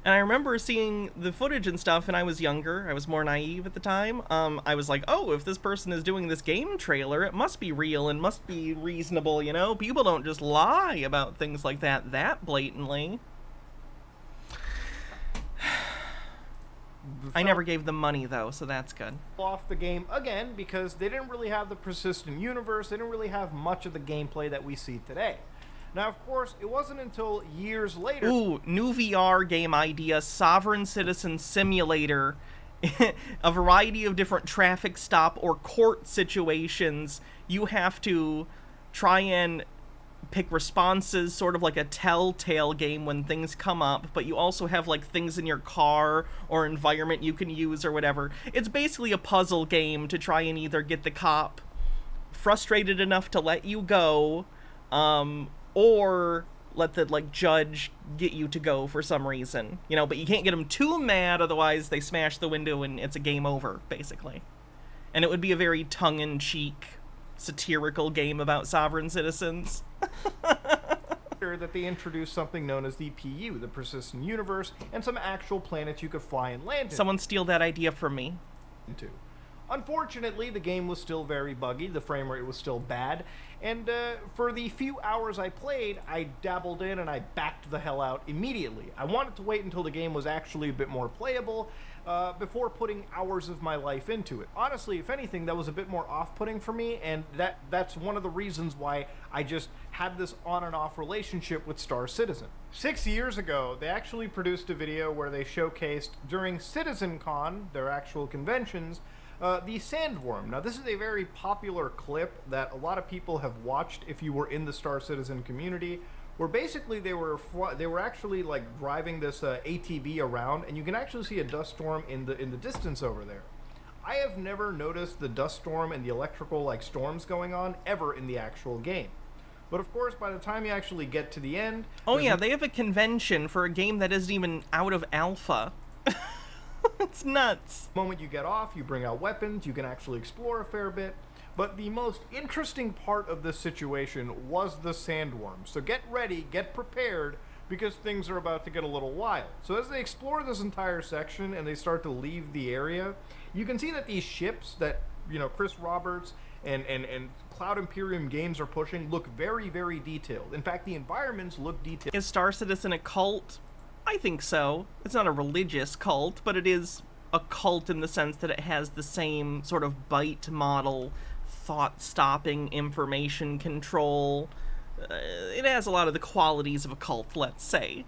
Speaker 4: And I remember seeing the footage and stuff, and I was younger. I was more naive at the time. I was like, oh, if this person is doing this game trailer, it must be real and must be reasonable, you know? People don't just lie about things like that blatantly. I never gave them money, though, so that's good.
Speaker 2: Off the game again because they didn't really have the persistent universe. They didn't really have much of the gameplay that we see today. Now, of course, it wasn't until years later...
Speaker 4: Ooh, new VR game idea, Sovereign Citizen Simulator. A variety of different traffic stop or court situations. You have to try and pick responses, sort of like a Telltale game when things come up, but you also have, like, things in your car or environment you can use or whatever. It's basically a puzzle game to try and either get the cop frustrated enough to let you go, or let the, like, judge get you to go for some reason. You know, but you can't get them too mad, otherwise they smash the window and it's a game over, basically. And it would be a very tongue-in-cheek, satirical game about sovereign citizens.
Speaker 2: That they introduced something known as the PU, the Persistent Universe, and some actual planets you could fly and land in.
Speaker 4: Someone steal that idea from me.
Speaker 2: Unfortunately, the game was still very buggy, the frame rate was still bad, and for the few hours I played, I dabbled in and I backed the hell out immediately. I wanted to wait until the game was actually a bit more playable before putting hours of my life into it. Honestly, if anything, that was a bit more off-putting for me, and that's one of the reasons why I just had this on and off relationship with Star Citizen. 6 years ago, they actually produced a video where they showcased, during CitizenCon, their actual conventions, the Sandworm. Now, this is a very popular clip that a lot of people have watched if you were in the Star Citizen community, where basically they were actually like driving this ATV around, and you can actually see a dust storm in the distance over there. I have never noticed the dust storm and the electrical like storms going on ever in the actual game. But of course, by the time you actually get to the end...
Speaker 4: Oh yeah, they have a convention for a game that isn't even out of alpha. It's nuts.
Speaker 2: The moment you get off, you bring out weapons, you can actually explore a fair bit. But the most interesting part of this situation was the Sandworm. So get ready, get prepared, because things are about to get a little wild. So as they explore this entire section and they start to leave the area, you can see that these ships that, you know, Chris Roberts and Cloud Imperium Games are pushing look very, very detailed. In fact, the environments look detailed.
Speaker 4: Is Star Citizen a cult? I think so. It's not a religious cult, but it is a cult in the sense that it has the same sort of bite model, thought-stopping, information control. It has a lot of the qualities of a cult, let's say.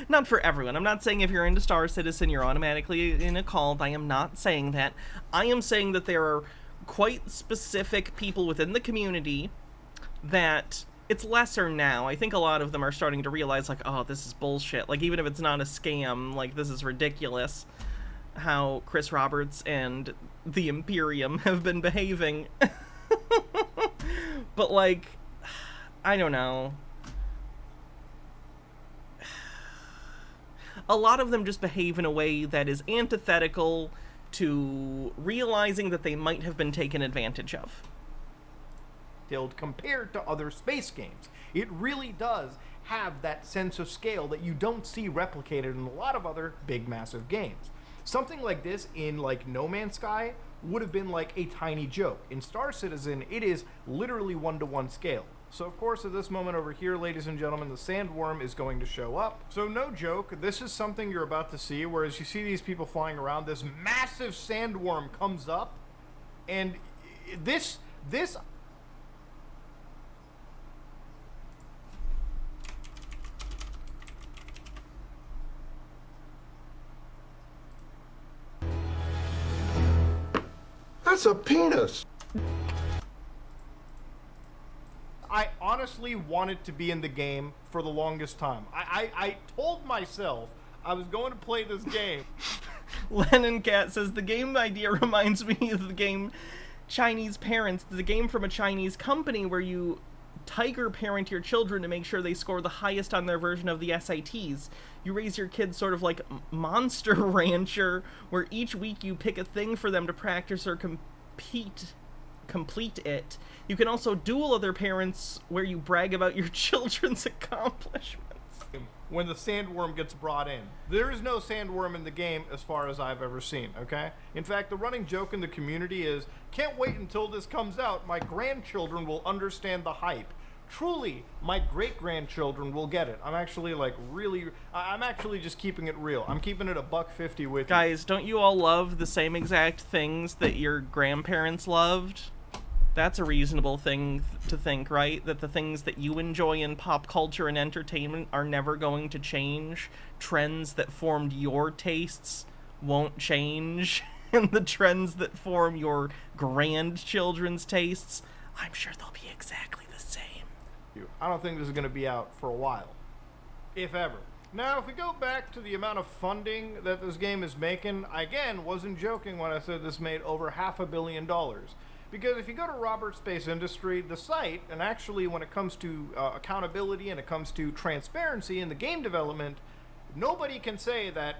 Speaker 4: Not for everyone. I'm not saying if you're into Star Citizen, you're automatically in a cult. I am not saying that. I am saying that there are quite specific people within the community that... It's lesser now. I think a lot of them are starting to realize, like, oh, this is bullshit. Like, even if it's not a scam, like, this is ridiculous how Chris Roberts and the Imperium have been behaving. But, like, I don't know. A lot of them just behave in a way that is antithetical to realizing that they might have been taken advantage of.
Speaker 2: Compared to other space games. It really does have that sense of scale that you don't see replicated in a lot of other big, massive games. Something like this in, like, No Man's Sky would have been like a tiny joke. In Star Citizen, it is literally one-to-one scale. So, of course, at this moment over here, ladies and gentlemen, the Sandworm is going to show up. So, no joke, this is something you're about to see, whereas you see these people flying around, this massive Sandworm comes up, and this
Speaker 6: That's a penis.
Speaker 2: I honestly wanted to be in the game for the longest time. I told myself I was going to play this game.
Speaker 4: Lennon Cat says, the game idea reminds me of the game Chinese Parents. It's a game from a Chinese company where you tiger parent your children to make sure they score the highest on their version of the SATs. You raise your kids sort of like Monster Rancher, where each week you pick a thing for them to practice or complete it. You can also duel other parents where you brag about your children's accomplishments.
Speaker 2: when the sandworm gets brought in. There is no sandworm in the game as far as I've ever seen, okay? In fact, the running joke in the community is, can't wait until this comes out, my grandchildren will understand the hype. Truly, my great-grandchildren will get it. I'm actually, like, I'm actually just keeping it real. I'm keeping it $1.50 with you.
Speaker 4: Guys, don't you all love the same exact things that your grandparents loved? That's a reasonable thing to think, right? That the things that you enjoy in pop culture and entertainment are never going to change. Trends that formed your tastes won't change. And the trends that form your grandchildren's tastes, I'm sure they'll be exactly the same.
Speaker 2: I don't think this is going to be out for a while, if ever. Now, if we go back to the amount of funding that this game is making, I, again, wasn't joking when I said this made over $500 million. Because if you go to Robert Space Industry, the site, and actually when it comes to accountability and it comes to transparency in the game development, nobody can say that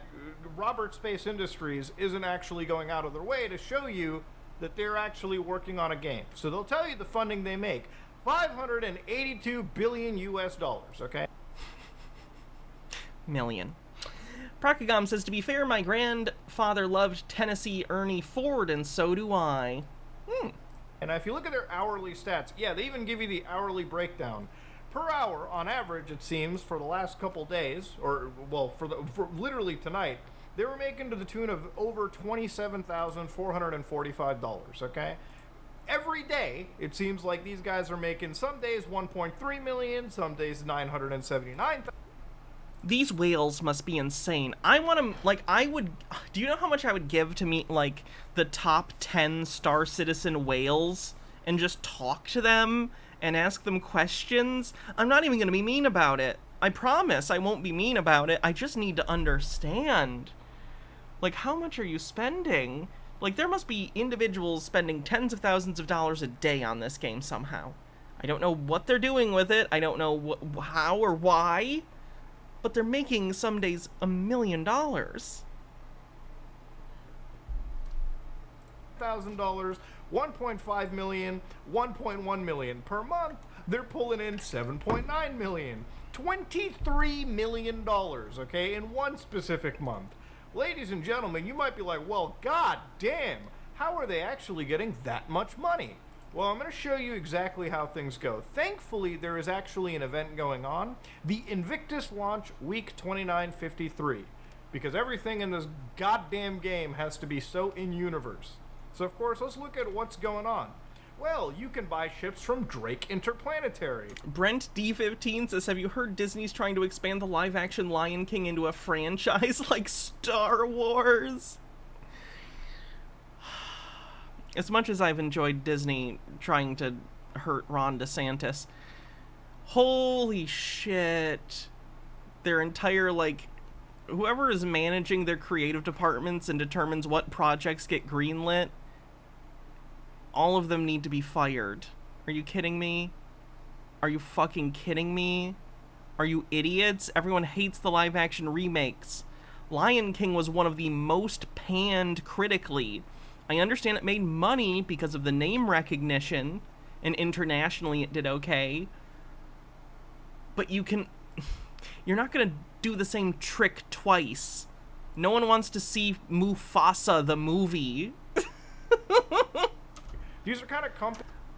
Speaker 2: Robert Space Industries isn't actually going out of their way to show you that they're actually working on a game. So they'll tell you the funding they make. $582 billion US, okay?
Speaker 4: Million. Procagom says, to be fair, my grandfather loved Tennessee Ernie Ford, and so do I.
Speaker 2: And if you look at their hourly stats, yeah, they even give you the hourly breakdown. Per hour, on average, it seems, for the last couple days, or, well, for literally tonight, they were making to the tune of over $27,445, okay? Every day, it seems like these guys are making, some days 1.3 million, some days 979,000.
Speaker 4: These whales must be insane. I want to, like, do you know how much I would give to meet, like, the top 10 Star Citizen whales and just talk to them and ask them questions? I'm not even going to be mean about it. I promise I won't be mean about it. I just need to understand. Like, how much are you spending? Like, there must be individuals spending tens of thousands of dollars a day on this game somehow. I don't know what they're doing with it. I don't know how or why. But they're making some days $1 million.
Speaker 2: $1,000, $1.5 million, $1.1 million per month. They're pulling in $7.9 million, $23 million, okay, in one specific month. Ladies and gentlemen, you might be like, well, god damn, how are they actually getting that much money? Well, I'm going to show you exactly how things go. Thankfully, there is actually an event going on, the Invictus launch week 2953, because everything in this goddamn game has to be so in-universe. So, of course, let's look at what's going on. Well, you can buy ships from Drake Interplanetary.
Speaker 4: Brent D15 says, have you heard Disney's trying to expand the live-action Lion King into a franchise like Star Wars? As much as I've enjoyed Disney trying to hurt Ron DeSantis, holy shit. Their entire, like, whoever is managing their creative departments and determines what projects get greenlit, all of them need to be fired. Are you kidding me? Are you fucking kidding me? Are you idiots? Everyone hates the live-action remakes. Lion King was one of the most panned critically. I understand it made money because of the name recognition, and internationally it did okay. But you're not gonna do the same trick twice. No one wants to see Mufasa the movie.
Speaker 2: These are kind of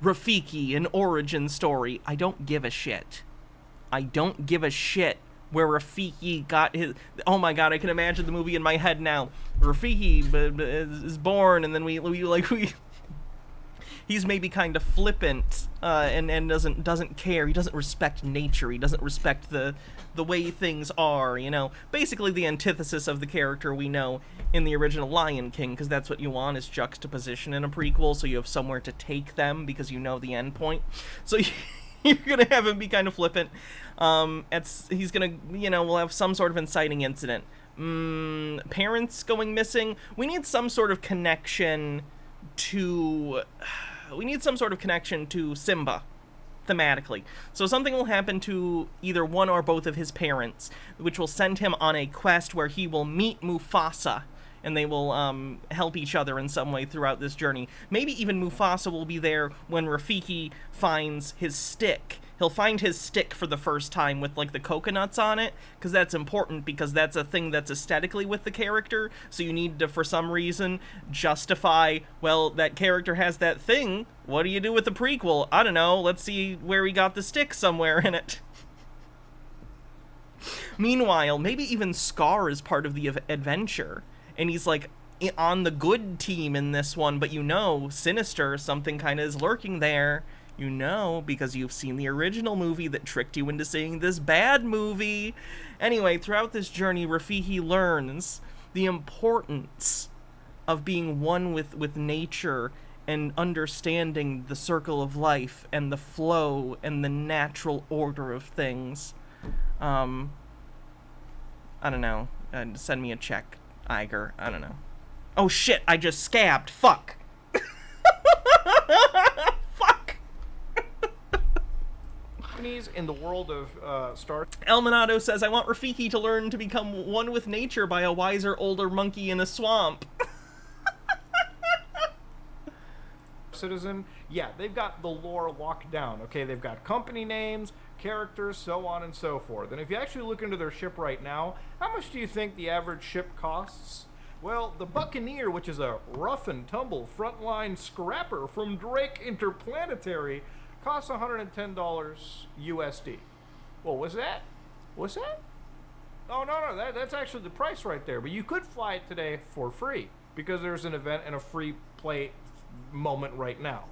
Speaker 4: Rafiki, an origin story. I don't give a shit. I don't give a shit where Rafiki got his... Oh my god, I can imagine the movie in my head now. Rafiki is born, and then we he's maybe kind of flippant, and doesn't care. He doesn't respect nature. He doesn't respect the way things are, you know. Basically the antithesis of the character we know in the original Lion King, because that's what you want, is juxtaposition in a prequel, so you have somewhere to take them, because you know the end point. So you're gonna have him be kind of flippant. He's gonna, you know, we'll have some sort of inciting incident. Parents going missing. We need some sort of connection to Simba, thematically. So something will happen to either one or both of his parents, which will send him on a quest where he will meet Mufasa, and they will help each other in some way throughout this journey. Maybe even Mufasa will be there when Rafiki finds his stick He'll find his stick for the first time with, like, the coconuts on it, because that's important, because that's a thing that's aesthetically with the character, so you need to, for some reason, justify, well, that character has that thing, what do you do with the prequel? I don't know, let's see where he got the stick somewhere in it. Meanwhile, maybe even Scar is part of the adventure, and he's, like, on the good team in this one, but you know, Sinister, something kind of is lurking there. You know, because you've seen the original movie that tricked you into seeing this bad movie. Anyway, throughout this journey, Rafiki learns the importance of being one with nature and understanding the circle of life and the flow and the natural order of things. I don't know. Send me a check, Iger. I don't know. Oh shit, I just scabbed. Fuck. Fuck.
Speaker 2: In the world of Star...
Speaker 4: Elminato says, I want Rafiki to learn to become one with nature by a wiser older monkey in a swamp.
Speaker 2: Citizen, yeah, they've got the lore locked down, okay? They've got company names, characters, so on and so forth. And if you actually look into their ship right now, how much do you think the average ship costs? Well, the Buccaneer, which is a rough and tumble frontline scrapper from Drake Interplanetary, costs $110 USD. What was that? What's that? Oh, no, that's actually the price right there. But you could fly it today for free, because there's an event and a free play moment right now.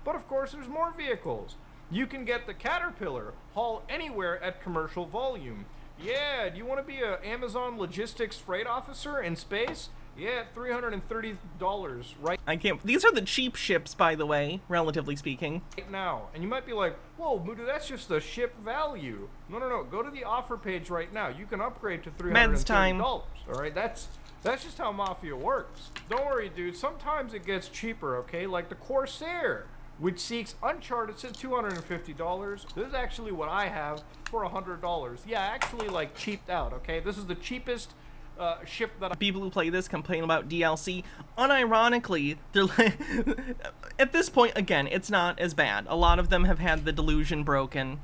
Speaker 2: But of course, there's more vehicles. You can get the Caterpillar, haul anywhere at commercial volume. Yeah, do you want to be an Amazon logistics freight officer in space? Yeah, $330 right
Speaker 4: I can't. These are the cheap ships, by the way, relatively speaking.
Speaker 2: Right now. And you might be like, whoa, Mudu, that's just the ship value. No. Go to the offer page right now. You can upgrade to $330.
Speaker 4: Meds time.
Speaker 2: All right, that's just how Mafia works. Don't worry, dude. Sometimes it gets cheaper, okay? Like the Corsair, which seeks Uncharted, says $250. This is actually what I have for $100. Yeah, actually, like, cheaped out, okay? This is the cheapest ship that
Speaker 4: people who play this complain about DLC. Unironically, they're like, at this point, again, it's not as bad. A lot of them have had the delusion broken,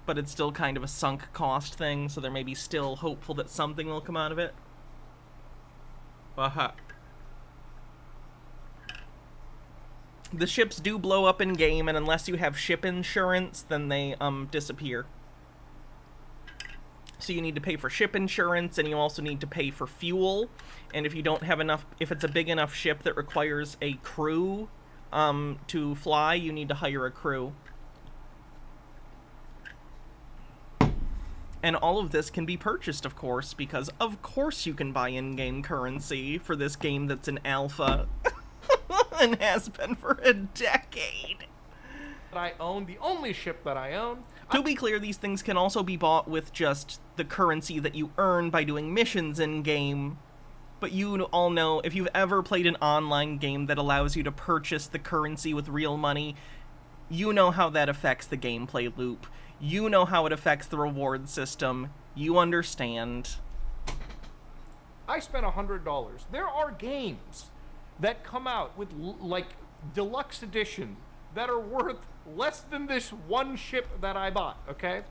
Speaker 4: but it's still kind of a sunk cost thing, so they're maybe still hopeful that something will come out of it. The ships do blow up in game, and unless you have ship insurance, then they disappear. So you need to pay for ship insurance, and you also need to pay for fuel. And if you don't have enough, if it's a big enough ship that requires a crew to fly, you need to hire a crew. And all of this can be purchased, of course, because of course you can buy in-game currency for this game that's in alpha and has been for a decade.
Speaker 2: I own, the only ship that I own.
Speaker 4: To be clear, these things can also be bought with just the currency that you earn by doing missions in-game. But you all know, if you've ever played an online game that allows you to purchase the currency with real money, you know how that affects the gameplay loop. You know how it affects the reward system. You understand.
Speaker 2: I spent $100. There are games that come out with, like, deluxe edition that are worth less than this one ship that I bought, okay?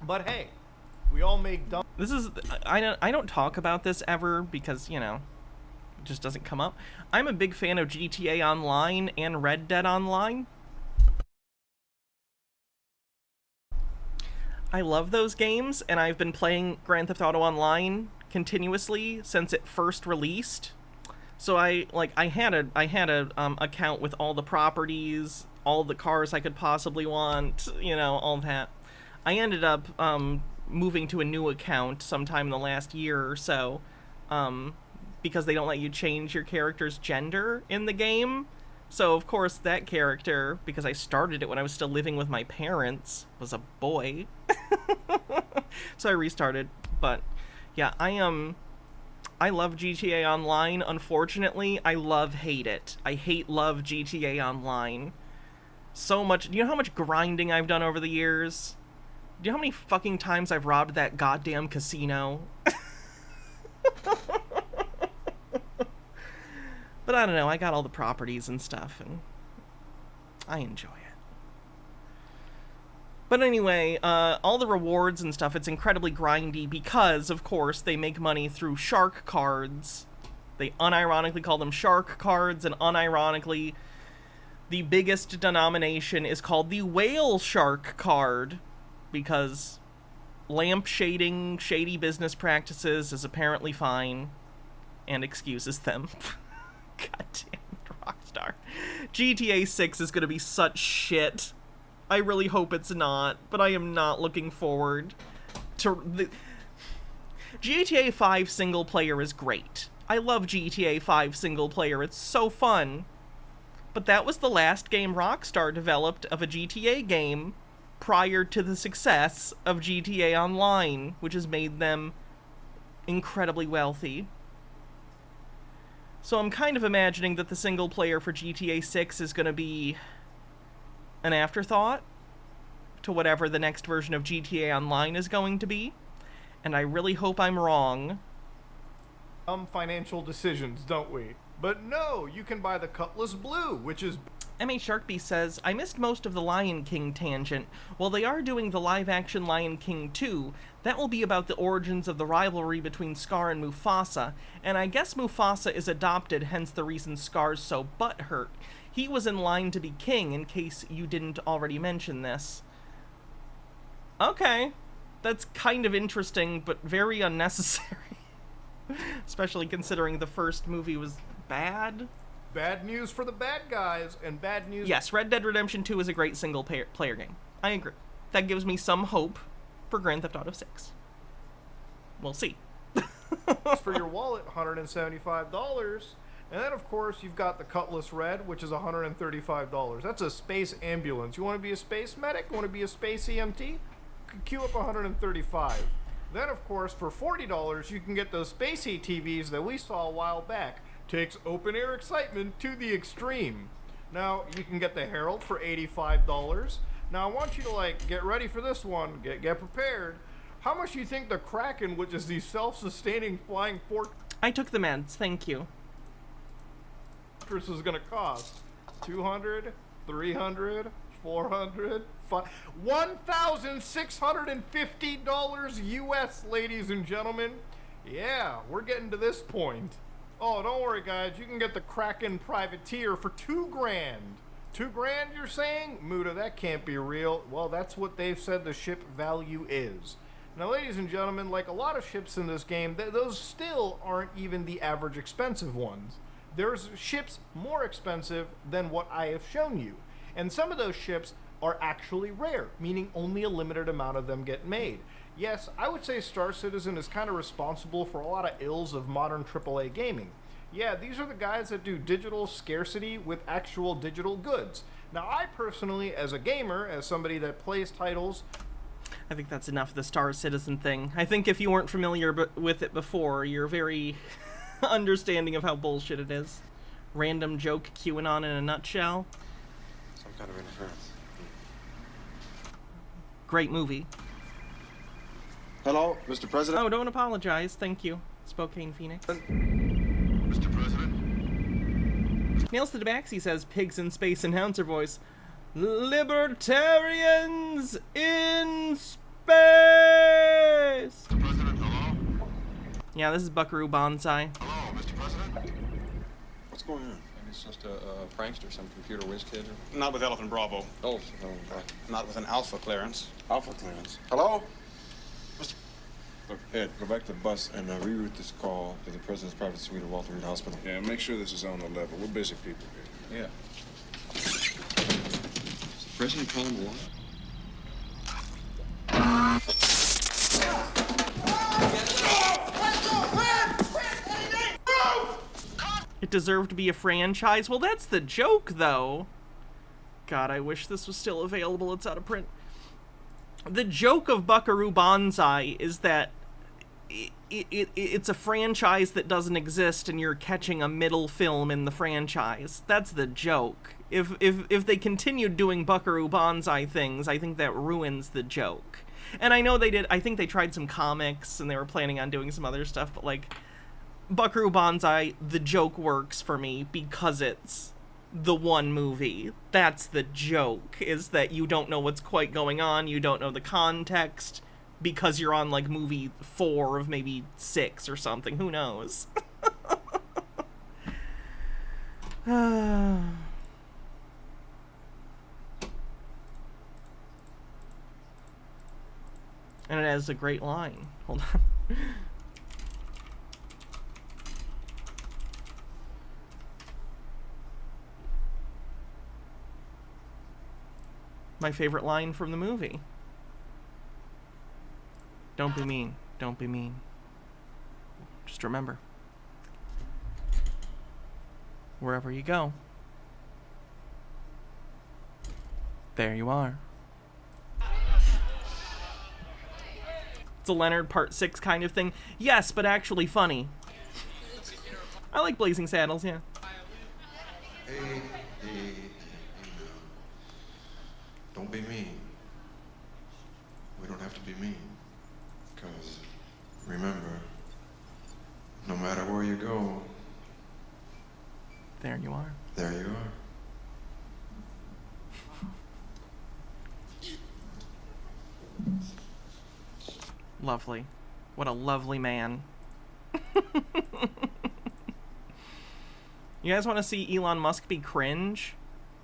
Speaker 2: But hey, we all make dumb...
Speaker 4: This is... I don't talk about this ever because, you know, it just doesn't come up. I'm a big fan of GTA Online and Red Dead Online. I love those games, and I've been playing Grand Theft Auto Online continuously since it first released. So I had a account with all the properties, all the cars I could possibly want, you know, all that. I ended up moving to a new account sometime in the last year or so, because they don't let you change your character's gender in the game. So of course that character, because I started it when I was still living with my parents, was a boy. So I restarted. But yeah, I love GTA Online. Unfortunately, I hate it. I love GTA Online so much. Do you know how much grinding I've done over the years? Do you know how many fucking times I've robbed that goddamn casino? But I don't know, I got all the properties and stuff, and I enjoy But anyway, all the rewards and stuff, it's incredibly grindy because, of course, they make money through shark cards. They unironically call them shark cards, and unironically, the biggest denomination is called the whale shark card, because lampshading shady business practices is apparently fine, and excuses them. God damn it, Rockstar. GTA 6 is gonna be such shit. I really hope it's not, but I am not looking forward to the... GTA 5 single player is great. I love GTA 5 single player, it's so fun. But that was the last game Rockstar developed of a GTA game prior to the success of GTA Online, which has made them incredibly wealthy. So I'm kind of imagining that the single player for GTA 6 is going to be an afterthought to whatever the next version of GTA Online is going to be, and I really hope I'm wrong.
Speaker 2: Financial decisions, don't we? But no, you can buy the Cutlass Blue, which is...
Speaker 4: M.A. Sharkbee says, I missed most of the Lion King tangent. While they are doing the live-action Lion King 2, that will be about the origins of the rivalry between Scar and Mufasa, and I guess Mufasa is adopted, hence the reason Scar's so butthurt. He was in line to be king, in case you didn't already mention this. Okay. That's kind of interesting, but very unnecessary. Especially considering the first movie was bad.
Speaker 2: Bad news for the bad guys, and bad news...
Speaker 4: Yes, Red Dead Redemption 2 is a great single-player game. I agree. That gives me some hope for Grand Theft Auto 6. We'll see.
Speaker 2: For your wallet, $175. And then, of course, you've got the Cutlass Red, which is $135. That's a space ambulance. You want to be a space medic? You want to be a space EMT? Queue up $135. Then, of course, for $40, you can get those spacey TVs that we saw a while back. Takes open-air excitement to the extreme. Now, you can get the Herald for $85. Now, I want you to, like, get ready for this one. Get prepared. How much do you think the Kraken, which is the self-sustaining flying fortress...
Speaker 4: I took the meds, thank you.
Speaker 2: ...is gonna cost? $200, $300, $400, $1,650 US, ladies and gentlemen. Yeah, we're getting to this point. Oh, don't worry, guys. You can get the Kraken Privateer for $2 grand. $2 grand, you're saying? Muda, that can't be real. Well, that's what they've said the ship value is. Now, ladies and gentlemen, like a lot of ships in this game, those still aren't even the average expensive ones. There's ships more expensive than what I have shown you. And some of those ships are actually rare, meaning only a limited amount of them get made. Yes, I would say Star Citizen is kind of responsible for a lot of ills of modern AAA gaming. Yeah, these are the guys that do digital scarcity with actual digital goods. Now, I personally, as a gamer, as somebody that plays titles...
Speaker 4: I think that's enough of the Star Citizen thing. I think if you weren't familiar with it before, you're very understanding of how bullshit it is. Random joke QAnon in a nutshell.
Speaker 1: Some kind of interference.
Speaker 4: Great movie.
Speaker 1: Hello, Mr. President.
Speaker 4: Oh, don't apologize. Thank you. Spokane, Phoenix.
Speaker 1: Mr. President.
Speaker 4: Nails to Debaxi says, pigs in space announcer voice. Libertarians in space!
Speaker 1: Mr. President, hello?
Speaker 4: Yeah, this is Buckaroo Banzai.
Speaker 1: Hello, Mr. President. What's going on? It's just a prankster, some computer whiz kid. Not with Elephant Bravo. Oh, not with an Alpha clearance. Alpha clearance. Hello?
Speaker 7: Look, Ed, go back to the bus and reroute this call to the President's private suite at Walter Reed Hospital.
Speaker 1: Yeah, make sure this is on the level. We're busy people here.
Speaker 7: Yeah. Is the President calling the line?
Speaker 4: It deserved to be a franchise? Well, that's the joke, though. God, I wish this was still available. It's out of print. The joke of Buckaroo Banzai is that it's a franchise that doesn't exist and you're catching a middle film in the franchise. That's the joke. If they continued doing Buckaroo Banzai things, I think that ruins the joke. And I know they did, I think they tried some comics and they were planning on doing some other stuff, but like, Buckaroo Banzai, the joke works for me because it's the one movie. That's the joke, is that you don't know what's quite going on, you don't know the context, because you're on, like, movie 4 of maybe 6 or something. Who knows? And it has a great line. Hold on. My favorite line from the movie. Don't be mean. Don't be mean. Just remember. Wherever you go, there you are. It's a Leonard Part 6 kind of thing. Yes, but actually funny. I like Blazing Saddles, yeah.
Speaker 7: Hey, don't be mean. We don't have to be mean. Because remember, no matter where you go,
Speaker 4: there you are.
Speaker 7: There you are.
Speaker 4: Lovely. What a lovely man. You guys want to see Elon Musk be cringe?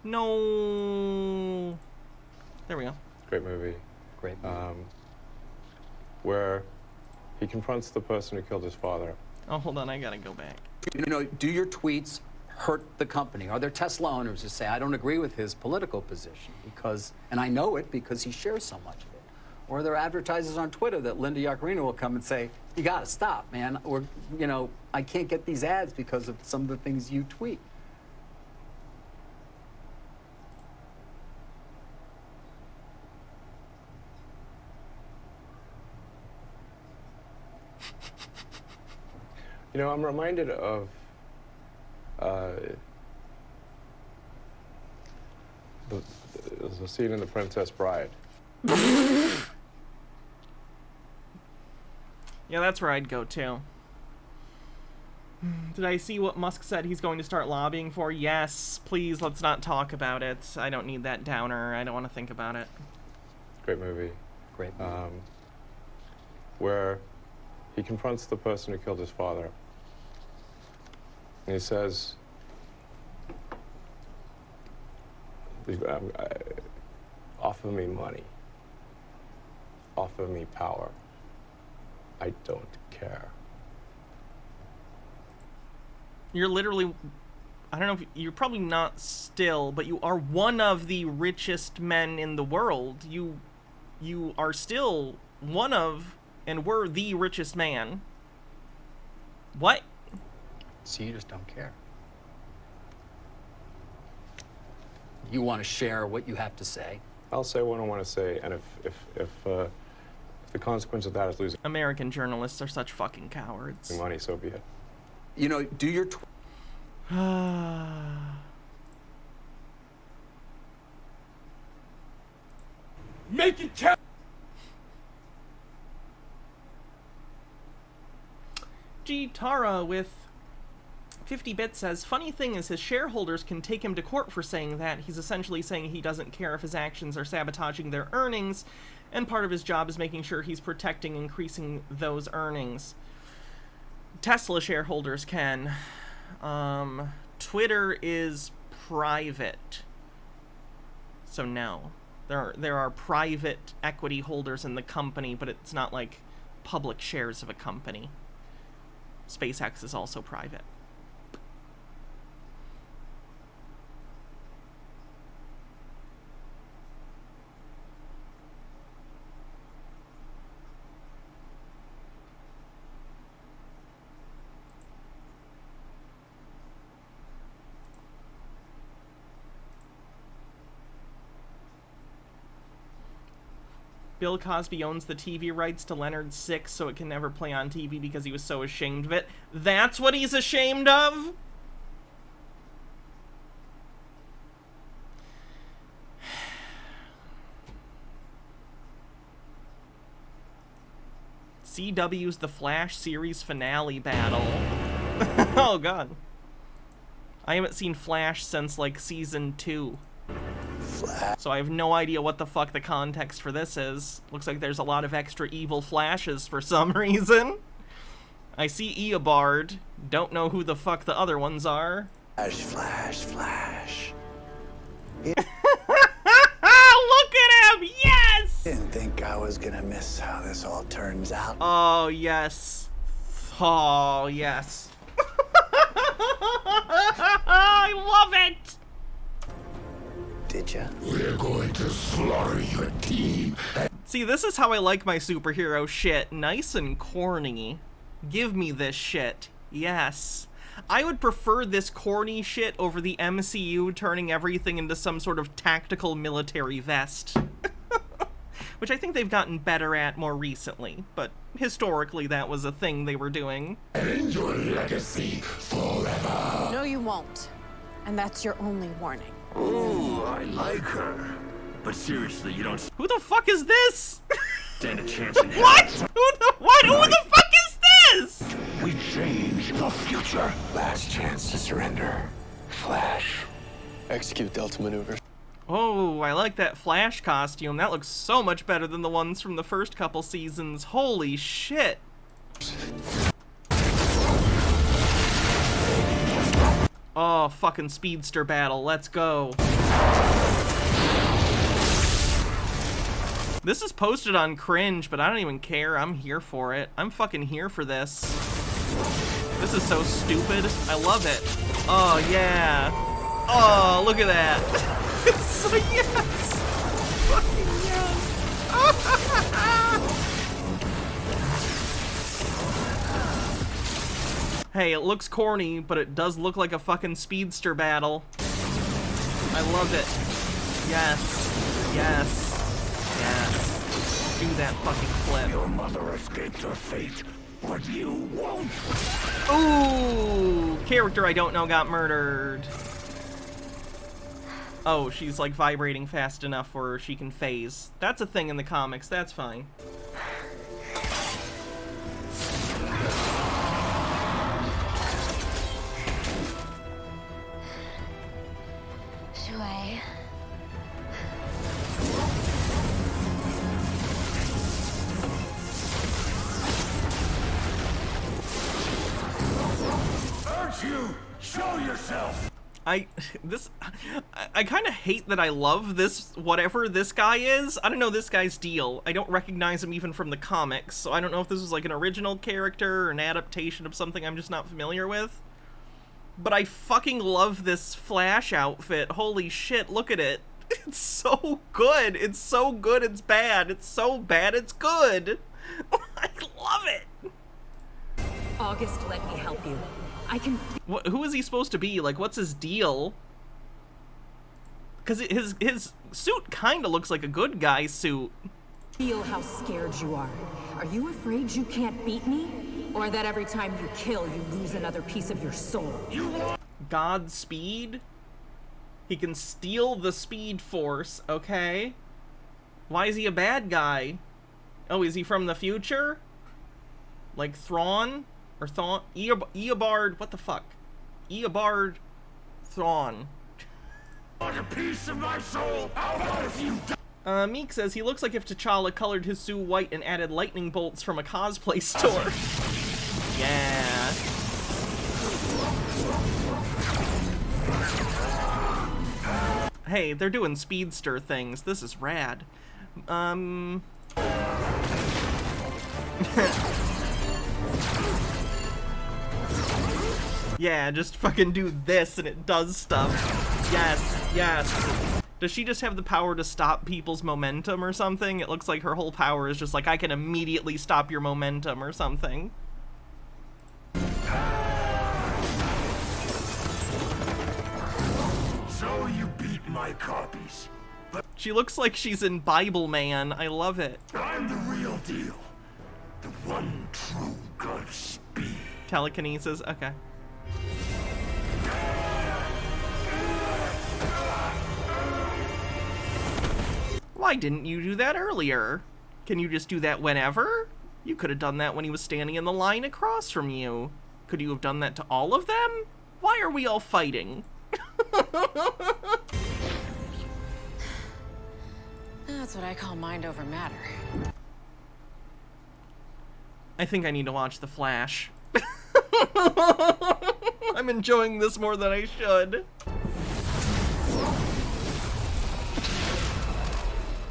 Speaker 4: No. There we go.
Speaker 8: Great movie.
Speaker 27: Great movie.
Speaker 8: Where he confronts the person who killed his father.
Speaker 4: Oh, hold on, I gotta go back.
Speaker 9: You know, do your tweets hurt the company? Are there Tesla owners who say, I don't agree with his political position because, and I know it because he shares so much of it? Or are there advertisers on Twitter that Linda Yaccarino will come and say, you gotta stop, man, or, you know, I can't get these ads because of some of the things you tweet.
Speaker 8: You know, I'm reminded of the scene in The Princess Bride.
Speaker 4: Yeah, that's where I'd go too. Did I see what Musk said he's going to start lobbying for? Yes, please, let's not talk about it. I don't need that downer. I don't want to think about it.
Speaker 8: Great movie.
Speaker 9: Great movie.
Speaker 8: Where he confronts the person who killed his father. And he says, offer me money. Offer me power. I don't care.
Speaker 4: You're literally, I don't know if you're probably not still, but you are one of the richest men in the world. You are still one of, and were the richest man. What?
Speaker 9: So you just don't care. You want to share what you have to say.
Speaker 8: I'll say what I want to say, and if the consequence of that is losing
Speaker 4: American journalists are such fucking cowards.
Speaker 8: money, so be it.
Speaker 9: You know, do your
Speaker 21: Make it count.
Speaker 4: G Tara with 50 bits says, funny thing is his shareholders can take him to court for saying that. He's essentially saying he doesn't care if his actions are sabotaging their earnings, and part of his job is making sure he's protecting and increasing those earnings. Tesla shareholders can. Twitter is private. So no. There are private equity holders in the company, but it's not like public shares of a company. SpaceX is also private. Bill Cosby owns the TV rights to Leonard 6, so it can never play on TV because he was so ashamed of it. That's what he's ashamed of? CW's The Flash series finale battle. Oh, God. I haven't seen Flash since, like, season 2. So I have no idea what the fuck the context for this is. Looks like there's a lot of extra evil Flashes for some reason. I see Eobard. Don't know who the fuck the other ones are.
Speaker 10: Flash.
Speaker 4: Look at him! Yes!
Speaker 10: Didn't think I was gonna miss how this all turns out.
Speaker 4: Oh, yes. Oh, yes. I love it!
Speaker 10: Did ya?
Speaker 6: We're going to slaughter your team.
Speaker 4: See, this is how I like my superhero shit. Nice and corny. Give me this shit. Yes. I would prefer this corny shit over the MCU turning everything into some sort of tactical military vest. Which I think they've gotten better at more recently, but historically that was a thing they were doing.
Speaker 6: And your legacy forever.
Speaker 13: No, you won't. And that's your only warning.
Speaker 6: Ooh, I like her. But seriously, you don't
Speaker 4: Who the fuck is this?
Speaker 6: stand a chance in hell.
Speaker 4: What? Who the fuck is this?
Speaker 6: We change the future. Last chance to surrender. Flash.
Speaker 10: Execute Delta maneuvers.
Speaker 4: Oh, I like that Flash costume. That looks so much better than the ones from the first couple seasons. Holy shit. Oh, fucking speedster battle. Let's go. This is posted on Cringe, but I don't even care. I'm here for it. I'm fucking here for this. This is so stupid. I love it. Oh, yeah. Oh, look at that. It's so, yes. Fucking yes. Hey, it looks corny, but it does look like a fucking speedster battle. I love it. Yes. Yes. Yes. Do that fucking flip.
Speaker 6: Your mother escaped her fate, but you won't.
Speaker 4: Ooh! Character I don't know got murdered. Oh, she's like vibrating fast enough where she can phase. That's a thing in the comics, that's fine.
Speaker 19: Shui.
Speaker 6: Urge you, show yourself.
Speaker 4: I kind of hate that I love this, whatever this guy is. I don't know this guy's deal. I don't recognize him even from the comics, so I don't know if this was like an original character or an adaptation of something I'm just not familiar with. But I fucking love this Flash outfit. Holy shit, look at it. It's so good. It's so good it's bad. It's so bad it's good. I love it.
Speaker 14: August, let me help you. I can...
Speaker 4: Who is he supposed to be? Like, what's his deal? Because his suit kind of looks like a good guy suit.
Speaker 14: Feel how scared you are. Are you afraid you can't beat me? Or that every time you kill, you lose another piece of your soul?
Speaker 4: Godspeed? He can steal the Speed Force, okay? Why is he a bad guy? Oh, is he from the future? Like Thrawn? Or Thrawn? Eobard, what the fuck? Eobard Thrawn.
Speaker 6: Want a piece of my soul? How about if you
Speaker 4: Meek says he looks like if T'Challa colored his suit white and added lightning bolts from a cosplay store. Yeah. Hey, they're doing speedster things. This is rad. Yeah, just fucking do this and it does stuff. Yes, yes. Does she just have the power to stop people's momentum or something? It looks like her whole power is just like, I can immediately stop your momentum or something.
Speaker 6: So you beat my copies. But
Speaker 4: She looks like she's in Bible Man. I love it.
Speaker 6: I'm the real deal. The one true god of speed.
Speaker 4: Telekinesis, okay. Why didn't you do that earlier? Can you just do that whenever? You could have done that when he was standing in the line across from you. Could you have done that to all of them? Why are we all fighting?
Speaker 13: That's what I call mind over matter.
Speaker 4: I think I need to watch The Flash. I'm enjoying this more than I should.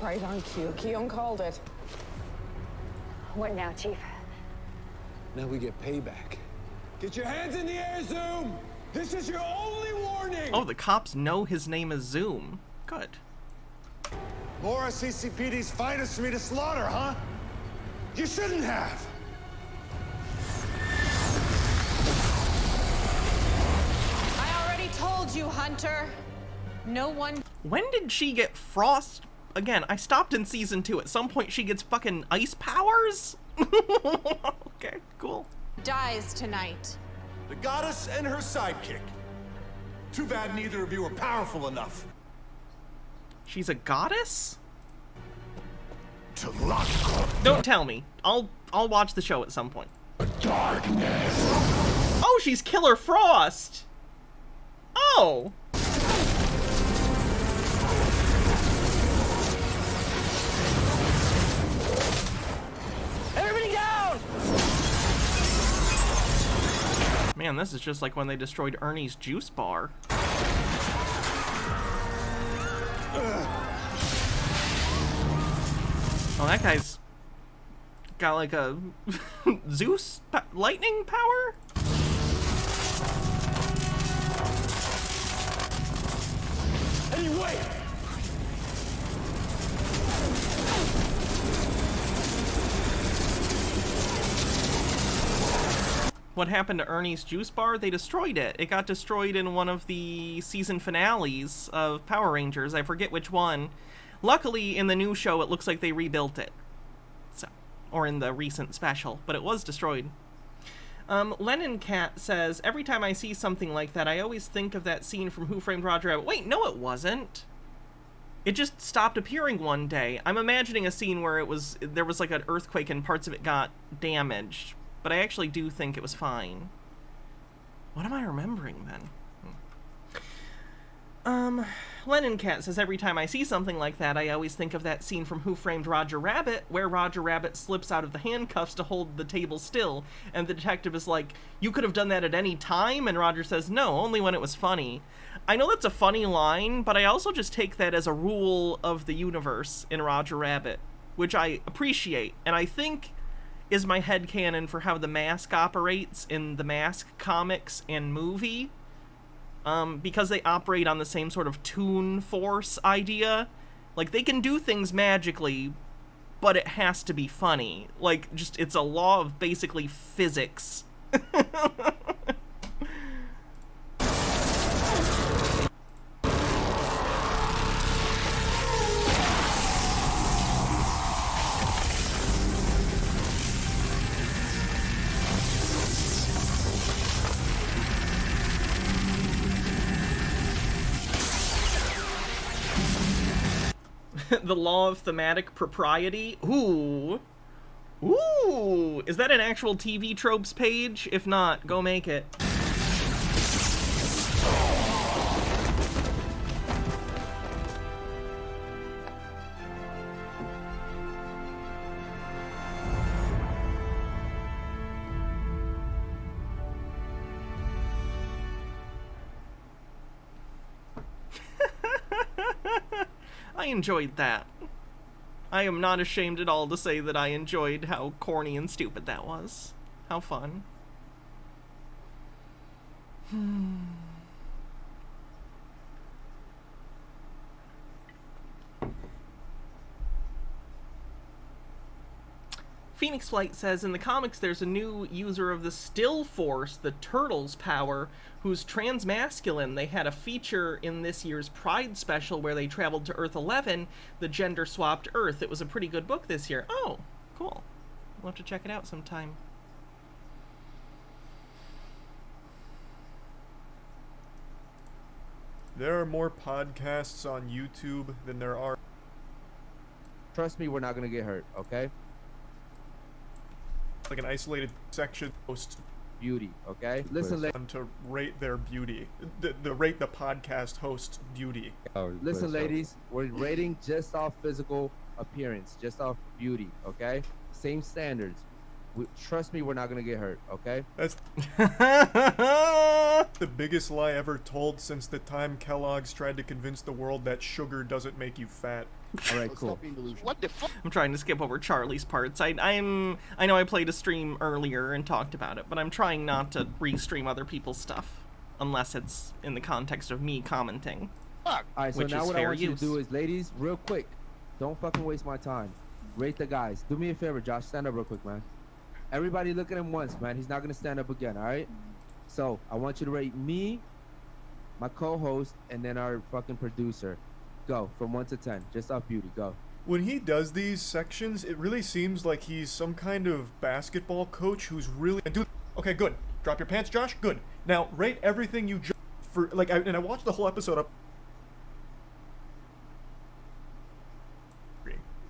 Speaker 14: Right on cue. Keon called it.
Speaker 11: What now, Chief?
Speaker 10: Now we get payback.
Speaker 6: Get your hands in the air, Zoom! This is your only warning!
Speaker 4: Oh, the cops know his name is Zoom. Good.
Speaker 6: More CCPD's finest for me to slaughter, huh? You shouldn't have!
Speaker 13: I already told you, Hunter. No one.
Speaker 4: When did she get frost? Again, I stopped in season 2. At some point, she gets fucking ice powers? Okay, cool.
Speaker 13: Dies tonight.
Speaker 6: The goddess and her sidekick. Too bad neither of you are powerful enough.
Speaker 4: She's a goddess?
Speaker 6: To lock.
Speaker 4: Don't tell me. I'll watch the show at some point.
Speaker 6: Darkness.
Speaker 4: Oh, she's Killer Frost. Oh.
Speaker 21: Everybody down!
Speaker 4: Man, this is just like when they destroyed Ernie's juice bar. Oh, that guy's got like a Zeus lightning power?
Speaker 6: Anyway!
Speaker 4: What happened to Ernie's juice bar? They destroyed it. It got destroyed in one of the season finales of Power Rangers. I forget which one. Luckily, in the new show, it looks like they rebuilt it. So, or in the recent special, but it was destroyed. Lennon Cat says, every time I see something like that, I always think of that scene from Who Framed Roger Rabbit. Wait, no it wasn't. It just stopped appearing one day. I'm imagining a scene where there was like an earthquake and parts of it got damaged. But I actually do think it was fine. What am I remembering then? Lennon Cat says, every time I see something like that, I always think of that scene from Who Framed Roger Rabbit, where Roger Rabbit slips out of the handcuffs to hold the table still, and the detective is like, you could have done that at any time? And Roger says, no, only when it was funny. I know that's a funny line, but I also just take that as a rule of the universe in Roger Rabbit, which I appreciate, and I think is my headcanon for how the Mask operates in the Mask comics and movie. Because they operate on the same sort of Toon Force idea. Like, they can do things magically, but it has to be funny. Like, just, it's a law of basically physics. The law of thematic propriety. Ooh. Ooh. Is that an actual TV tropes page? If not, go make it. I enjoyed that. I am not ashamed at all to say that I enjoyed how corny and stupid that was. How fun. Phoenix Flight says, in the comics there's a new user of the Still Force, the Turtles' power, who's transmasculine. They had a feature in this year's Pride special where they traveled to Earth 11, the gender-swapped Earth. It was a pretty good book this year. Oh, cool. We'll have to check it out sometime.
Speaker 12: There are more podcasts on YouTube than there are.
Speaker 15: Trust me, we're not gonna get hurt, okay?
Speaker 12: Like an isolated section post
Speaker 15: beauty, okay? Listen,
Speaker 12: To rate their beauty, the rate the podcast host's beauty.
Speaker 15: listen, ladies, we're rating just off physical appearance, just off beauty, okay? Same standards. Trust me, we're not gonna get hurt, okay?
Speaker 12: That's the biggest lie ever told since the time Kellogg's tried to convince the world that sugar doesn't make you fat.
Speaker 15: All right, cool.
Speaker 4: What the fuck? I'm trying to skip over Charlie's parts. I know I played a stream earlier and talked about it, but I'm trying not to re-stream other people's stuff unless it's in the context of me commenting.
Speaker 15: All right, so
Speaker 4: which
Speaker 15: now
Speaker 4: is
Speaker 15: what I
Speaker 4: fair
Speaker 15: want you
Speaker 4: use.
Speaker 15: to do is, ladies, real quick, don't fucking waste my time. Rate the guys. Do me a favor, Josh. Stand up real quick, man. Everybody look at him once, man. He's not gonna stand up again, all right? So I want you to rate me, my co-host, and then our fucking producer. Go from 1 to 10, just off beauty. Go.
Speaker 12: When he does these sections, it really seems like he's some kind of basketball coach who's really okay, good. Drop your pants, Josh. Good. Now rate everything you for like. I watched the whole episode up.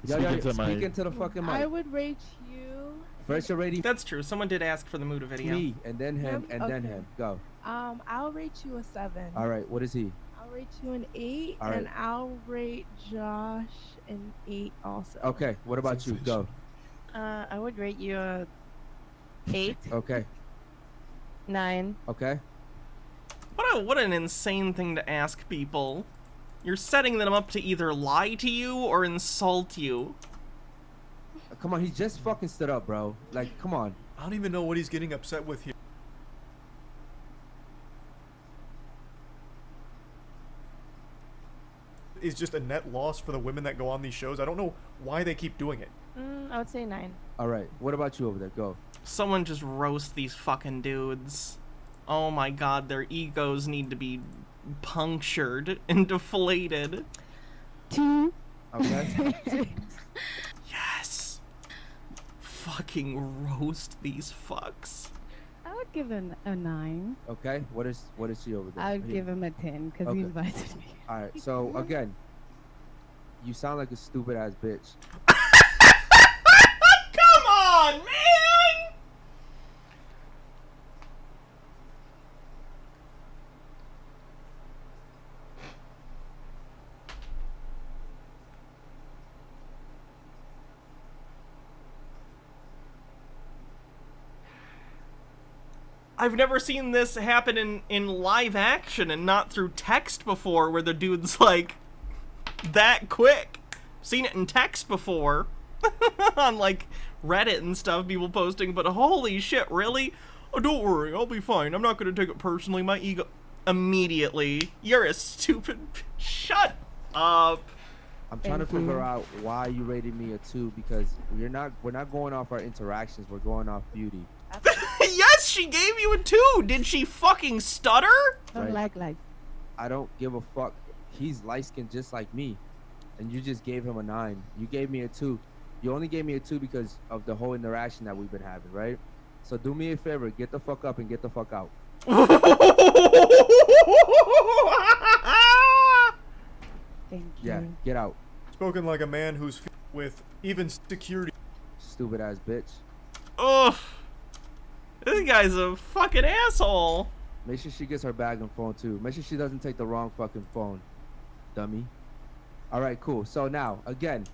Speaker 15: Speaking to the fucking mic.
Speaker 3: I would rate you.
Speaker 15: First you're rating.
Speaker 4: That's true. Someone did ask for the Muda video.
Speaker 15: Me, and then him, and then him. Go.
Speaker 3: I'll rate you a 7.
Speaker 15: All right. What is he?
Speaker 3: I'll rate you an 8,
Speaker 15: All right.
Speaker 3: and I'll rate Josh an 8 also.
Speaker 15: Okay. What about you? Go.
Speaker 16: I would rate you a 8.
Speaker 15: Okay.
Speaker 16: 9.
Speaker 15: Okay.
Speaker 4: What an insane thing to ask people. You're setting them up to either lie to you or insult you.
Speaker 15: Come on, he just fucking stood up, bro. Like, come on.
Speaker 12: I don't even know what he's getting upset with here. Is just a net loss for the women that go on these shows. I don't know why they keep doing it.
Speaker 16: I would say 9.
Speaker 15: All right. What about you over there? Go.
Speaker 4: Someone just roast these fucking dudes. Oh my god, their egos need to be punctured and deflated.
Speaker 16: 2.
Speaker 15: Okay.
Speaker 4: Yes. Fucking roast these fucks.
Speaker 16: I would give him a 9.
Speaker 15: Okay. What is she over there?
Speaker 16: I would give him a 10 because he invited me.
Speaker 15: All right. So again, you sound like a stupid ass bitch.
Speaker 4: Come on, man! I've never seen this happen in live action and not through text before, where the dude's like that quick. Seen it in text before on like Reddit and stuff, people posting, but holy shit, really? Oh, don't worry, I'll be fine. I'm not gonna take it personally. My ego immediately. You're a stupid. Shut up.
Speaker 15: I'm trying to figure out why you rated me a 2 because we're not going off our interactions. We're going off beauty.
Speaker 4: Yes, she gave you a 2. Did she fucking stutter?
Speaker 3: Don't like.
Speaker 15: I don't give a fuck. He's light skinned just like me, and you just gave him a 9. You gave me a 2. You only gave me a 2 because of the whole interaction that we've been having, right? So do me a favor, get the fuck up and get the fuck out.
Speaker 3: Thank you.
Speaker 15: Yeah, get out.
Speaker 12: Spoken like a man who's with even security.
Speaker 15: Stupid ass bitch.
Speaker 4: Ugh. This guy's a fucking asshole.
Speaker 15: Make sure she gets her bag and phone too. Make sure she doesn't take the wrong fucking phone, dummy. All right, cool. So now, again.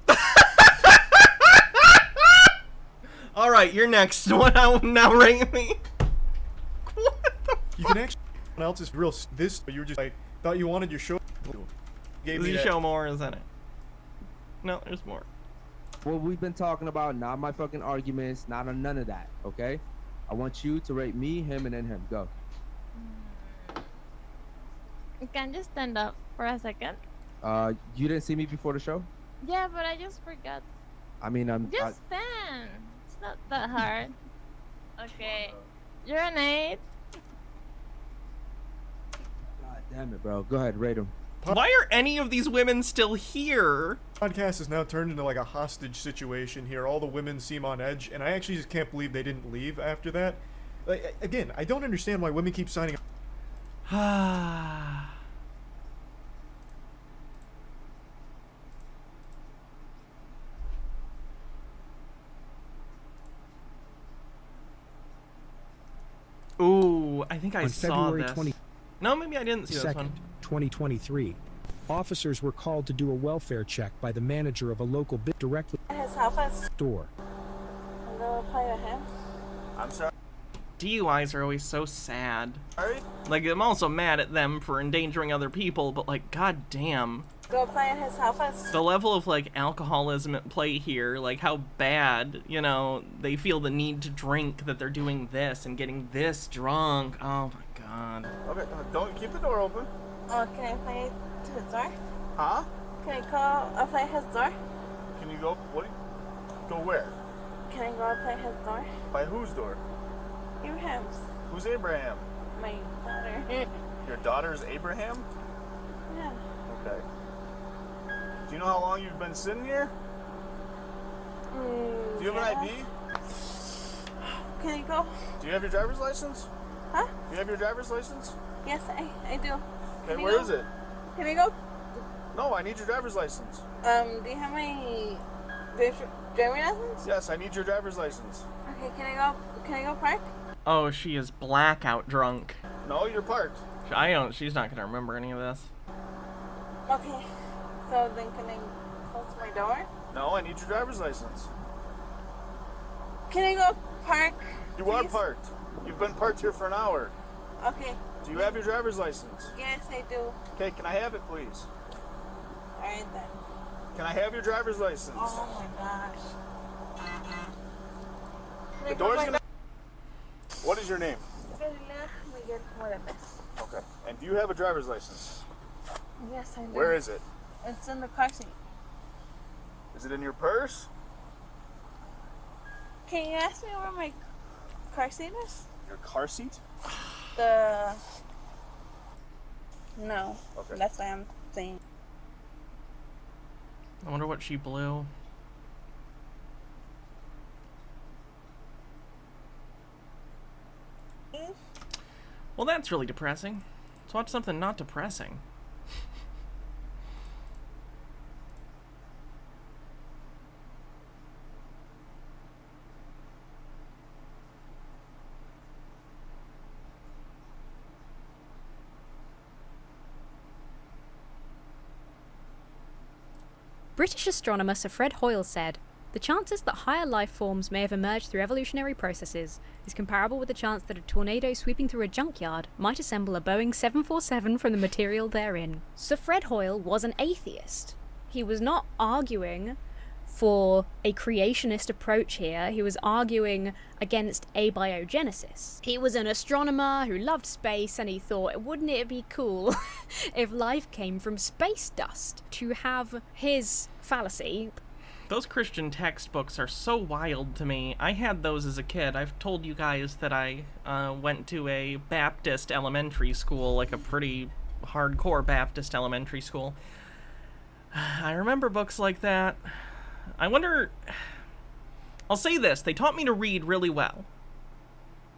Speaker 4: All right, you're next. Now ring me. What the
Speaker 12: You can actually someone else's real this, but you were just like thought you wanted your show. Gave me
Speaker 4: Does he
Speaker 12: that.
Speaker 4: show more, isn't it? No, there's more.
Speaker 15: What we've been talking about, not my fucking arguments, not on none of that, okay? I want you to rate me, him, and then him. Go.
Speaker 16: You can just stand up for a second.
Speaker 15: You didn't see me before the show?
Speaker 16: Yeah, but I just forgot.
Speaker 15: I mean,
Speaker 16: Just stand. It's not that hard. Okay. You're an 8.
Speaker 15: God damn it, bro. Go ahead, rate him.
Speaker 4: Why are any of these women still here?
Speaker 12: Podcast is now turned into like a hostage situation here. All the women seem on edge, and I actually just can't believe they didn't leave after that. Like, again, I don't understand why women keep signing up.
Speaker 4: Ooh, I think I
Speaker 17: On
Speaker 4: saw
Speaker 17: February
Speaker 4: this.
Speaker 17: 22nd,
Speaker 4: No, maybe I didn't see this one.
Speaker 17: 2023, officers were called to do a welfare check by the manager of a local directly
Speaker 3: His office.
Speaker 17: store.
Speaker 3: I'm gonna play with him.
Speaker 1: I'm sorry.
Speaker 4: DUIs are always so sad.
Speaker 1: Sorry?
Speaker 4: Like, I'm also mad at them for endangering other people, but like, god damn.
Speaker 3: Go play in his office.
Speaker 4: The level of, like, alcoholism at play here, like, how bad, you know, they feel the need to drink that they're doing this and getting this drunk. Oh my god.
Speaker 1: Okay, don't keep the door open.
Speaker 3: Oh, can I play to his door?
Speaker 1: Huh?
Speaker 3: Can I go play his door?
Speaker 1: Can you go? Go where?
Speaker 3: Can I go play his door?
Speaker 1: By whose door?
Speaker 3: Abraham's.
Speaker 1: Who's Abraham?
Speaker 3: My daughter.
Speaker 1: Your daughter's Abraham?
Speaker 3: Yeah.
Speaker 1: Okay. Do you know how long you've been sitting here? Do you have an ID?
Speaker 3: Can I go?
Speaker 1: Do you have your driver's license?
Speaker 3: Huh?
Speaker 1: Do you have your driver's license?
Speaker 3: Yes, I do.
Speaker 1: Okay, where is it?
Speaker 3: Can I go?
Speaker 1: No, I need your driver's license.
Speaker 3: Do you have my driving license?
Speaker 1: Yes, I need your driver's license.
Speaker 3: Okay, can I go park?
Speaker 4: Oh, she is blackout drunk.
Speaker 1: No, you're parked.
Speaker 4: She's not gonna remember any of this.
Speaker 3: Okay. So then can I close my door?
Speaker 1: No, I need your driver's license.
Speaker 3: Can I go park?
Speaker 1: You are parked. You've been parked here for an hour.
Speaker 3: Okay.
Speaker 1: Do you have your driver's license?
Speaker 3: Yes, I do.
Speaker 1: Okay, can I have it, please?
Speaker 3: Alright then.
Speaker 1: Can I have your driver's license?
Speaker 3: Oh my gosh.
Speaker 1: The door's gonna... What is your name? Okay. And do you have a driver's license?
Speaker 3: Yes, I do.
Speaker 1: Where is it?
Speaker 3: It's in the car seat.
Speaker 1: Is it in your purse?
Speaker 3: Can you ask me where my car seat is?
Speaker 1: Your car seat?
Speaker 3: No.
Speaker 1: Okay.
Speaker 3: That's what I'm saying.
Speaker 4: I wonder what she blew. Well, that's really depressing. Let's watch something not depressing.
Speaker 18: British astronomer Sir Fred Hoyle said, "The chances that higher life forms may have emerged through evolutionary processes is comparable with the chance that a tornado sweeping through a junkyard might assemble a Boeing 747 from the material therein." Sir Fred Hoyle was an atheist. He was not arguing for a creationist approach here. He was arguing against abiogenesis. He was an astronomer who loved space, and he thought, wouldn't it be cool if life came from space dust? To have his fallacy.
Speaker 4: Those Christian textbooks are so wild to me. I had those as a kid. I've told you guys that I went to a Baptist elementary school, like a pretty hardcore Baptist elementary school. I remember books like that. I wonder... I'll say this, they taught me to read really well.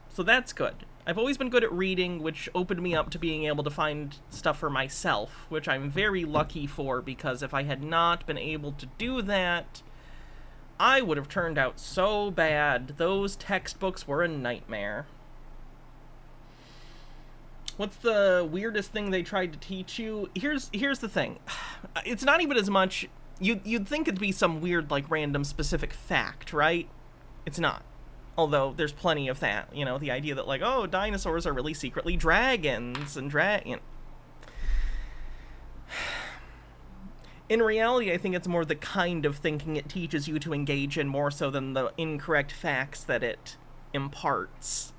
Speaker 4: So that's good. I've always been good at reading, which opened me up to being able to find stuff for myself, which I'm very lucky for, because if I had not been able to do that, I would have turned out so bad. Those textbooks were a nightmare. What's the weirdest thing they tried to teach you? Here's the thing. It's not even as much... You'd think it'd be some weird, like, random specific fact, right? It's not. Although, there's plenty of that. You know, the idea that, like, oh, dinosaurs are really secretly dragons, and In reality, I think it's more the kind of thinking it teaches you to engage in more so than the incorrect facts that it imparts.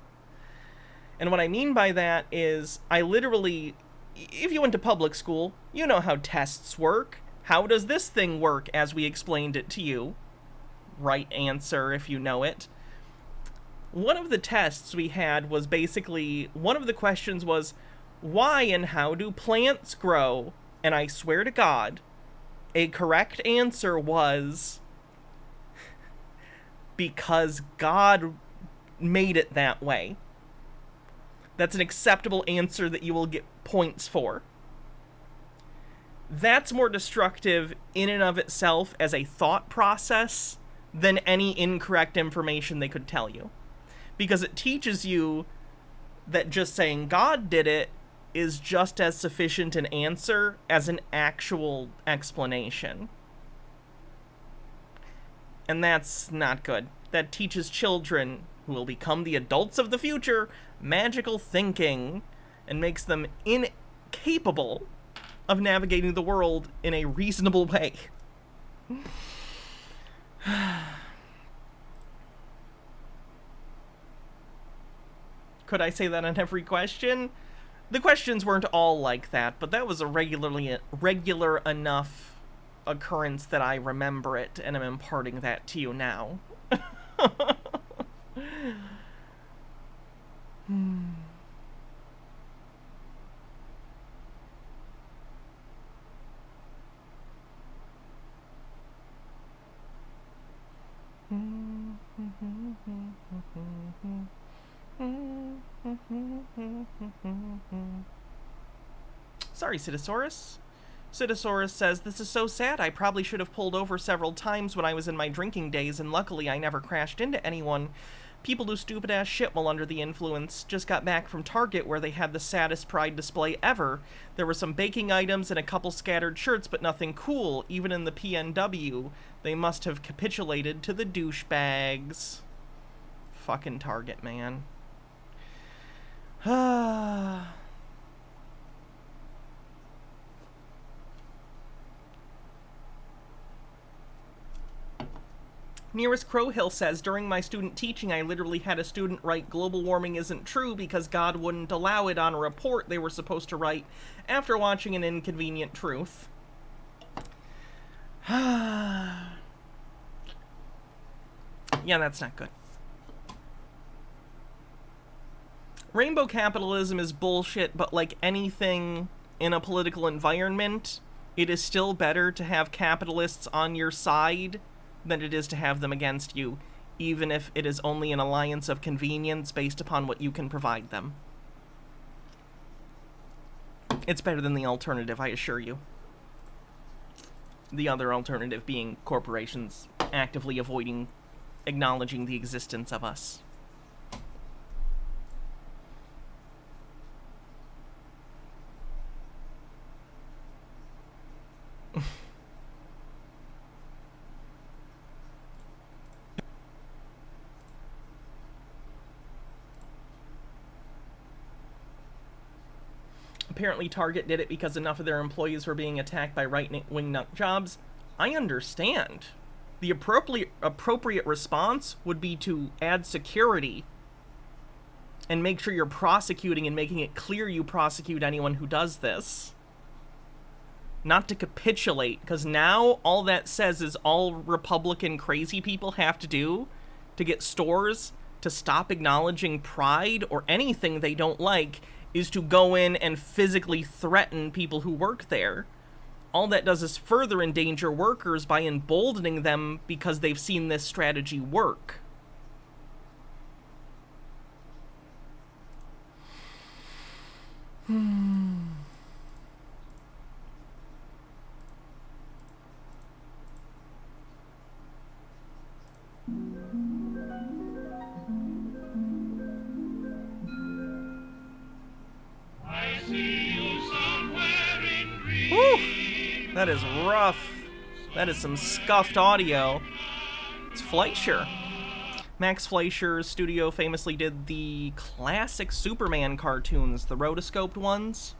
Speaker 4: And what I mean by that is, I literally... If you went to public school, you know how tests work. How does this thing work as we explained it to you? Right answer if you know it. One of the tests we had was basically, one of the questions was, why and how do plants grow? And I swear to God, a correct answer was, because God made it that way. That's an acceptable answer that you will get points for. That's more destructive in and of itself as a thought process than any incorrect information they could tell you. Because it teaches you that just saying God did it is just as sufficient an answer as an actual explanation. And that's not good. That teaches children, who will become the adults of the future, magical thinking, and makes them incapable of navigating the world in a reasonable way. Could I say that on every question? The questions weren't all like that, but that was a regular enough occurrence that I remember it, and I'm imparting that to you now. Sorry, Citosaurus. Citosaurus says, "This is so sad. I probably should have pulled over several times when I was in my drinking days, and luckily I never crashed into anyone. People do stupid-ass shit while under the influence. Just got back from Target where they had the saddest Pride display ever. There were some baking items and a couple scattered shirts, but nothing cool, even in the PNW. They must have capitulated to the douchebags." Fucking Target, man. Nearest Crowhill says, "During my student teaching, I literally had a student write global warming isn't true because God wouldn't allow it on a report they were supposed to write after watching An Inconvenient Truth." Yeah, that's not good. Rainbow capitalism is bullshit, but like anything in a political environment, it is still better to have capitalists on your side than it is to have them against you, even if it is only an alliance of convenience based upon what you can provide them. It's better than the alternative, I assure you. The other alternative being corporations actively avoiding acknowledging the existence of us. Apparently Target did it because enough of their employees were being attacked by right-wing nut jobs. I understand. The appropriate response would be to add security and make sure you're prosecuting and making it clear you prosecute anyone who does this. Not to capitulate, because now all that says is all Republican crazy people have to do to get stores to stop acknowledging Pride or anything they don't like is to go in and physically threaten people who work there. All that does is further endanger workers by emboldening them because they've seen this strategy work. Whew, that is rough. That is some scuffed audio. It's Fleischer. Max Fleischer's studio famously did the classic Superman cartoons, the rotoscoped ones,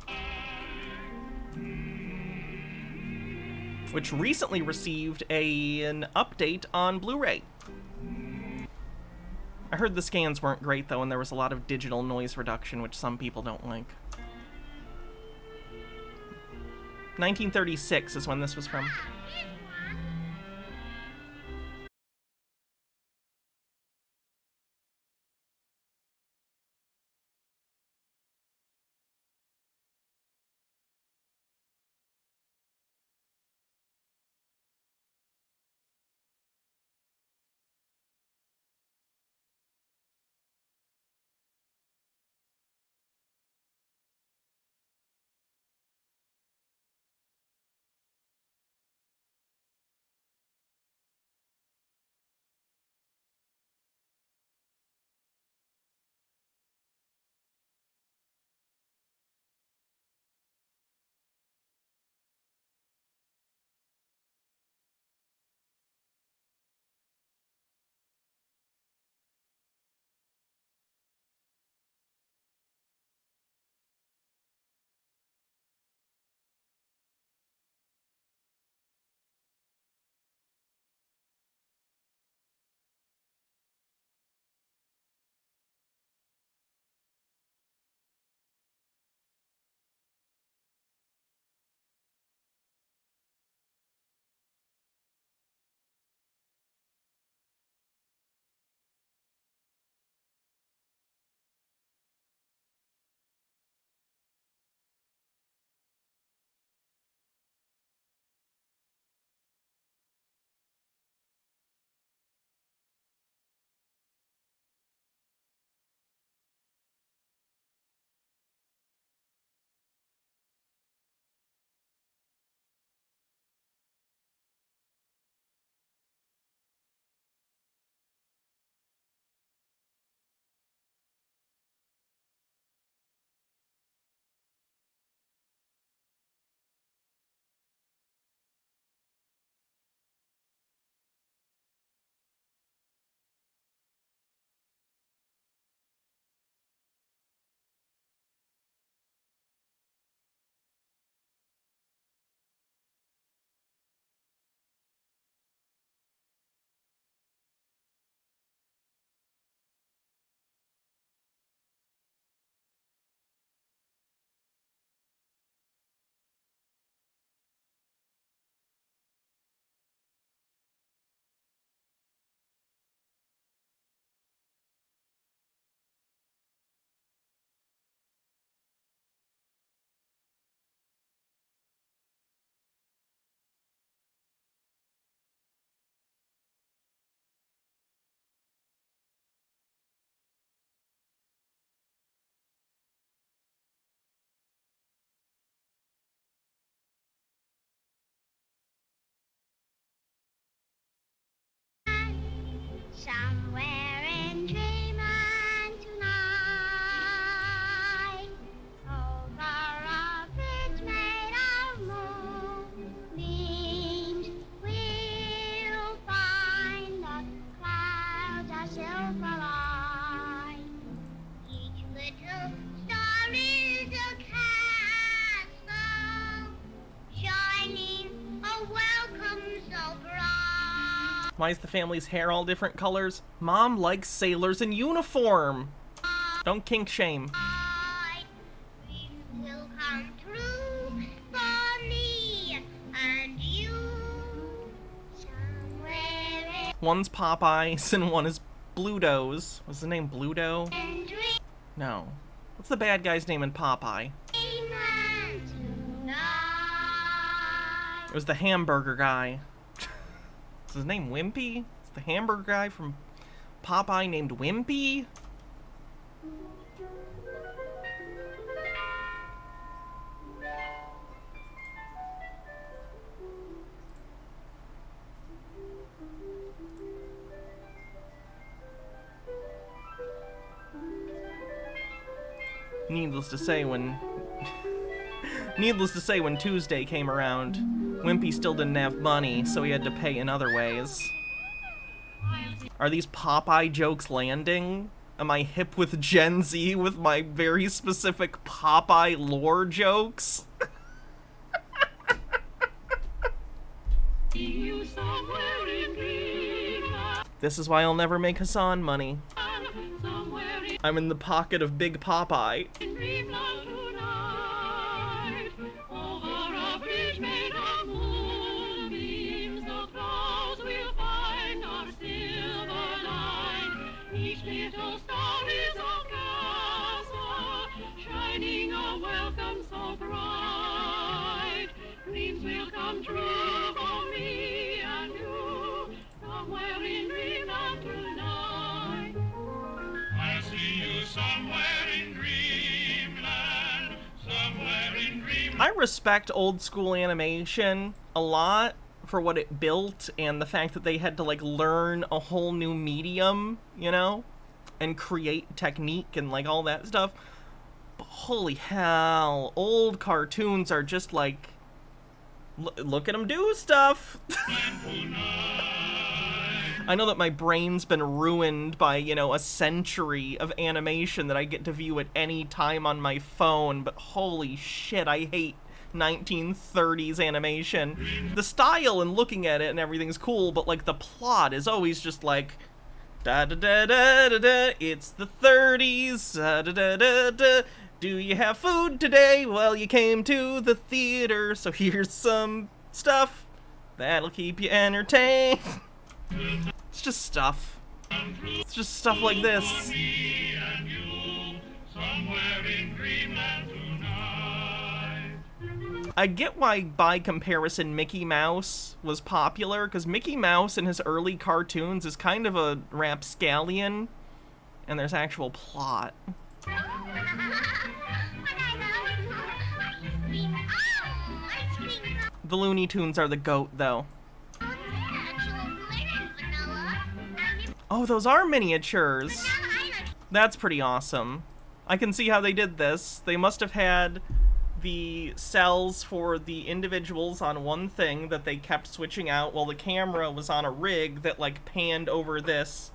Speaker 4: which recently received an update on Blu-ray. I heard the scans weren't great, though, and there was a lot of digital noise reduction, which some people don't like. 1936 is when this was from.
Speaker 19: Somewhere in dreamland tonight, over a bridge made of moonbeams, we'll find the clouds are silver light. Each little star is a castle, shining a welcome so bright.
Speaker 4: Why is the family's hair all different colors? Mom likes sailors in uniform. Don't kink shame.
Speaker 19: Will come true for me and you. Somewhere in
Speaker 4: One's Popeyes and one is Bluto's. Was the name Bluto? No. What's the bad guy's name in Popeye?
Speaker 19: dreamland tonight.
Speaker 4: It was the hamburger guy. Is his name Wimpy? Is the hamburger guy from Popeye named Wimpy? Needless to say, when Tuesday came around, Wimpy still didn't have money, so he had to pay in other ways. Are these Popeye jokes landing? Am I hip with Gen Z with my very specific Popeye lore jokes? This is why I'll never make Hassan money. I'm in the pocket of Big Popeye.
Speaker 19: True for me and you, somewhere in dreamland tonight. I see you somewhere in dreamland, somewhere in dreamland.
Speaker 4: I respect old school animation a lot for what it built and the fact that they had to like learn a whole new medium, you know, and create technique and like all that stuff. But holy hell, old cartoons are just like, look at them do stuff. I know that my brain's been ruined by, you know, a century of animation that I get to view at any time on my phone, but holy shit, I hate 1930s animation. The style and looking at it and everything's cool, but like the plot is always just like da da da da da da, it's the 30s, da da da da da. Do you have food today? Well, you came to the theater, so here's some stuff that'll keep you entertained. It's just stuff. It's just stuff like this. I get why, by comparison, Mickey Mouse was popular, because Mickey Mouse in his early cartoons is kind of a rapscallion, and there's actual plot. The Looney Tunes are the GOAT, though. Oh, those are miniatures! That's pretty awesome. I can see how they did this. They must have had the cells for the individuals on one thing that they kept switching out while the camera was on a rig that, like, panned over this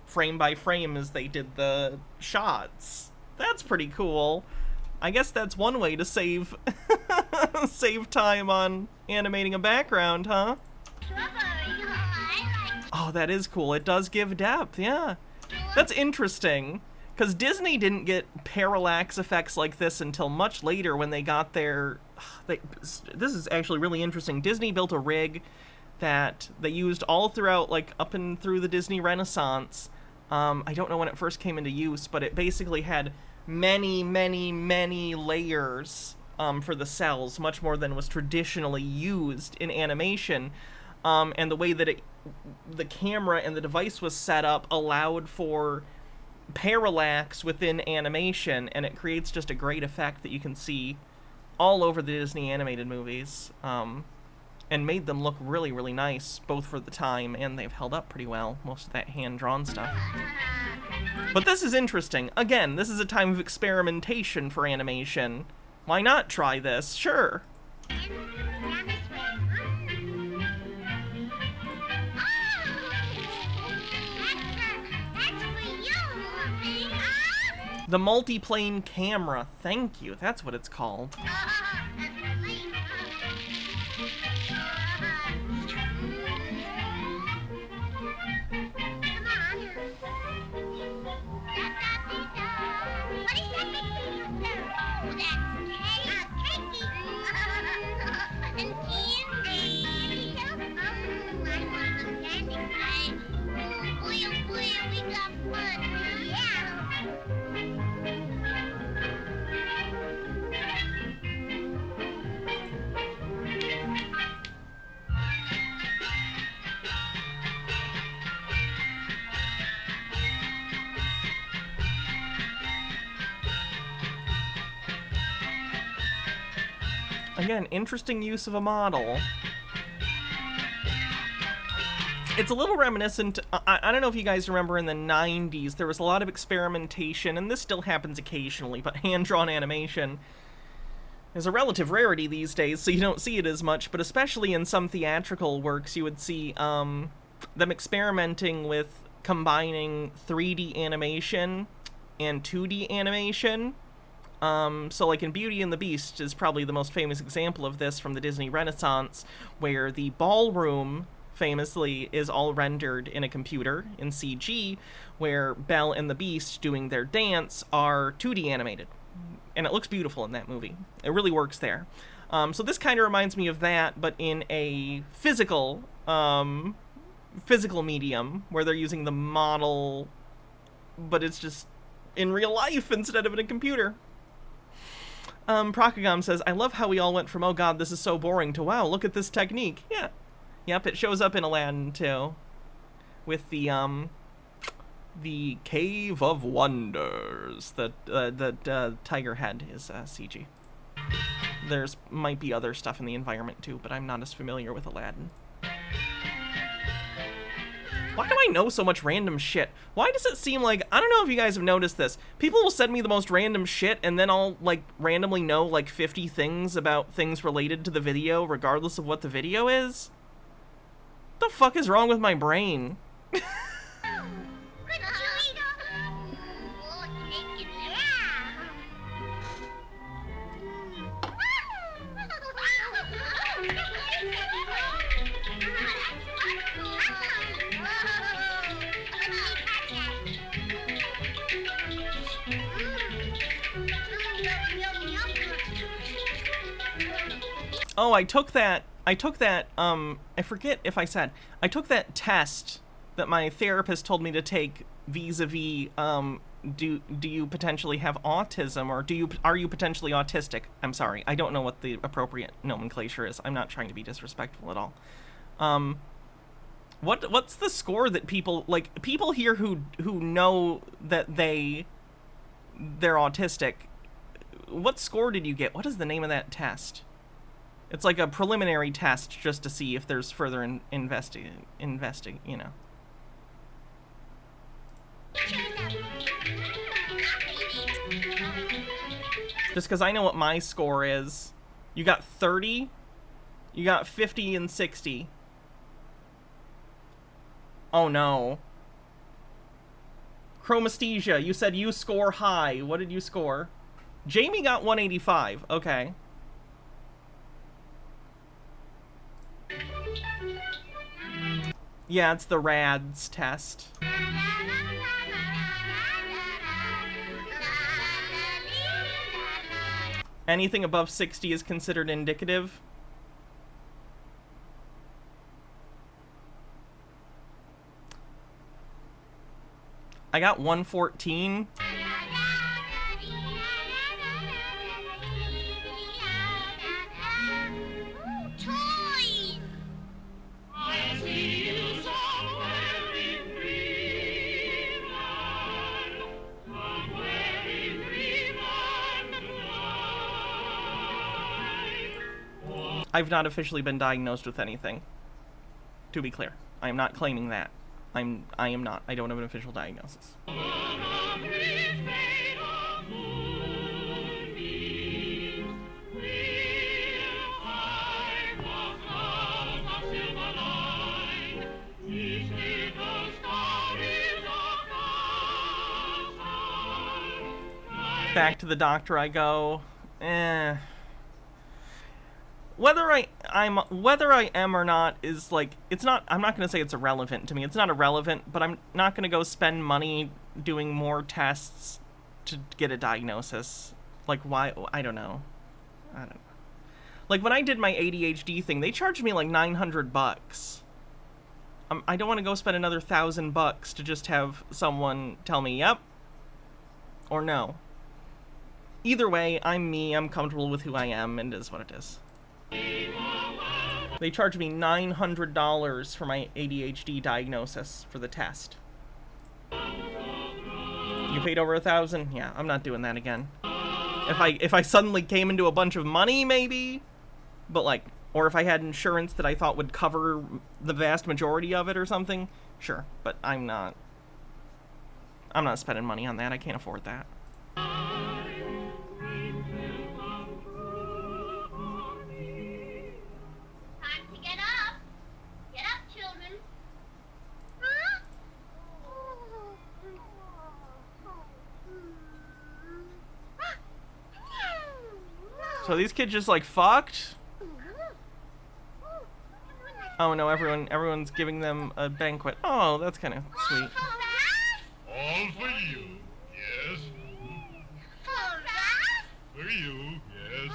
Speaker 4: frame by frame as they did the shots. That's pretty cool. I guess that's one way to save save time on animating a background, huh? Oh, that is cool. It does give depth, yeah. That's interesting, because Disney didn't get parallax effects like this until much later when they got their... This is actually really interesting. Disney built a rig that they used all throughout, like, up and through the Disney Renaissance. I don't know when it first came into use, but it basically had many, many, many layers for the cells, much more than was traditionally used in animation. And the way that the camera and the device was set up allowed for parallax within animation, and it creates just a great effect that you can see all over the Disney animated movies. and made them look really, really nice, both for the time, and they've held up pretty well, most of that hand-drawn stuff. But this is interesting. Again, this is a time of experimentation for animation. Why not try this? Sure. The multiplane camera. Thank you. That's what it's called. Again, interesting use of a model. It's a little reminiscent, I don't know if you guys remember in the 90s, there was a lot of experimentation, and this still happens occasionally, but hand-drawn animation is a relative rarity these days, so you don't see it as much, but especially in some theatrical works, you would see them experimenting with combining 3D animation and 2D animation. So like in Beauty and the Beast is probably the most famous example of this from the Disney Renaissance, where the ballroom, famously, is all rendered in a computer, in CG, where Belle and the Beast doing their dance are 2D animated. And it looks beautiful in that movie. It really works there. So this kind of reminds me of that, but in a physical medium, where they're using the model, but it's just in real life instead of in a computer. Procagam says, I love how we all went from, oh god, this is so boring, to wow, look at this technique. Yeah. Yep, it shows up in Aladdin, too. With the Cave of Wonders. The tiger head is CG. There's might be other stuff in the environment, too, but I'm not as familiar with Aladdin. Why do I know so much random shit? Why does it seem like, I don't know if you guys have noticed this, people will send me the most random shit and then I'll, like, randomly know, like, 50 things about things related to the video, regardless of what the video is? What the fuck is wrong with my brain? Oh, I took that, I forget if I said, I took that test that my therapist told me to take vis-a-vis, do you potentially have autism, or are you potentially autistic? I'm sorry, I don't know what the appropriate nomenclature is. I'm not trying to be disrespectful at all. What's the score that people here who know that they're autistic, what score did you get? What is the name of that test? It's like a preliminary test just to see if there's further investing, you know. Just because I know what my score is. You got 30, you got 50 and 60. Oh no. Chromesthesia, you said you score high. What did you score? Jamie got 185. Okay. Yeah, it's the RADS test. Anything above 60 is considered indicative. I got 114. I've not officially been diagnosed with anything. To be clear, I am not claiming that. I am not. I don't have an official diagnosis. Back to the doctor I go. Whether I am or not is like, it's not, I'm not going to say it's irrelevant to me. It's not irrelevant, but I'm not going to go spend money doing more tests to get a diagnosis. Like, why? I don't know. Like, when I did my ADHD thing, they charged me like $900. I don't want to go spend another $1,000 to just have someone tell me, yep, or no. Either way, I'm me, I'm comfortable with who I am, and it is what it is. They charged me $900 for my ADHD diagnosis for the test. You paid over $1,000? Yeah, I'm not doing that again. If I suddenly came into a bunch of money, maybe, but like, or if I had insurance that I thought would cover the vast majority of it or something, sure, but I'm not spending money on that. I can't afford that. So these kids just like fucked? Oh no, everyone's giving them a banquet. Oh, that's kind of sweet.
Speaker 5: All for you, yes. For you, yes.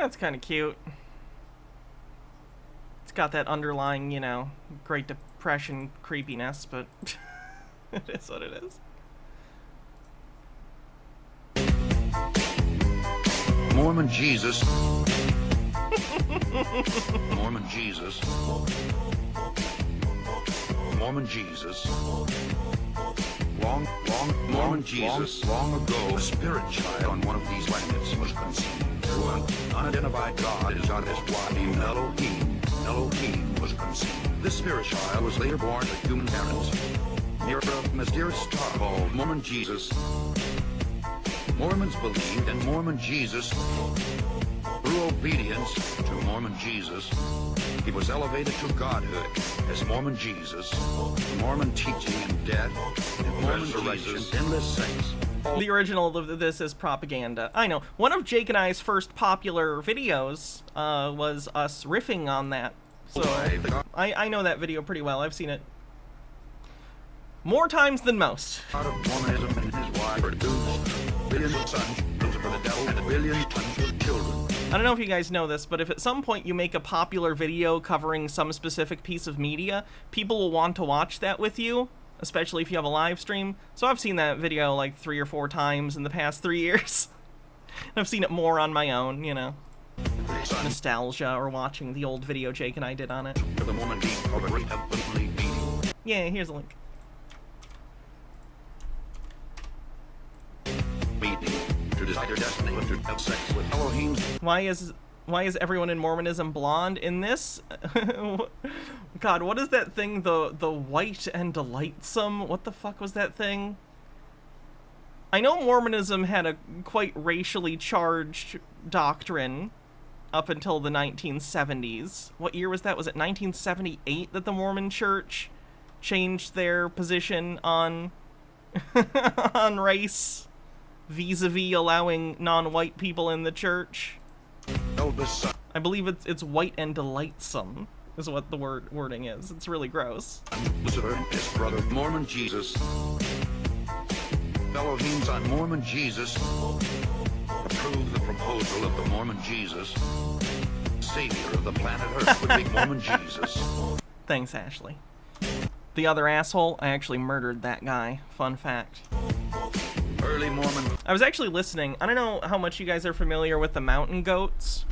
Speaker 4: That's kind of cute. It's got that underlying, you know, Great Depression creepiness, but it is what it is.
Speaker 20: Mormon Jesus. Mormon Jesus. Mormon Jesus. Mormon Jesus. Long ago, a spirit child on one of these planets was conceived through an unidentified God. His God is Wadim Elohim. Elohim was conceived. This spirit child was later born to human parents near a mysterious star called Mormon Jesus. Mormons believed in Mormon Jesus. Through obedience to Mormon Jesus, he was elevated to godhood as Mormon Jesus, Mormon teaching in death, and Mormon resurrection, endless sex.
Speaker 4: The original of this is propaganda. I know. One of Jake and I's first popular videos was us riffing on that. So I know that video pretty well. I've seen it more times than most.
Speaker 20: Out of Mormonism and his wife produced billions of sons for the devil and a billion tons of children.
Speaker 4: I don't know if you guys know this, but if at some point you make a popular video covering some specific piece of media, people will want to watch that with you, especially if you have a live stream. So I've seen that video like 3 or 4 times in the past 3 years. And I've seen it more on my own, you know. Nostalgia or watching the old video Jake and I did on it. Yeah, here's a link. Why is everyone in Mormonism blonde? In this, God, what is that thing? The white and delightsome. What the fuck was that thing? I know Mormonism had a quite racially charged doctrine up until the 1970s. What year was that? Was it 1978 that the Mormon Church changed their position on on race? Vis-a-vis allowing non-white people in the church. I believe it's white and delightsome is what the wording is. It's really gross.
Speaker 20: Lucifer and his brother Mormon Jesus. Elohim's on Mormon Jesus. Approved the proposal of the Mormon Jesus. Savior of the planet Earth would be Mormon Jesus.
Speaker 4: Thanks, Ashley. The other asshole, I actually murdered that guy. Fun fact.
Speaker 20: Early Mormon.
Speaker 4: I was actually listening. I don't know how much you guys are familiar with the mountain goats.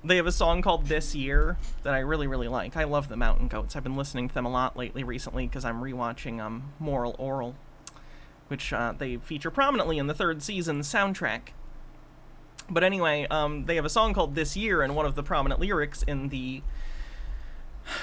Speaker 4: They have a song called This Year that I really, really like. I love the mountain goats. I've been listening to them a lot lately recently because I'm rewatching Orel, which they feature prominently in the 3rd season soundtrack. But anyway, they have a song called This Year, and one of the prominent lyrics in the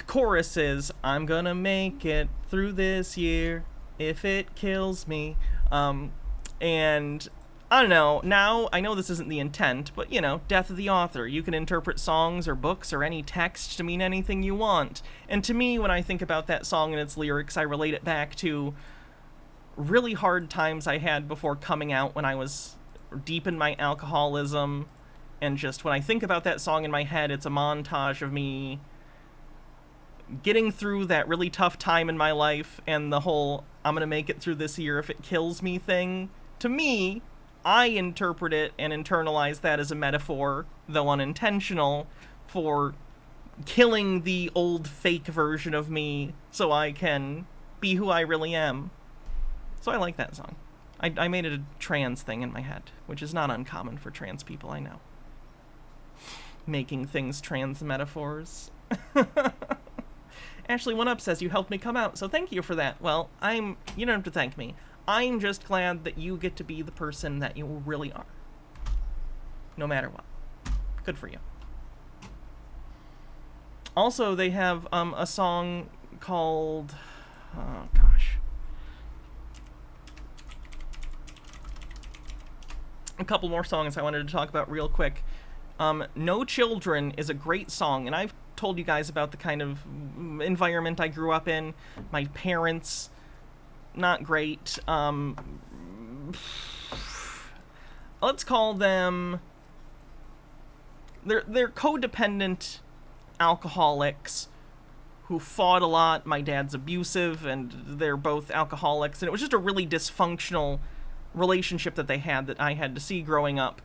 Speaker 4: chorus is, I'm gonna make it through this year if it kills me. And I don't know, now, I know this isn't the intent, but, you know, death of the author. You can interpret songs or books or any text to mean anything you want. And to me, when I think about that song and its lyrics, I relate it back to really hard times I had before coming out when I was deep in my alcoholism. And just when I think about that song in my head, it's a montage of me getting through that really tough time in my life and the whole, I'm gonna make it through this year if it kills me thing. To me, I interpret it and internalize that as a metaphor, though unintentional, for killing the old fake version of me so I can be who I really am. So I like that song. I made it a trans thing in my head, which is not uncommon for trans people, I know. Making things trans metaphors. Ashley One Up says you helped me come out, so thank you for that. Well, you don't have to thank me. I'm just glad that you get to be the person that you really are. No matter what. Good for you. Also, they have a song called... Oh, gosh. A couple more songs I wanted to talk about real quick. No Children is a great song, and I've told you guys about the kind of environment I grew up in. My parents... not great. Let's call them... They're codependent alcoholics who fought a lot. My dad's abusive, and they're both alcoholics. And it was just a really dysfunctional relationship that they had that I had to see growing up.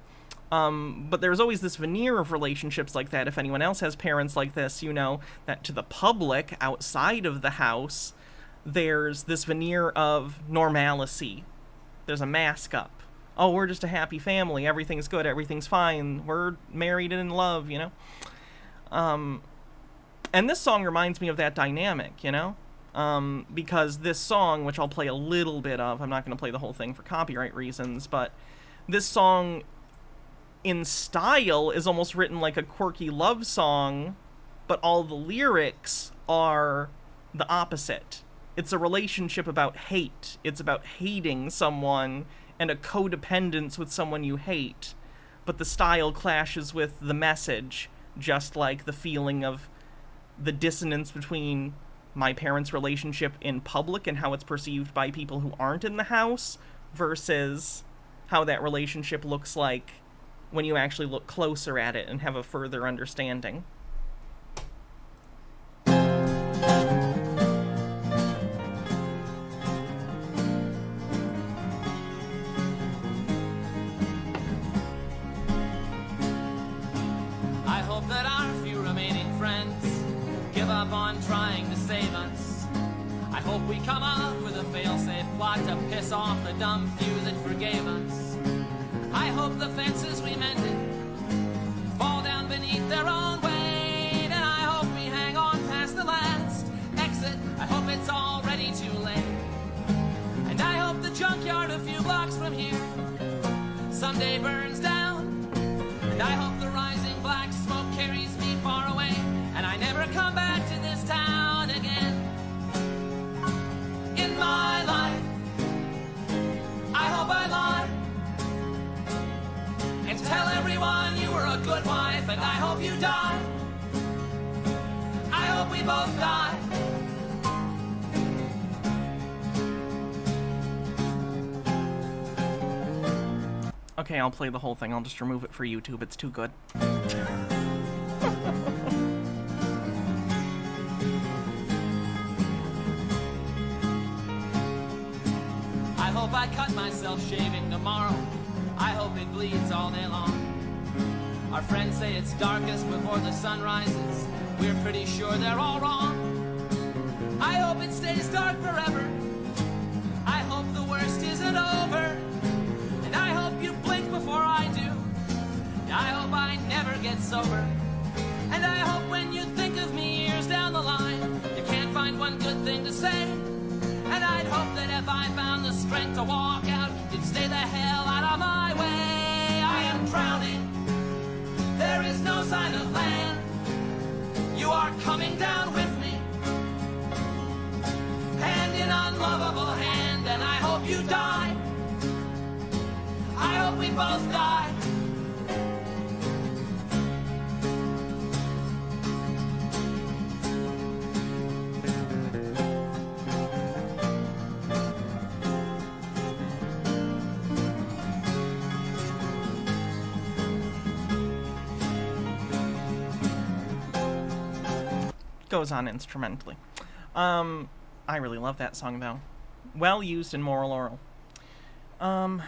Speaker 4: But there's always this veneer of relationships like that. If anyone else has parents like this, you know that to the public, outside of the house... there's this veneer of normalcy. There's a mask up. Oh, we're just a happy family. Everything's good. Everything's fine. We're married and in love, you know? And this song reminds me of that dynamic, you know? Because this song, which I'll play a little bit of, I'm not going to play the whole thing for copyright reasons, but this song in style is almost written like a quirky love song, but all the lyrics are the opposite. It's a relationship about hate. It's about hating someone and a codependence with someone you hate. But the style clashes with the message, just like the feeling of the dissonance between my parents' relationship in public and how it's perceived by people who aren't in the house versus how that relationship looks like when you actually look closer at it and have a further understanding.
Speaker 2: On trying to save us. I hope we come up with a fail-safe plot to piss off the dumb few that forgave us. I hope the fences we mended fall down beneath their own weight, and I hope we hang on past the last exit. I hope it's already too late, and I hope the junkyard a few blocks from here someday burns down, and I hope the rising black smoke carries me far away, and I never come back to this town again. In my life, I hope I lie and tell everyone you were a good wife, and I hope you die. I hope we both die.
Speaker 4: Okay, I'll play the whole thing. I'll just remove it for YouTube. It's too good.
Speaker 2: I hope I cut myself shaving tomorrow. I hope it bleeds all day long. Our friends say it's darkest before the sun rises. we're pretty sure they're all wrong. I hope it stays dark forever. I hope the worst isn't over. And I hope you blink before I do. I hope I never get sober. And I hope when you think of me years down the line, you can't find one good thing to say. And I'd hope that if I found the strength to walk out, you'd stay the hell out of my way. I am drowning. There is no sign of land. You are coming down with me, hand in unlovable hand, and I hope you die. I hope we both die.
Speaker 4: Goes on instrumentally. I really love that song though. Well used in Moral Orel.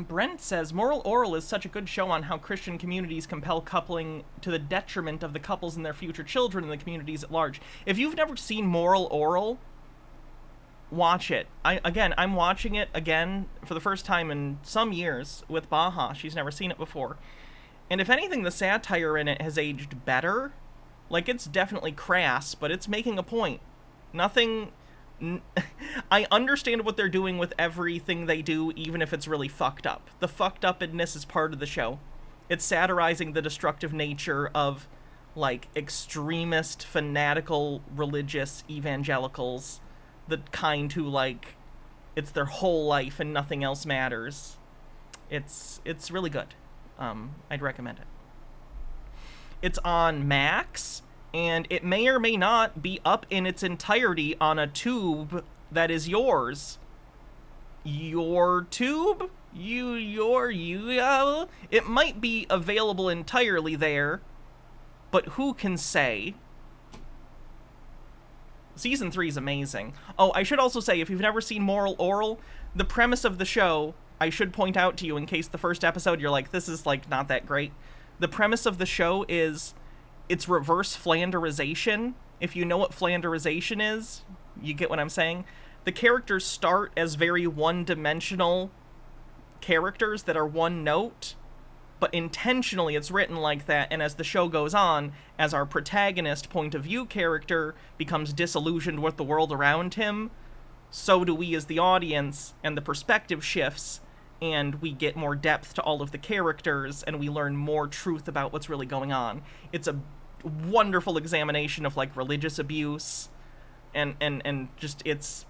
Speaker 4: Brent says, Moral Orel is such a good show on how Christian communities compel coupling to the detriment of the couples and their future children and the communities at large. If you've never seen Moral Orel, watch it. I'm watching it again for the first time in some years with Baha. She's never seen it before. And if anything, the satire in it has aged better. Like, it's definitely crass, but it's making a point. Nothing... I understand what they're doing with everything they do, even if it's really fucked up. The fucked upness is part of the show. It's satirizing the destructive nature of, like, extremist, fanatical, religious evangelicals. The kind who, like, it's their whole life and nothing else matters. It's really good. I'd recommend it. It's on Max, and it may or may not be up in its entirety on a tube that is yours. Your tube? It might be available entirely there, but who can say? Season 3 is amazing. Oh, I should also say, if you've never seen Moral Orel, the premise of the show, I should point out to you in case the first episode you're like, this is, like, not that great. The premise of the show is, it's reverse Flanderization. If you know what Flanderization is, you get what I'm saying? The characters start as very one-dimensional characters that are one note, but intentionally it's written like that, and as the show goes on, as our protagonist point of view character becomes disillusioned with the world around him, so do we as the audience, and the perspective shifts, and we get more depth to all of the characters, and we learn more truth about what's really going on. It's a wonderful examination of, like, religious abuse, and just, it's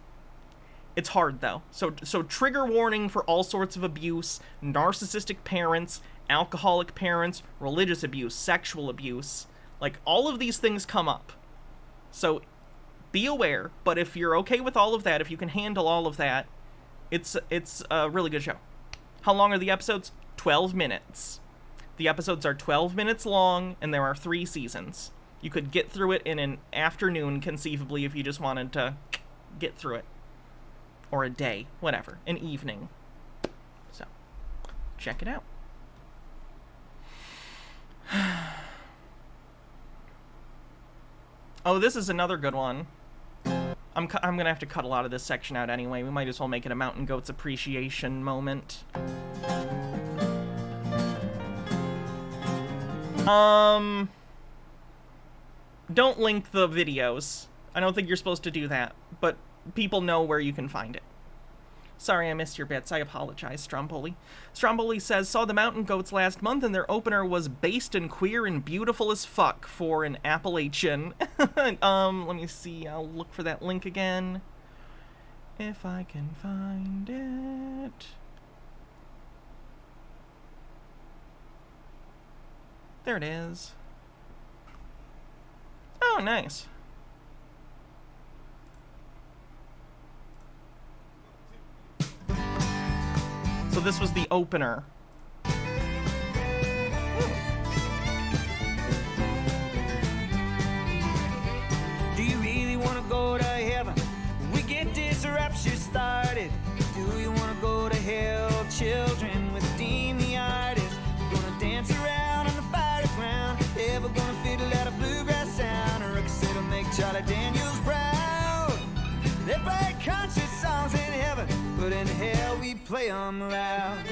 Speaker 4: hard, though. So trigger warning for all sorts of abuse, narcissistic parents, alcoholic parents, religious abuse, sexual abuse. Like, all of these things come up. So be aware, but if you're okay with all of that, if you can handle all of that, it's a really good show. How long are the episodes? 12 minutes. The episodes are 12 minutes long, and there are 3 seasons. You could get through it in an afternoon, conceivably, if you just wanted to get through it. Or a day, whatever, an evening. So, check it out. Oh, this is another good one. I'm gonna have to cut a lot of this section out anyway. We might as well make it a Mountain Goats appreciation moment. Don't link the videos. I don't think you're supposed to do that, but people know where you can find it. Sorry I missed your bits. I apologize, Stromboli. Stromboli says, saw the Mountain Goats last month and their opener was based and queer and beautiful as fuck for an Appalachian. Let me see. I'll look for that link again. If I can find it. There it is. Oh, nice. So this was the opener.
Speaker 7: Do you really want to go to heaven? We get this rapture started. Do you want to go to hell, children with demonitis? Gonna dance They play country songs in heaven, but in hell we play them loud.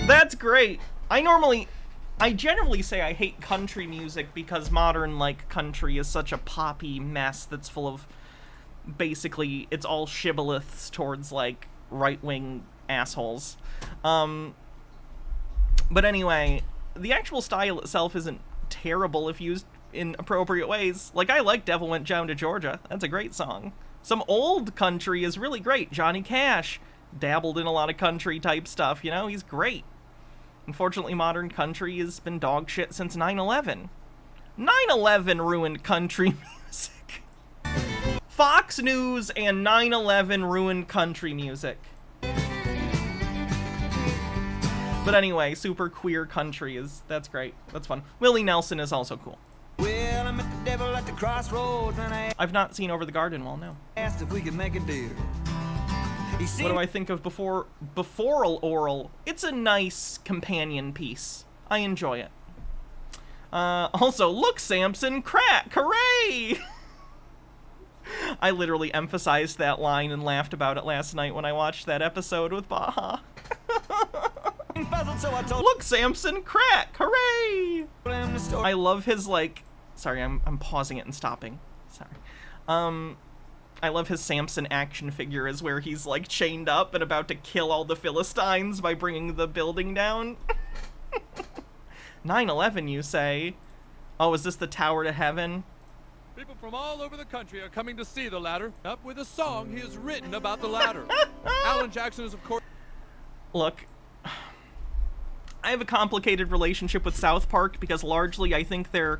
Speaker 4: That's great. I generally say I hate country music because modern, like, country is such a poppy mess that's full of, basically, it's all shibboleths towards, like, right-wing assholes. But anyway, the actual style itself isn't terrible if used in appropriate ways. Like, I like Devil Went Down to Georgia. That's a great song. Some old country is really great. Johnny Cash dabbled in a lot of country type stuff, you know? He's great. Unfortunately, modern country has been dog shit since 9/11. 9/11 ruined country music. Fox News and 9/11 ruined country music. But anyway, super queer country that's great. That's fun. Willie Nelson is also cool.
Speaker 7: Well, I met the devil at the crossroads and I
Speaker 4: I've not seen Over the Garden Wall, no.
Speaker 7: asked if we could make a deal.
Speaker 4: What do I think of before Orel? It's a nice companion piece. I enjoy it. Also, look, Samson, crack, hooray! I literally emphasized that line and laughed about it last night when I watched that episode with Baha. Look, Samson, crack, hooray! I love his, like... Sorry, I'm pausing it and stopping. Sorry. I love his Samson action figure is where he's, like, chained up and about to kill all the Philistines by bringing the building down. 9/11, you say? Oh, is this the Tower to Heaven?
Speaker 8: People from all over the country are coming to see the ladder, up with a song he has written about the ladder. Alan Jackson is, of course...
Speaker 4: Look, I have a complicated relationship with South Park because largely I think they're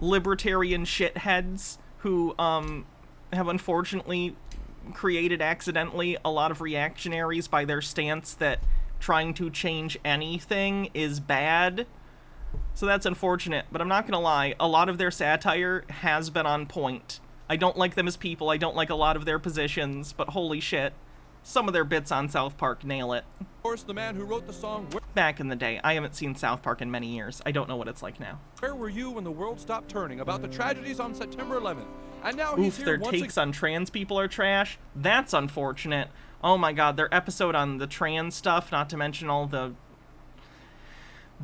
Speaker 4: libertarian shitheads who, have unfortunately created accidentally a lot of reactionaries by their stance that trying to change anything is bad. So that's unfortunate, but I'm not gonna lie, a lot of their satire has been on point. I don't like them as people, I don't like a lot of their positions, but holy shit, some of their bits on South Park nail it.
Speaker 8: Of course, the man who wrote the song...
Speaker 4: Back in the day, I haven't seen South Park in many years. I don't know what it's like now.
Speaker 8: Where were you when the world stopped turning about the tragedies on September 11th? And now he's
Speaker 4: Oof,
Speaker 8: here
Speaker 4: their
Speaker 8: once
Speaker 4: takes on trans people are trash. That's unfortunate. Oh my god, their episode on the trans stuff, not to mention all the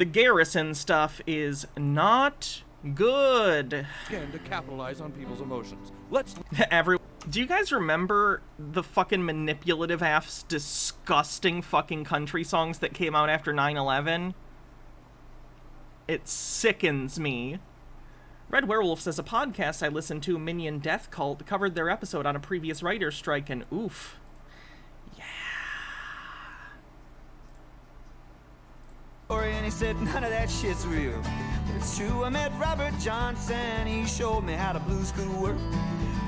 Speaker 4: Garrison stuff, is not good.
Speaker 8: Again, to capitalize on people's emotions. Let's...
Speaker 4: Do you guys remember the fucking manipulative ass, disgusting fucking country songs that came out after 9/11? It sickens me. Red Werewolf says a podcast I listened to, Minion Death Cult, covered their episode on a previous writer's strike, and oof.
Speaker 7: And he said none of that shit's real. But it's true, I met Robert Johnson. He showed me how the blues could work.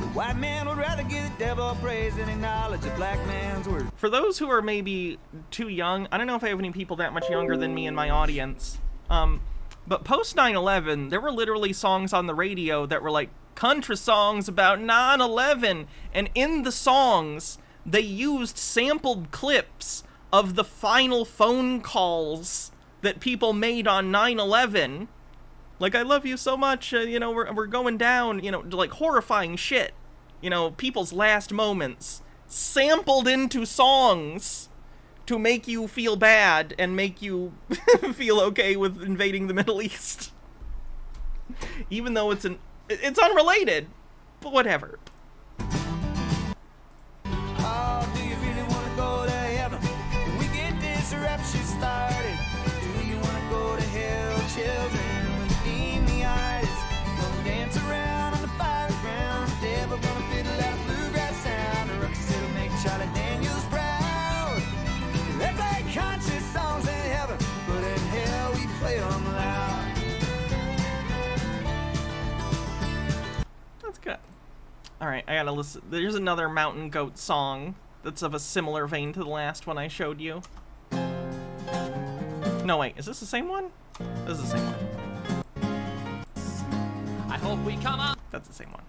Speaker 7: The white man would rather give the devil praise than acknowledge a black man's work.
Speaker 4: For those who are maybe too young, I don't know if I have any people that much younger than me in my audience, but post 9/11, there were literally songs on the radio that were like country songs about 9/11, and in the songs, they used sampled clips of the final phone calls that people made on 9/11. Like, I love you so much, you know, we're going down, you know, like horrifying shit. You know, people's last moments sampled into songs to make you feel bad and make you feel okay with invading the Middle East. Even though it's unrelated, but whatever.
Speaker 7: Oh, do you really want to go to heaven? We get this rapture started. Do you want to go to hell, children? When you deem the artist, gonna dance around on the fire ground. The devil gonna fiddle out a bluegrass sound. The ruckus that'll make Charlie Daniels proud. They play country songs in heaven, but in hell we play them loud.
Speaker 4: That's good. Alright, I gotta listen. There's another Mountain Goat song that's of a similar vein to the last one I showed you. No, wait, is this the same one? This is the same one.
Speaker 2: I hope we come up.
Speaker 4: That's the same one.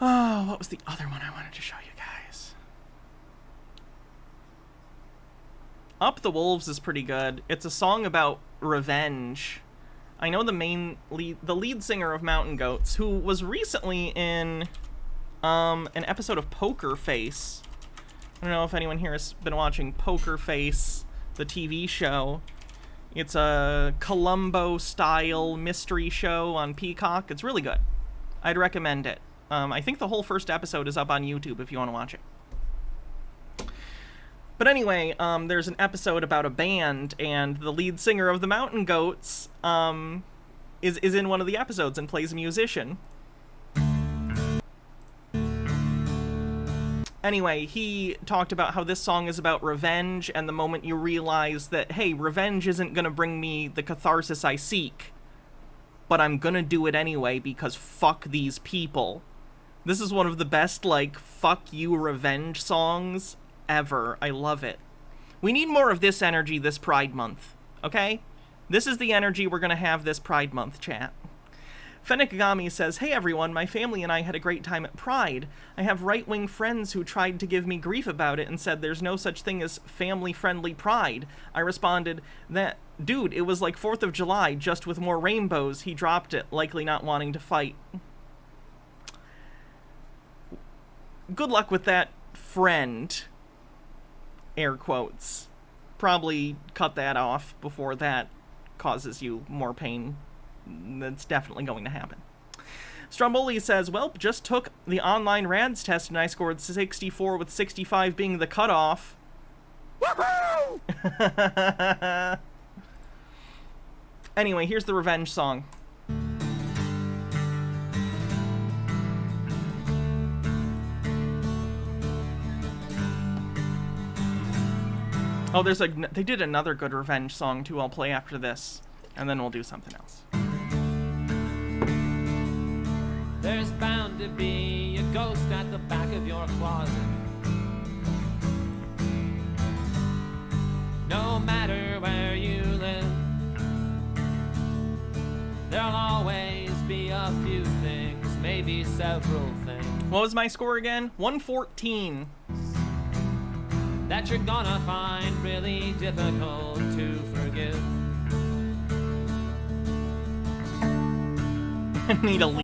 Speaker 4: Oh, what was the other one I wanted to show you guys? Up the Wolves is pretty good. It's a song about revenge. I know the lead singer of Mountain Goats, who was recently in an episode of Poker Face. I don't know if anyone here has been watching Poker Face, the TV show. It's a Columbo-style mystery show on Peacock. It's really good. I'd recommend it. I think the whole first episode is up on YouTube if you want to watch it. But anyway, there's an episode about a band, and the lead singer of the Mountain Goats is in one of the episodes and plays a musician. Anyway, he talked about how this song is about revenge, and the moment you realize that, hey, revenge isn't going to bring me the catharsis I seek, but I'm going to do it anyway because fuck these people. This is one of the best, like, fuck you revenge songs ever. I love it. We need more of this energy this Pride Month, okay? This is the energy we're going to have this Pride Month, chat. Fenekagami says, hey everyone, my family and I had a great time at Pride. I have right-wing friends who tried to give me grief about it and said there's no such thing as family-friendly Pride. I responded that, dude, it was like 4th of July, just with more rainbows. He dropped it, likely not wanting to fight. Good luck with that, friend. Air quotes. Probably cut that off before that causes you more pain. That's definitely going to happen. Stromboli says, well, just took the online RADS test and I scored 64 with 65 being the cutoff. Woohoo! Anyway, here's the revenge song. Oh, they did another good revenge song too. I'll play after this, and then we'll do something else.
Speaker 2: There's bound to be a ghost at the back of your closet. No matter where you live, there'll always be a few things, maybe several things.
Speaker 4: What was my score again? 114.
Speaker 2: That you're gonna find really difficult to forgive.
Speaker 4: I need a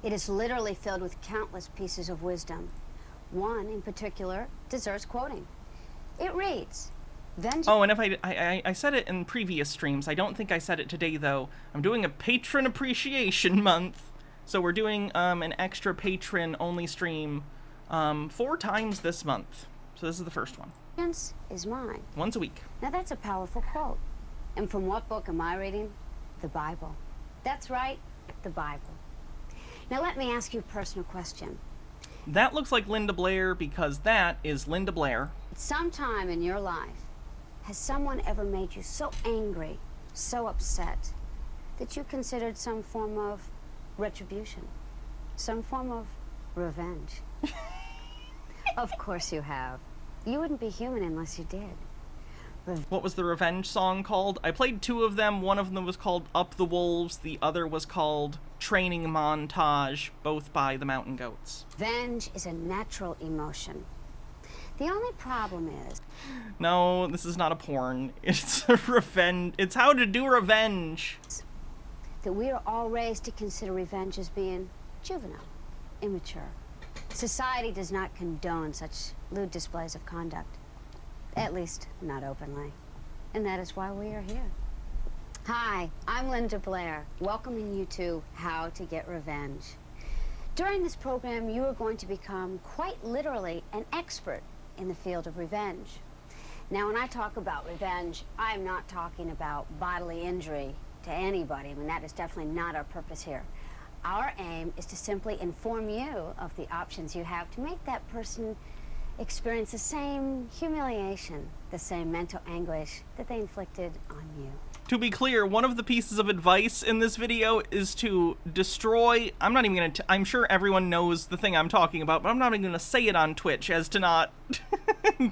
Speaker 9: It is literally filled with countless pieces of wisdom. One, in particular, deserves quoting. It reads, "Vengeance..."
Speaker 4: Oh, and if I said it in previous streams, I don't think I said it today, though. I'm doing a Patron Appreciation Month. So we're doing an extra patron-only stream 4 times this month. So this is the first one.
Speaker 9: "Vengeance is mine."
Speaker 4: Once a week.
Speaker 9: Now that's a powerful quote. And from what book am I reading? The Bible. That's right, the Bible. Now let me ask you a personal question.
Speaker 4: That looks like Linda Blair because that is Linda Blair.
Speaker 9: Sometime in your life, has someone ever made you so angry, so upset, that you considered some form of retribution? Some form of revenge? Of course you have. You wouldn't be human unless you did.
Speaker 4: What was the revenge song called? I played 2 of them. One of them was called Up the Wolves. The other was called Training Montage, both by the Mountain Goats.
Speaker 9: Revenge is a natural emotion. The only problem is...
Speaker 4: No, this is not a porn. It's a revenge. It's how to do revenge.
Speaker 9: That we are all raised to consider revenge as being juvenile, immature. Society does not condone such lewd displays of conduct. At least, not openly. And that is why we are here. Hi, I'm Linda Blair, welcoming you to How to Get Revenge. During this program, you are going to become quite literally an expert in the field of revenge. Now, when I talk about revenge, I'm not talking about bodily injury to anybody. I mean, that is definitely not our purpose here. Our aim is to simply inform you of the options you have to make that person experience the same humiliation, the same mental anguish that they inflicted on you.
Speaker 4: To be clear, one of the pieces of advice in this video is to destroy... I'm not even going to... I'm sure everyone knows the thing I'm talking about, but I'm not even going to say it on Twitch as to not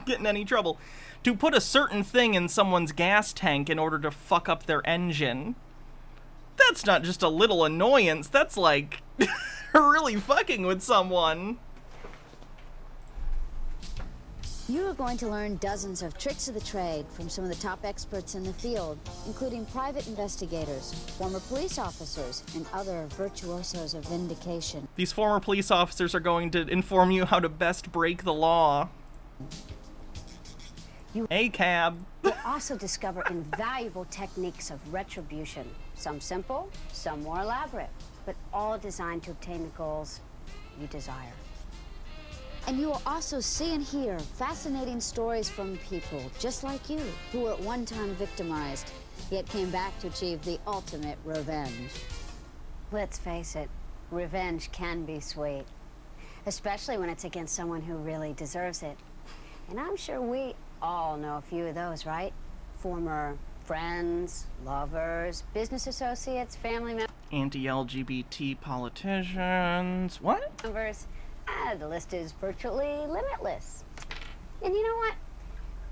Speaker 4: get in any trouble. To put a certain thing in someone's gas tank in order to fuck up their engine. That's not just a little annoyance, that's like really fucking with someone.
Speaker 9: You are going to learn dozens of tricks of the trade from some of the top experts in the field, including private investigators, former police officers, and other virtuosos of vindication.
Speaker 4: These former police officers are going to inform you how to best break the law. ACAB.
Speaker 9: You'll also discover invaluable techniques of retribution. Some simple, some more elaborate, but all designed to obtain the goals you desire. And you will also see and hear fascinating stories from people just like you, who were at one time victimized, yet came back to achieve the ultimate revenge. Let's face it, revenge can be sweet, especially when it's against someone who really deserves it. And I'm sure we all know a few of those, right? Former friends, lovers, business associates, family members.
Speaker 4: Anti-LGBT politicians. What?
Speaker 9: Members. The list is virtually limitless. And you know what?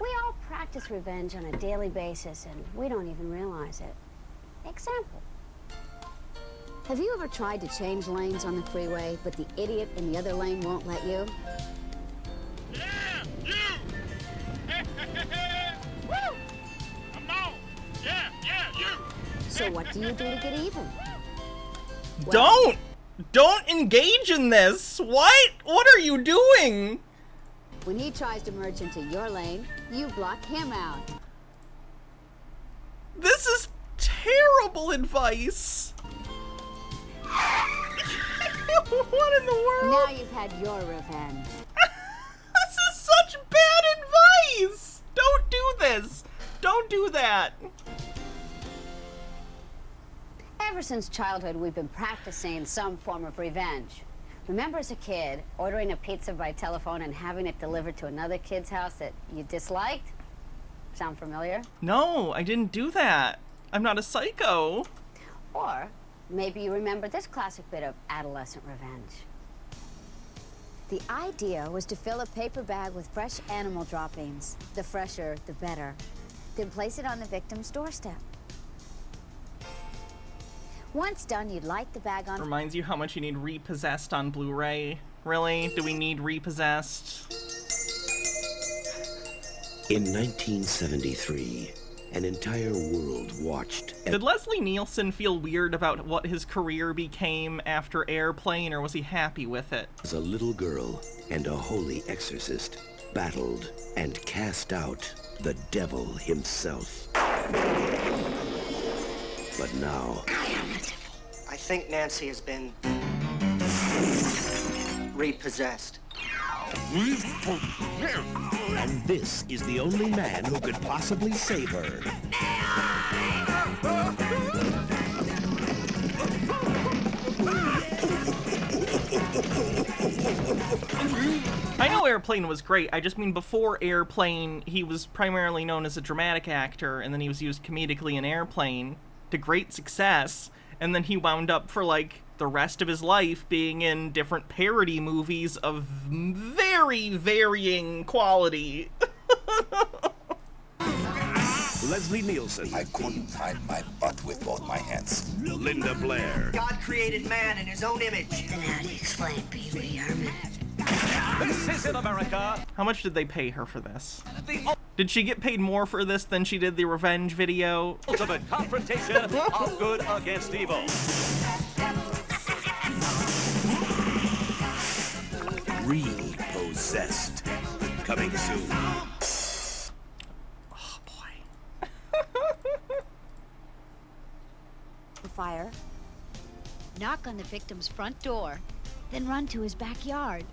Speaker 9: We all practice revenge on a daily basis, and we don't even realize it. Example. Have you ever tried to change lanes on the freeway, but the idiot in the other lane won't let you?
Speaker 5: Yeah, you!
Speaker 9: Woo!
Speaker 5: Come on! Yeah, you!
Speaker 9: So what do you do to get even?
Speaker 4: Don't engage in this! What? What are you doing?
Speaker 9: When he tries to merge into your lane, you block him out.
Speaker 4: This is terrible advice. What in the world?
Speaker 9: Now you've had your revenge.
Speaker 4: This is such bad advice! Don't do this! Don't do that!
Speaker 9: Ever since childhood, we've been practicing some form of revenge. Remember as a kid, ordering a pizza by telephone and having it delivered to another kid's house that you disliked? Sound familiar?
Speaker 4: No, I didn't do that. I'm not a psycho.
Speaker 9: Or maybe you remember this classic bit of adolescent revenge. The idea was to fill a paper bag with fresh animal droppings. The fresher, the better. Then place it on the victim's doorstep. Once done, you'd light the bag on...
Speaker 4: Reminds you how much you need Repossessed on Blu-ray. Really? Do we need Repossessed?
Speaker 22: In 1973,
Speaker 14: An entire world watched.
Speaker 4: Did Leslie Nielsen feel weird about what his career became after Airplane, or was he happy with it?
Speaker 14: As a little girl and a holy exorcist battled and cast out the devil himself. But now...
Speaker 22: I think Nancy has been repossessed.
Speaker 14: And this is the only man who could possibly save her.
Speaker 4: I know Airplane was great. I just mean before Airplane, he was primarily known as a dramatic actor, and then he was used comedically in Airplane to great success, and then he wound up for like the rest of his life being in different parody movies of very varying quality.
Speaker 14: Leslie Nielsen.
Speaker 23: I couldn't hide my butt with both my hands.
Speaker 14: Linda Blair.
Speaker 22: God created man in his own image.
Speaker 9: Then how do you explain Pee Wee Herman?
Speaker 2: This is in America.
Speaker 4: How much did they pay her for this? Did she get paid more for this than she did the revenge video?
Speaker 2: Ultimate confrontation of good against evil.
Speaker 14: Repossessed. Coming soon.
Speaker 4: Oh boy.
Speaker 9: Fire. Knock on the victim's front door, then run to his backyard.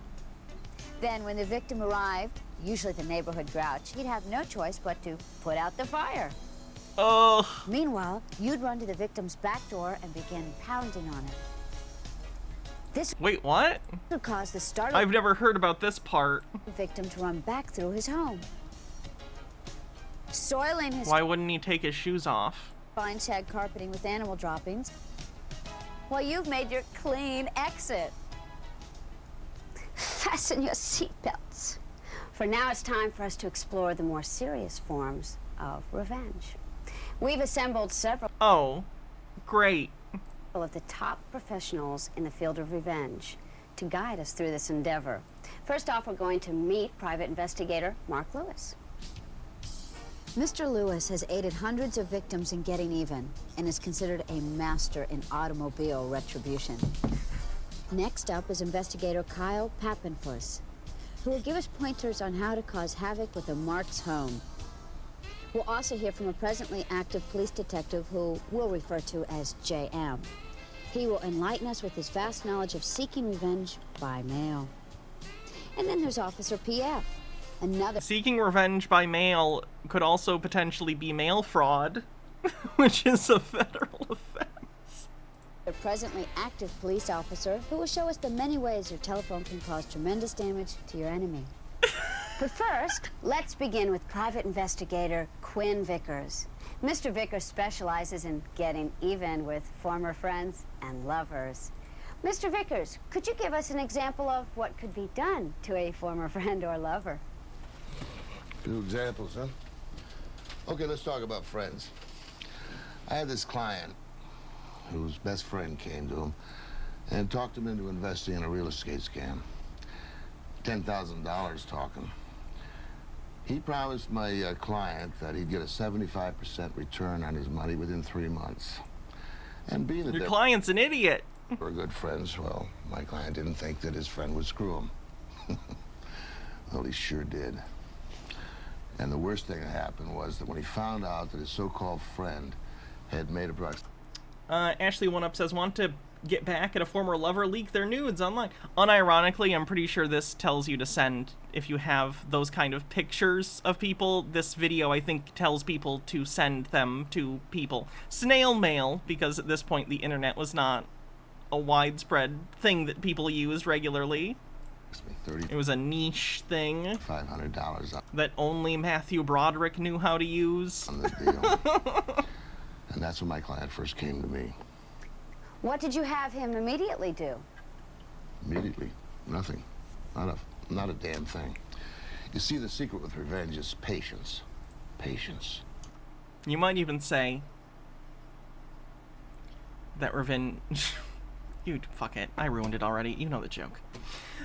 Speaker 9: Then when the victim arrived, usually the neighborhood grouch, he'd have no choice but to put out the fire.
Speaker 4: Oh.
Speaker 9: Meanwhile, you'd run to the victim's back door and begin pounding on it. This
Speaker 4: Wait, what?
Speaker 9: would cause the startled
Speaker 4: I've never heard about this part.
Speaker 9: victim to run back through his home, soiling his
Speaker 4: Why wouldn't he take his shoes off?
Speaker 9: fine shag carpeting with animal droppings. Well, you've made your clean exit. Fasten your seatbelts. For now, it's time for us to explore the more serious forms of revenge. We've assembled several
Speaker 4: great.
Speaker 9: of the top professionals in the field of revenge to guide us through this endeavor. First off, we're going to meet private investigator Mark Lewis. Mr. Lewis has aided hundreds of victims in getting even and is considered a master in automobile retribution. Next up is investigator Kyle Pappenfuss, who will give us pointers on how to cause havoc with a Mark's home. We'll also hear from a presently active police detective who we'll refer to as JM. He will enlighten us with his vast knowledge of seeking revenge by mail. And then there's Officer PF, another...
Speaker 4: Seeking revenge by mail could also potentially be mail fraud, which is a federal offense.
Speaker 9: A presently active police officer who will show us the many ways your telephone can cause tremendous damage to your enemy. But first, let's begin with private investigator Quinn Vickers. Mr. Vickers specializes in getting even with former friends and lovers. Mr. Vickers, could you give us an example of what could be done to a former friend or lover?
Speaker 24: Few examples, huh? Okay, let's talk about friends. I had this client whose best friend came to him and talked him into investing in a real estate scam. $10,000 talking. He promised my client that he'd get a 75% return on his money within 3 months. And being that
Speaker 4: Your client's an idiot.
Speaker 24: We're good friends, well, my client didn't think that his friend would screw him. Well, he sure did. And the worst thing that happened was that when he found out that his so-called friend had made a brush.
Speaker 4: Ashley One Up says, want to get back at a former lover, leak their nudes online. Unironically, I'm pretty sure this tells you to send, if you have those kind of pictures of people, this video I think tells people to send them to people. Snail mail, because at this point the internet was not a widespread thing that people use regularly. It was a niche thing.
Speaker 24: $500
Speaker 4: that only Matthew Broderick knew how to use.
Speaker 24: On the deal. And that's when my client first came to me.
Speaker 9: What did you have him immediately do?
Speaker 24: Immediately? Nothing. Not a damn thing. You see, the secret with revenge is patience. Patience.
Speaker 4: You might even say that revenge Dude, fuck it. I ruined it already. You know the joke.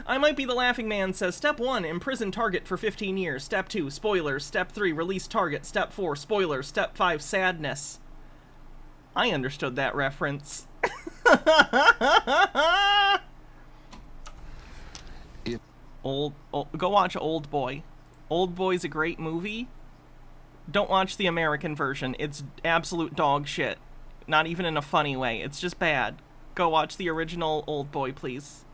Speaker 4: I Might Be the Laughing Man says, Step 1, imprison target for 15 years. Step 2, spoilers. Step 3, release target. Step 4, spoilers. Step 5, sadness. I understood that reference. Go watch Old Boy. Old Boy's a great movie. Don't watch the American version. It's absolute dog shit. Not even in a funny way. It's just bad. Go watch the original Old Boy, please.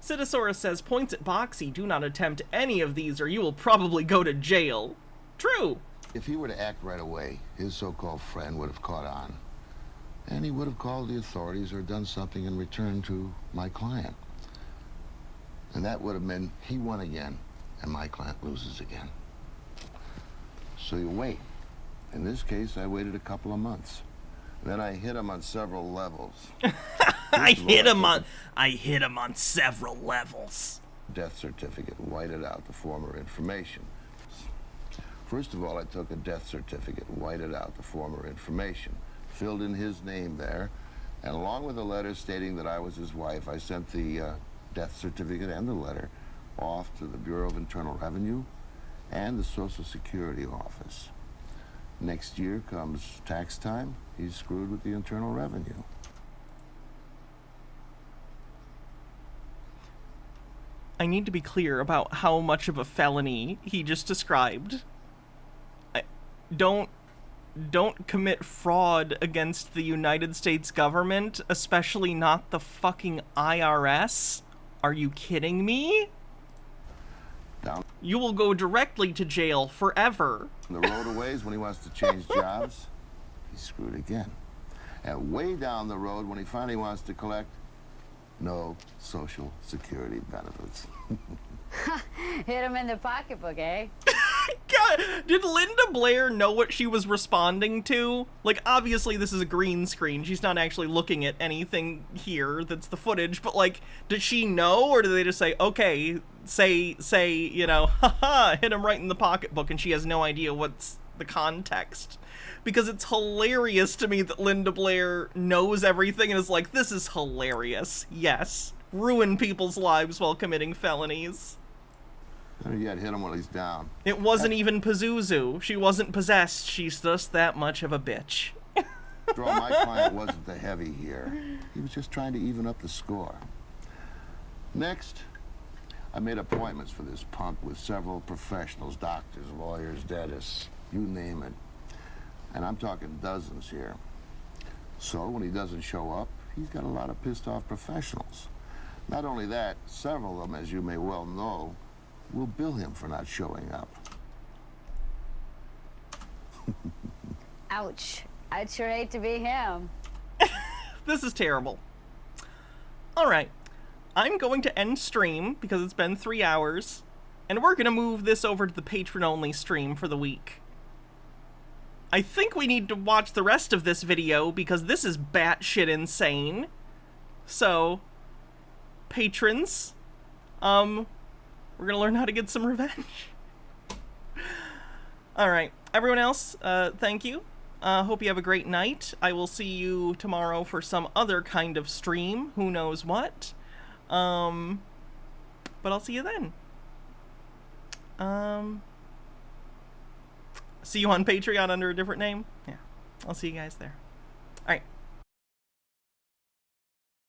Speaker 4: Citosaurus says, points at Boxy. Do not attempt any of these or you will probably go to jail. True.
Speaker 24: If he were to act right away, his so-called friend would have caught on. And he would have called the authorities or done something in return to my client. And that would have meant he won again, and my client loses again. So you wait. In this case, I waited a couple of months. Then I hit him on several levels.
Speaker 4: I hit him on several levels.
Speaker 24: Death certificate, whited out the former information. First of all, I took a death certificate, whited out the former information, filled in his name there, and along with a letter stating that I was his wife, I sent the death certificate and the letter off to the Bureau of Internal Revenue and the Social Security Office. Next year comes tax time, he's screwed with the Internal Revenue.
Speaker 4: I need to be clear about how much of a felony he just described. Don't commit fraud against the United States government, especially not the fucking IRS. Are you kidding me?
Speaker 24: Down
Speaker 4: you will go directly to jail forever.
Speaker 24: the road a ways when he wants to change jobs, he's screwed again. And way down the road when he finally wants to collect no Social Security benefits.
Speaker 9: Hit him in the pocketbook, eh?
Speaker 4: God, did Linda Blair know what she was responding to? Like, obviously this is a green screen. She's not actually looking at anything here that's the footage, but, like, did she know, or did they just say, okay, say, you know, haha, hit him right in the pocketbook, and she has no idea what's the context? Because it's hilarious to me that Linda Blair knows everything and is like, this is hilarious. Yes. Ruin people's lives while committing felonies.
Speaker 24: Better yet, hit him while he's down.
Speaker 4: It wasn't even Pazuzu. She wasn't possessed. She's just that much of a bitch.
Speaker 24: After all, my client wasn't the heavy here. He was just trying to even up the score. Next, I made appointments for this punk with several professionals, doctors, lawyers, dentists, you name it. And I'm talking dozens here. So when he doesn't show up, he's got a lot of pissed off professionals. Not only that, several of them, as you may well know, will bill him for not showing up.
Speaker 9: Ouch. I'd sure hate to be him.
Speaker 4: This is terrible. Alright. I'm going to end stream because it's been 3 hours. And we're going to move this over to the patron-only stream for the week. I think we need to watch the rest of this video because this is batshit insane. So, patrons, we're gonna learn how to get some revenge. Alright, everyone else, thank you. Hope you have a great night. I will see you tomorrow for some other kind of stream, who knows what. But I'll see you then. See you on Patreon under a different name? Yeah, I'll see you guys there. Alright.